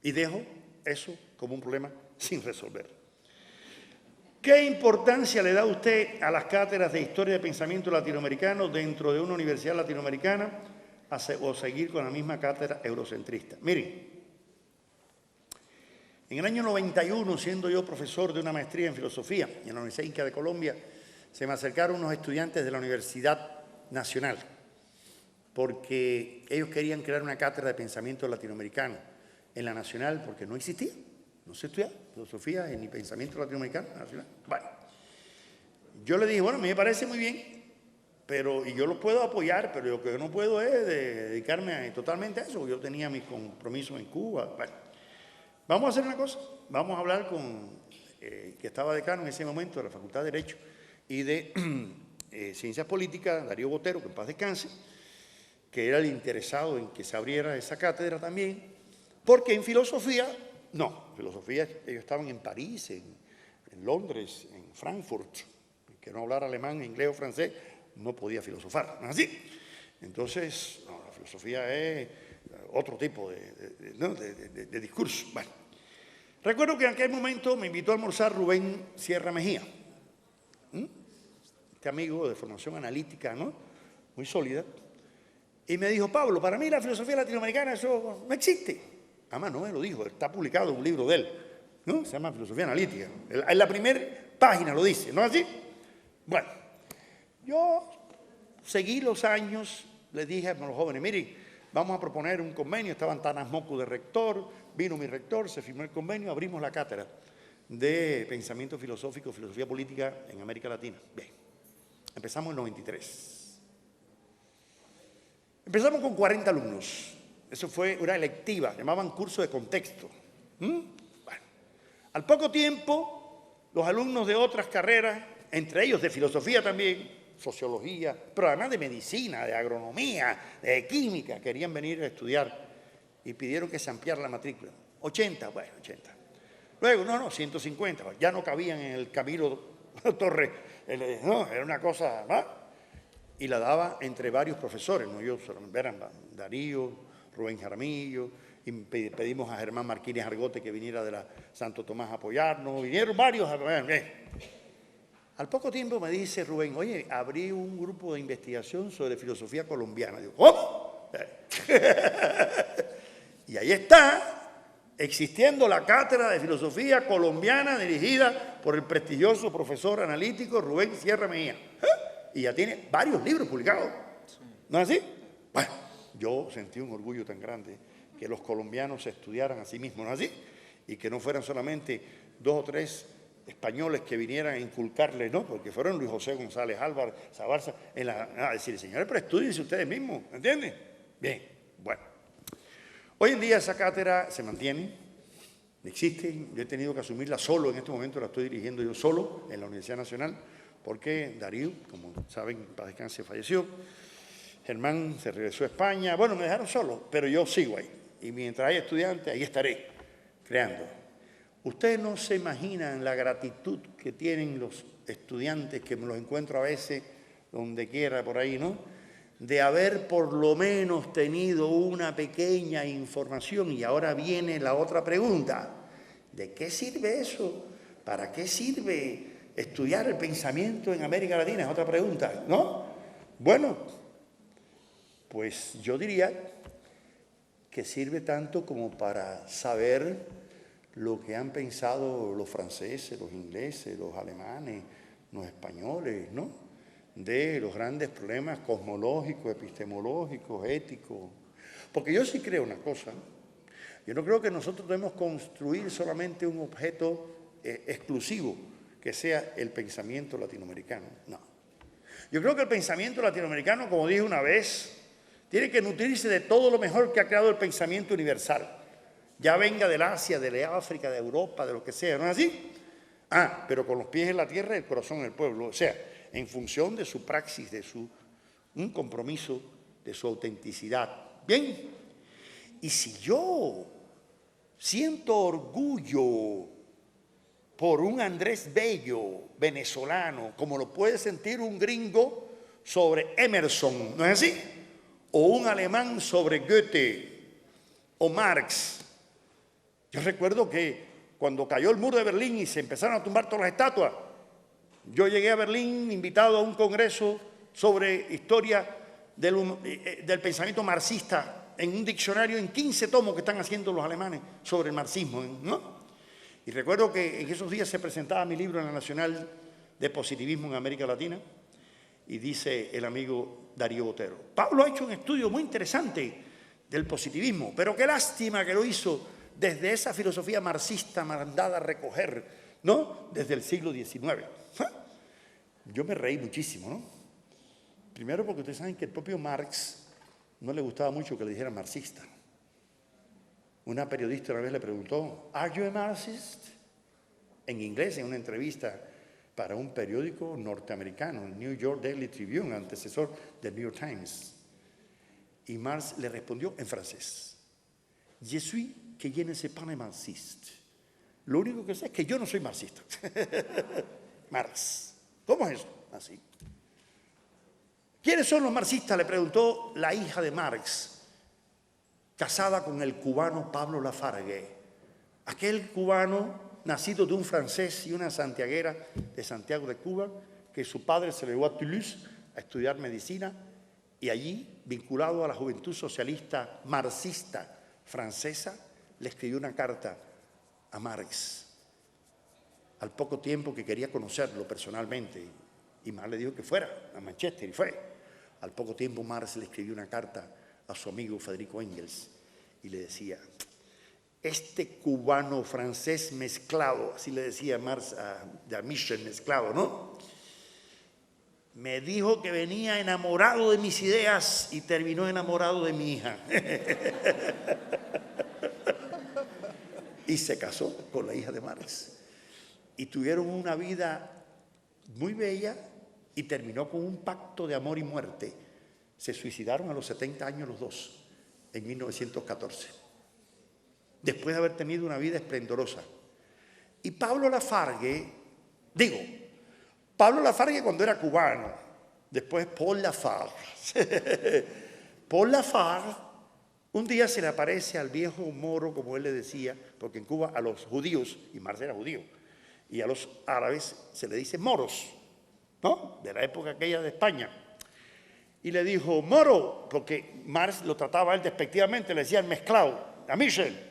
Y dejo eso como un problema sin resolver. ¿Qué importancia le da usted a las cátedras de historia de pensamiento latinoamericano dentro de una universidad latinoamericana o seguir con la misma cátedra eurocentrista? Miren, en el año 91, siendo yo profesor de una maestría en filosofía en la Universidad Inca de Colombia, se me acercaron unos estudiantes de la Universidad Nacional porque ellos querían crear una cátedra de pensamiento latinoamericano en la Nacional porque no existía, no se estudiaba filosofía ni pensamiento latinoamericano en la Nacional. Bueno, yo le dije, bueno, a mí me parece muy bien, y yo lo puedo apoyar, pero lo que yo no puedo es dedicarme totalmente a eso. Yo tenía mis compromisos en Cuba. Bueno, vamos a hacer una cosa. Vamos a hablar con que estaba decano en ese momento de la Facultad de Derecho y de Ciencias Políticas, Darío Botero, que en paz descanse, que era el interesado en que se abriera esa cátedra también, porque en filosofía, filosofía, ellos estaban en París, en Londres, en Frankfurt, que no hablar alemán, inglés o francés, no podía filosofar, ¿no es así? Entonces, la filosofía es otro tipo de discurso. Bueno, recuerdo que en aquel momento me invitó a almorzar Rubén Sierra Mejía, este amigo de formación analítica, ¿no? Muy sólida, y me dijo, Pablo, para mí la filosofía latinoamericana eso no existe. Además, no me lo dijo, está publicado en un libro de él, ¿no? Se llama Filosofía Analítica. En la primera página lo dice, ¿no es así? Bueno, yo seguí los años, les dije a los jóvenes, miren, vamos a proponer un convenio, estaban Tanas Moku de rector, vino mi rector, se firmó el convenio, abrimos la cátedra de pensamiento filosófico, filosofía política en América Latina. Bien, empezamos en el 93. Empezamos con 40 alumnos, eso fue una electiva, llamaban curso de contexto. Bueno, al poco tiempo, los alumnos de otras carreras, entre ellos de filosofía también, sociología, pero además de medicina, de agronomía, de química, querían venir a estudiar y pidieron que se ampliara la matrícula. 80, bueno, 80. Luego, 150, ya no cabían en el Camilo Torre, no, era una cosa, ¿no? Y la daba entre varios profesores, no yo solamente, eran Darío, Rubén Jaramillo, y pedimos a Germán Martínez Argote que viniera de la Santo Tomás a apoyarnos, vinieron varios a apoyarnos. Al poco tiempo me dice Rubén, oye, abrí un grupo de investigación sobre filosofía colombiana. Digo, ¿cómo? Y ahí está, existiendo la cátedra de filosofía colombiana dirigida por el prestigioso profesor analítico Rubén Sierra Mejía. Y ya tiene varios libros publicados. ¿No es así? Bueno, yo sentí un orgullo tan grande que los colombianos se estudiaran a sí mismos, ¿no es así? Y que no fueran solamente 2 o 3 españoles que vinieran a inculcarles, ¿no? Porque fueron Luis José González Álvarez, Zabarza, a decir, señores, pero estudiense ustedes mismos, ¿entienden? Bien, bueno. Hoy en día esa cátedra se mantiene, existe, yo he tenido que asumirla solo, en este momento la estoy dirigiendo yo solo en la Universidad Nacional, porque Darío, como saben, para descanse, falleció. Germán se regresó a España. Bueno, me dejaron solo, pero yo sigo ahí. Y mientras hay estudiantes, ahí estaré, creando. Ustedes no se imaginan la gratitud que tienen los estudiantes, que me los encuentro a veces donde quiera por ahí, ¿no? De haber por lo menos tenido una pequeña información. Y ahora viene la otra pregunta. ¿De qué sirve eso? ¿Para qué sirve estudiar el pensamiento en América Latina? Es otra pregunta, ¿no? Bueno, pues yo diría que sirve tanto como para saber lo que han pensado los franceses, los ingleses, los alemanes, los españoles, ¿no? De los grandes problemas cosmológicos, epistemológicos, éticos. Porque yo sí creo una cosa. Yo no creo que nosotros debemos construir solamente un objeto exclusivo que sea el pensamiento latinoamericano. No. Yo creo que el pensamiento latinoamericano, como dije una vez, tiene que nutrirse de todo lo mejor que ha creado el pensamiento universal. Ya venga del Asia, de la África, de Europa, de lo que sea, ¿no es así? Pero con los pies en la tierra y el corazón en el pueblo. O sea, en función de su praxis, de un compromiso, de su autenticidad. Bien, y si yo siento orgullo por un Andrés Bello venezolano, como lo puede sentir un gringo sobre Emerson, ¿no es así? O un alemán sobre Goethe o Marx. Yo recuerdo que cuando cayó el muro de Berlín y se empezaron a tumbar todas las estatuas, yo llegué a Berlín invitado a un congreso sobre historia del pensamiento marxista en un diccionario en 15 tomos que están haciendo los alemanes sobre el marxismo, ¿no? Y recuerdo que en esos días se presentaba mi libro en la Nacional de Positivismo en América Latina y dice el amigo Darío Botero: Pablo ha hecho un estudio muy interesante del positivismo, pero qué lástima que lo hizo desde esa filosofía marxista mandada a recoger, ¿no? Desde el siglo XIX. Yo me reí muchísimo, ¿no? Primero porque ustedes saben que el propio Marx no le gustaba mucho que le dijeran marxista. Una periodista una vez le preguntó, ¿Are you a Marxist? En inglés, en una entrevista para un periódico norteamericano, el New York Daily Tribune, antecesor del New York Times. Y Marx le respondió en francés, Je suis que je ne sais pas marxiste. Lo único que sé es que yo no soy marxista. Marx. ¿Cómo es eso? Así. ¿Quiénes son los marxistas? Le preguntó la hija de Marx, casada con el cubano Pablo Lafargue. Aquel cubano nacido de un francés y una santiaguera de Santiago de Cuba, que su padre se le llevó a Toulouse a estudiar medicina y allí, vinculado a la juventud socialista marxista francesa, le escribió una carta a Marx. Al poco tiempo que quería conocerlo personalmente, y Marx le dijo que fuera a Manchester, y fue. Al poco tiempo Marx le escribió una carta a su amigo Federico Engels, y le decía, este cubano francés mezclado, así le decía Marx a Michel mezclado, ¿no? Me dijo que venía enamorado de mis ideas y terminó enamorado de mi hija. Y se casó con la hija de Marx. Y tuvieron una vida muy bella y terminó con un pacto de amor y muerte. Se suicidaron a los 70 años los dos, en 1914. Después de haber tenido una vida esplendorosa. Y Pablo Lafargue cuando era cubano, después Paul Lafargue. Paul Lafargue, un día se le aparece al viejo moro, como él le decía, porque en Cuba a los judíos, y Marx era judío, y a los árabes se le dice moros, ¿no? De la época aquella de España. Y le dijo, moro, porque Marx lo trataba a él despectivamente, le decían mezclado, a Michel,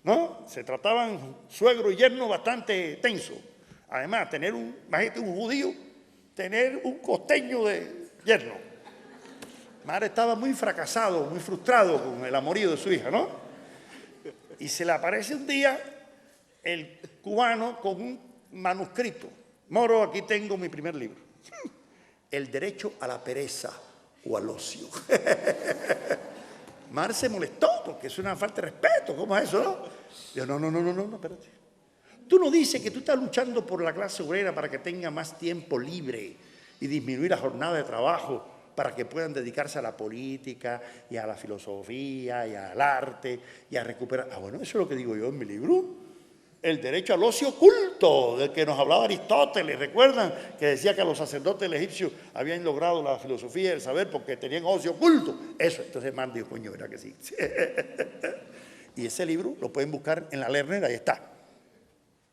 ¿no? Se trataban suegro y yerno bastante tenso. Además, imagínate un judío, tener un costeño de yerno. Marx estaba muy fracasado, muy frustrado con el amorío de su hija, ¿no? Y se le aparece un día el cubano con un manuscrito. Moro, aquí tengo mi primer libro. El derecho a la pereza o al ocio. Marx se molestó porque es una falta de respeto. ¿Cómo es eso, no? Dijo, no, espérate. Tú no dices que tú estás luchando por la clase obrera para que tenga más tiempo libre y disminuir la jornada de trabajo para que puedan dedicarse a la política y a la filosofía y al arte y a recuperar. Ah, bueno, eso es lo que digo yo en mi libro. El derecho al ocio oculto, del que nos hablaba Aristóteles. ¿Recuerdan? Que decía que los sacerdotes egipcios habían logrado la filosofía y el saber porque tenían ocio oculto. Eso, entonces man dijo, coño, ¿verdad que sí? Y ese libro lo pueden buscar en la Lerner, ahí está.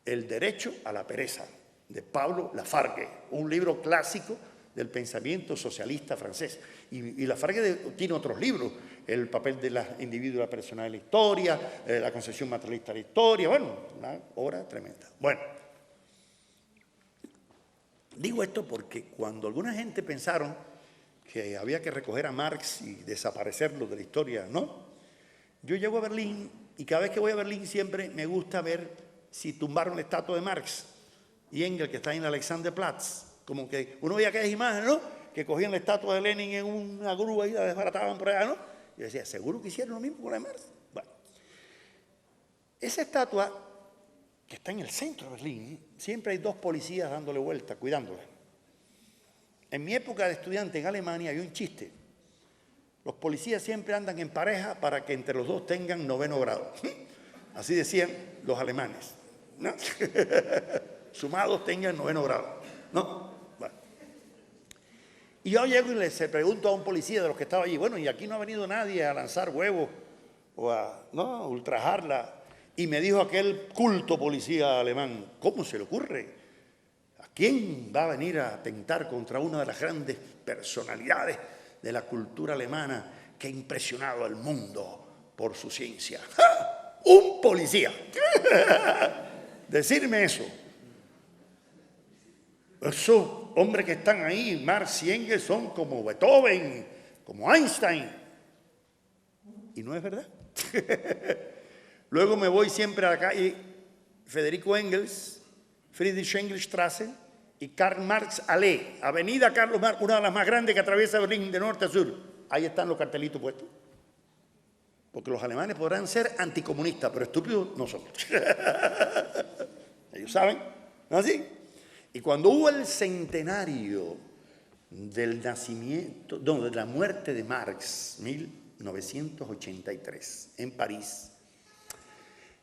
El derecho a la pereza, de Pablo Lafargue, un libro clásico del pensamiento socialista francés. Y Lafargue tiene otros libros, el papel del individuo y la persona en la historia, la concepción materialista de la historia, bueno, una obra tremenda. Bueno, digo esto porque cuando alguna gente pensaron que había que recoger a Marx y desaparecerlo de la historia, ¿no? Yo llego a Berlín y cada vez que voy a Berlín siempre me gusta ver si tumbaron la estatua de Marx y Engels, que está en Alexanderplatz. Como que uno veía aquellas imágenes, ¿no? Que cogían la estatua de Lenin en una grúa y la desbarataban por allá, ¿no? Y yo decía, ¿seguro que hicieron lo mismo con la de Marx? Bueno, esa estatua, que está en el centro de Berlín, siempre hay 2 policías dándole vuelta, cuidándola. En mi época de estudiante en Alemania había un chiste. Los policías siempre andan en pareja para que entre los 2 tengan 9º grado. Así decían los alemanes, ¿no? Sumados tengan 9º grado, ¿no? Bueno. Y yo llego y le pregunto a un policía de los que estaba allí, bueno, y aquí no ha venido nadie a lanzar huevos o a, ¿no?, ultrajarla. Y me dijo aquel culto policía alemán, ¿cómo se le ocurre? ¿A quién va a venir a atentar contra una de las grandes personalidades de la cultura alemana que ha impresionado al mundo por su ciencia? ¡Ja! Un policía. Decirme eso. Esos hombres que están ahí, Marx y Engels, son como Beethoven, como Einstein. Y no es verdad. Luego me voy siempre a la calle Federico Engels, Friedrich Engels Straße y Karl Marx Allee, Avenida Carlos Marx, una de las más grandes que atraviesa Berlín de norte a sur. Ahí están los cartelitos puestos. Porque los alemanes podrán ser anticomunistas, pero estúpidos no son. Ellos saben, ¿no es así? Y cuando hubo el centenario del nacimiento, no, de la muerte de Marx, 1983, en París,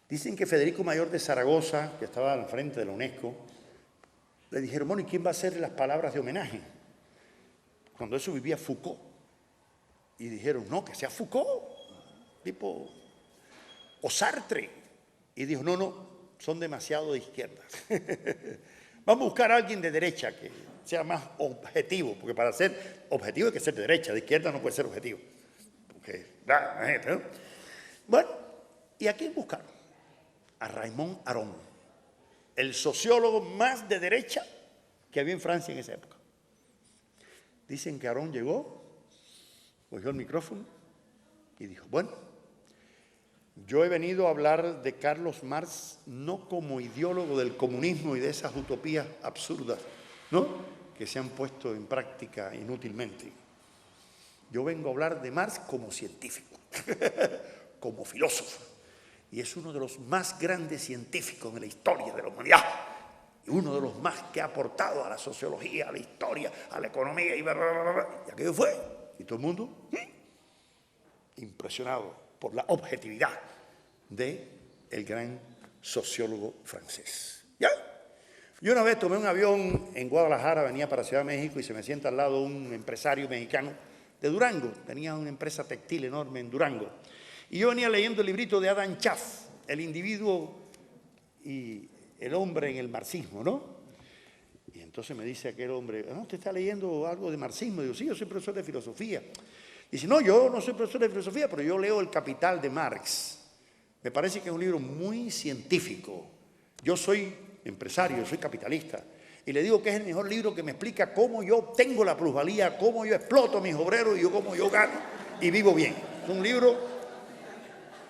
dicen que Federico Mayor de Zaragoza, que estaba al frente de la UNESCO, le dijeron, bueno, ¿y quién va a hacer las palabras de homenaje? Cuando eso vivía Foucault. Y dijeron, no, que sea Foucault. Tipo, o Sartre. Y dijo, no, no, son demasiado de izquierda. Vamos a buscar a alguien de derecha que sea más objetivo, porque para ser objetivo hay que ser de derecha, de izquierda no puede ser objetivo. Porque, ¿no? Bueno, ¿y a quién buscaron? A Raymond Aron, el sociólogo más de derecha que había en Francia en esa época. Dicen que Aron llegó, cogió el micrófono y dijo, bueno, yo he venido a hablar de Carlos Marx no como ideólogo del comunismo y de esas utopías absurdas, ¿no?, que se han puesto en práctica inútilmente. Yo vengo a hablar de Marx como científico, como filósofo, y es uno de los más grandes científicos de la historia de la humanidad, y uno de los más que ha aportado a la sociología, a la historia, a la economía, y aquello fue, y todo el mundo impresionado por la objetividad del gran sociólogo francés. ¿Ya? Yo una vez tomé un avión en Guadalajara, venía para Ciudad de México y se me sienta al lado un empresario mexicano de Durango. Tenía una empresa textil enorme en Durango. Y yo venía leyendo el librito de Adam Schaff, El individuo y el hombre en el marxismo, ¿no? Y entonces me dice aquel hombre, ¿no, usted está leyendo algo de marxismo? Y digo, sí, yo soy profesor de filosofía. Dice, no, yo no soy profesor de filosofía, pero yo leo El Capital de Marx. Me parece que es un libro muy científico. Yo soy empresario, soy capitalista. Y le digo que es el mejor libro que me explica cómo yo obtengo la plusvalía, cómo yo exploto a mis obreros y cómo yo gano y vivo bien. Es un libro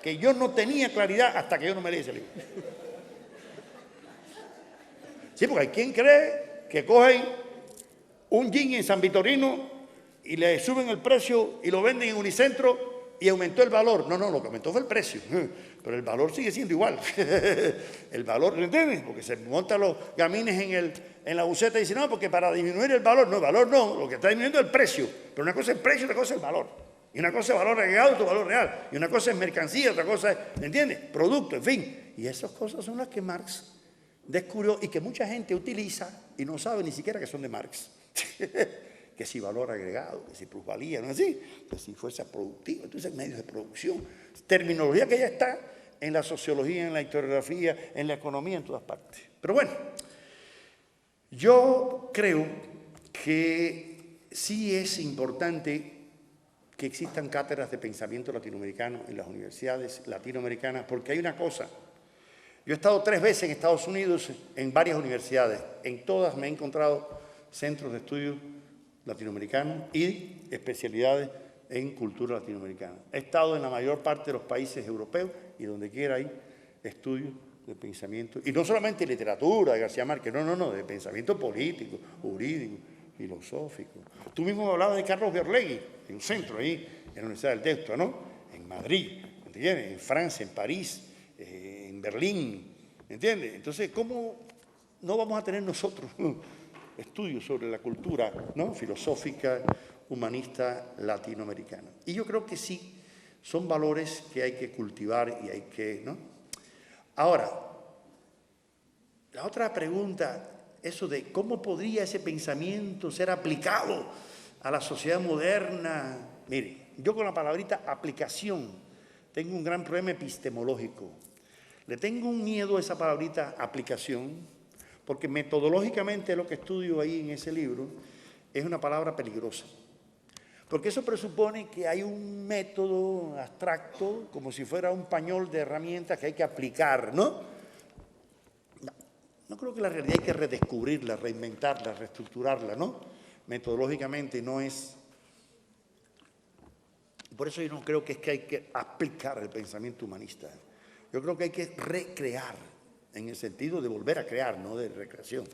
que yo no tenía claridad hasta que yo no me leí ese libro. Sí, porque hay quien cree que cogen un jean en San Vitorino y le suben el precio y lo venden en Unicentro y aumentó el valor. No, lo que aumentó fue el precio, pero el valor sigue siendo igual. El valor, ¿lo entiendes? Porque se montan los gamines en la buceta y dicen, no, porque para disminuir el valor no, lo que está disminuyendo es el precio. Pero una cosa es el precio, otra cosa es el valor. Y una cosa es valor agregado, otro valor real. Y una cosa es mercancía, otra cosa es, ¿entiendes? Producto, en fin. Y esas cosas son las que Marx descubrió y que mucha gente utiliza y no sabe ni siquiera que son de Marx. Que si valor agregado, que si plusvalía, ¿no es así? Que si fuerza productiva, entonces medios de producción. Terminología que ya está en la sociología, en la historiografía, en la economía, en todas partes. Pero bueno, yo creo que sí es importante que existan cátedras de pensamiento latinoamericano en las universidades latinoamericanas, porque hay una cosa. Yo he estado 3 veces en Estados Unidos, en varias universidades. En todas me he encontrado centros de estudio latinoamericanos y especialidades en cultura latinoamericana. He estado en la mayor parte de los países europeos y donde quiera hay estudios de pensamiento. Y no solamente literatura de García Márquez, no, de pensamiento político, jurídico, filosófico. Tú mismo hablabas de Carlos Berlegui, en un centro ahí, en la Universidad del Deusto, ¿no? En Madrid, ¿entiendes? En Francia, en París, en Berlín, ¿entiendes? Entonces, ¿cómo no vamos a tener nosotros estudios sobre la cultura, ¿no?, filosófica, humanista latinoamericana? Y yo creo que sí, son valores que hay que cultivar y hay que, ¿no? Ahora, la otra pregunta, eso de cómo podría ese pensamiento ser aplicado a la sociedad moderna. Mire, yo con la palabrita aplicación tengo un gran problema epistemológico. Le tengo un miedo a esa palabrita aplicación, porque metodológicamente lo que estudio ahí en ese libro es una palabra peligrosa. Porque eso presupone que hay un método abstracto, como si fuera un pañol de herramientas que hay que aplicar, ¿no? No creo que la realidad hay que redescubrirla, reinventarla, reestructurarla, ¿no? Metodológicamente no es. Por eso yo no creo que es que hay que aplicar el pensamiento humanista. Yo creo que hay que recrear, en el sentido de volver a crear, no de recreación.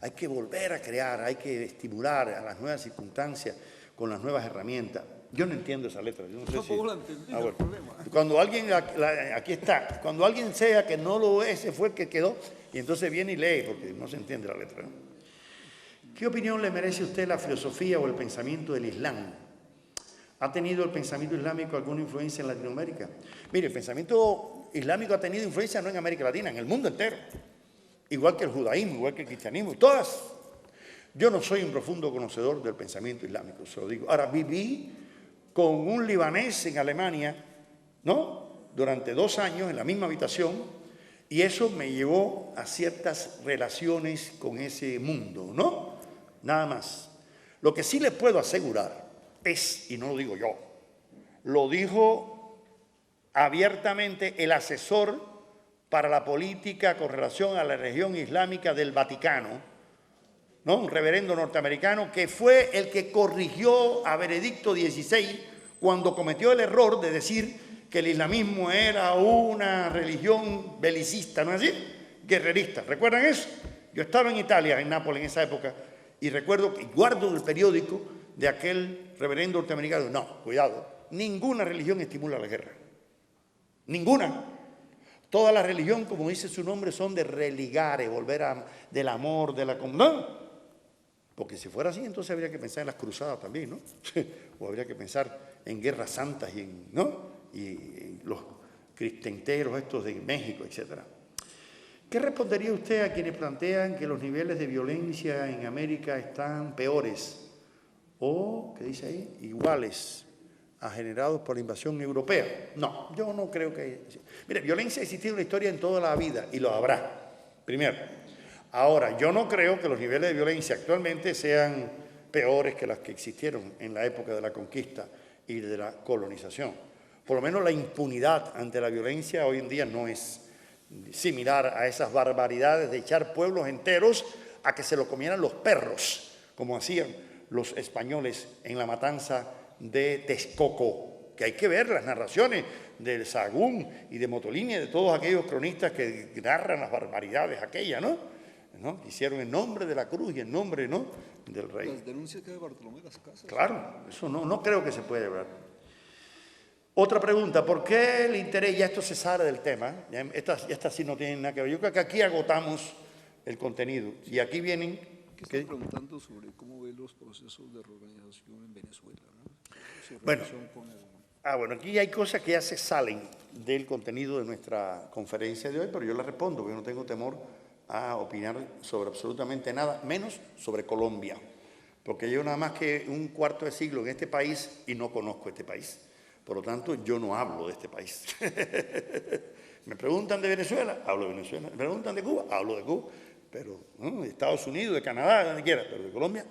Hay que volver a crear, hay que estimular a las nuevas circunstancias con las nuevas herramientas. Yo no entiendo esa letra. Yo no sé tampoco la entendí, el problema. Cuando alguien, aquí está, cuando alguien sea que no lo es, ese fue el que quedó, y entonces viene y lee, porque no se entiende la letra, ¿no? ¿Qué opinión le merece a usted la filosofía o el pensamiento del Islam? ¿Ha tenido el pensamiento islámico alguna influencia en Latinoamérica? Mire, el pensamiento islámico ha tenido influencia no en América Latina, en el mundo entero. Igual que el judaísmo, igual que el cristianismo, todas. Yo no soy un profundo conocedor del pensamiento islámico, se lo digo. Ahora, viví con un libanés en Alemania, ¿no?, durante 2 años en la misma habitación, y eso me llevó a ciertas relaciones con ese mundo, ¿no? Nada más. Lo que sí les puedo asegurar es, y no lo digo yo, lo dijo abiertamente el asesor para la política con relación a la región islámica del Vaticano, ¿no?, un reverendo norteamericano que fue el que corrigió a Benedicto XVI cuando cometió el error de decir que el islamismo era una religión belicista, ¿no es así? Guerrerista. ¿Recuerdan eso? Yo estaba en Italia, en Nápoles, en esa época, y recuerdo que guardo el periódico de aquel reverendo norteamericano. No, cuidado, ninguna religión estimula la guerra. Ninguna. Toda la religión, como dice su nombre, son de religare, del amor, de la comunión. Porque si fuera así, entonces habría que pensar en las cruzadas también, ¿no? O habría que pensar en guerras santas y en los cristenteros estos de México, etc. ¿Qué respondería usted a quienes plantean que los niveles de violencia en América están peores o, ¿qué dice ahí?, iguales a generados por la invasión europea? No, yo no creo que. Mire, violencia ha existido en la historia en toda la vida y lo habrá, primero. Ahora, yo no creo que los niveles de violencia actualmente sean peores que las que existieron en la época de la conquista y de la colonización. Por lo menos la impunidad ante la violencia hoy en día no es similar a esas barbaridades de echar pueblos enteros a que se lo comieran los perros, como hacían los españoles en la matanza de Texcoco, que hay que ver las narraciones de Sahagún y de Motolini y de todos aquellos cronistas que narran las barbaridades aquellas, ¿no? Hicieron en nombre de la cruz y en nombre, ¿no?, del rey. Las denuncias que de Bartolomé Las Casas. Claro, eso no creo que se puede ver. Otra pregunta, ¿por qué el interés? Ya esto se sale del tema, esta sí no tiene nada que ver. Yo creo que aquí agotamos el contenido. Y aquí vienen... Que están preguntando sobre cómo ve los procesos de reorganización en Venezuela, ¿no? Su Bueno, relación con el... bueno, aquí hay cosas que ya se salen del contenido de nuestra conferencia de hoy, pero yo le respondo, porque yo no tengo temor a opinar sobre absolutamente nada, menos sobre Colombia, porque llevo nada más que un cuarto de siglo en este país y no conozco este país. Por lo tanto, yo no hablo de este país. Me preguntan de Venezuela, hablo de Venezuela. Me preguntan de Cuba, hablo de Cuba. Pero de Estados Unidos, de Canadá, de donde quiera, pero de Colombia,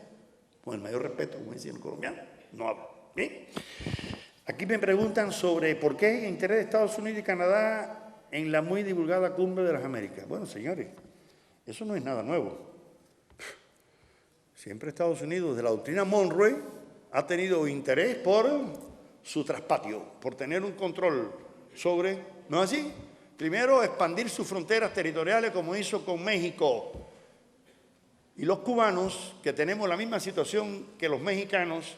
con el mayor respeto, como decían los colombianos, no hablo. ¿Bien? Aquí me preguntan sobre por qué el interés de Estados Unidos y Canadá en la muy divulgada Cumbre de las Américas. Bueno, señores, eso no es nada nuevo. Siempre Estados Unidos, desde la doctrina Monroe, ha tenido interés por su traspatio, por tener un control sobre, ¿no es así? Primero, expandir sus fronteras territoriales como hizo con México. Y los cubanos, que tenemos la misma situación que los mexicanos,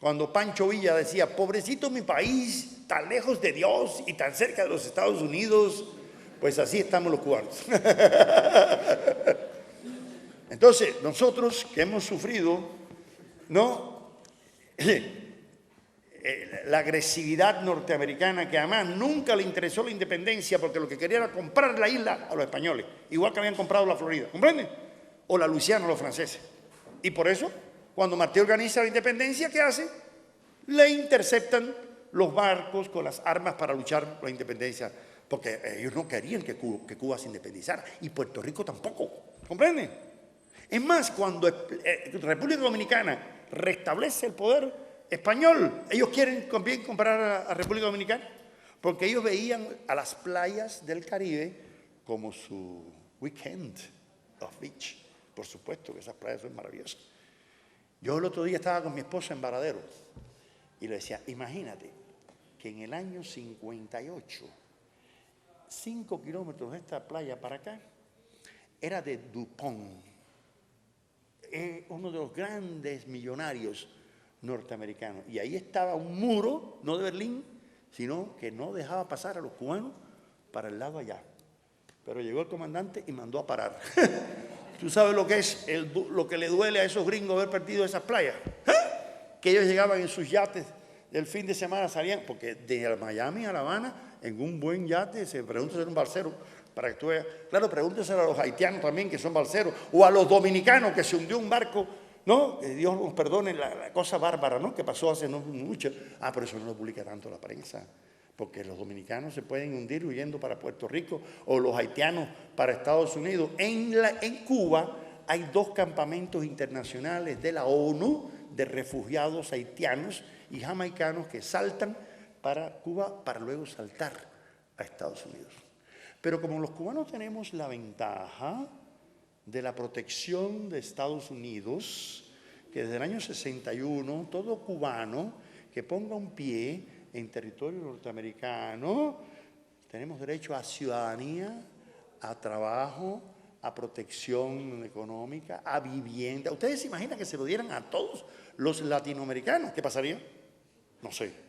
cuando Pancho Villa decía, pobrecito mi país, tan lejos de Dios y tan cerca de los Estados Unidos, pues así estamos los cubanos. Entonces, nosotros que hemos sufrido, ¿no?, la agresividad norteamericana, que además nunca le interesó la independencia porque lo que quería era comprar la isla a los españoles, igual que habían comprado la Florida, ¿comprenden? O la Luisiana a los franceses. Y por eso, cuando Martí organiza la independencia, ¿qué hace? Le interceptan los barcos con las armas para luchar por la independencia, porque ellos no querían que Cuba se independizara, y Puerto Rico tampoco, ¿comprenden? Es más, cuando República Dominicana restablece el poder español, ellos quieren también comprar a República Dominicana, porque ellos veían a las playas del Caribe como su weekend of beach. Por supuesto que esas playas son maravillosas. Yo el otro día estaba con mi esposa en Varadero y le decía, imagínate que en el año 58, 5 kilómetros de esta playa para acá, era de DuPont, uno de los grandes millonarios norteamericanos. Y ahí estaba un muro, no de Berlín, sino que no dejaba pasar a los cubanos para el lado allá. Pero llegó el comandante y mandó a parar. ¿Tú sabes lo que es lo que le duele a esos gringos haber perdido esas playas? Que ellos llegaban en sus yates del fin de semana, salían, porque de Miami a La Habana, en un buen yate, se pregunta ser un balsero, para que tú veas. Claro, pregúnteselo a los haitianos también, que son balseros, o a los dominicanos, que se hundió un barco, ¿no? Que Dios nos perdone la cosa bárbara, ¿no?, que pasó hace no mucho. Por eso no lo publica tanto la prensa, porque los dominicanos se pueden hundir huyendo para Puerto Rico, o los haitianos para Estados Unidos. En Cuba hay 2 campamentos internacionales de la ONU de refugiados haitianos y jamaicanos que saltan para Cuba para luego saltar a Estados Unidos. Pero como los cubanos tenemos la ventaja de la protección de Estados Unidos, que desde el año 61 todo cubano que ponga un pie en territorio norteamericano, tenemos derecho a ciudadanía, a trabajo, a protección económica, a vivienda. ¿Ustedes se imaginan que se lo dieran a todos los latinoamericanos? ¿Qué pasaría? No sé.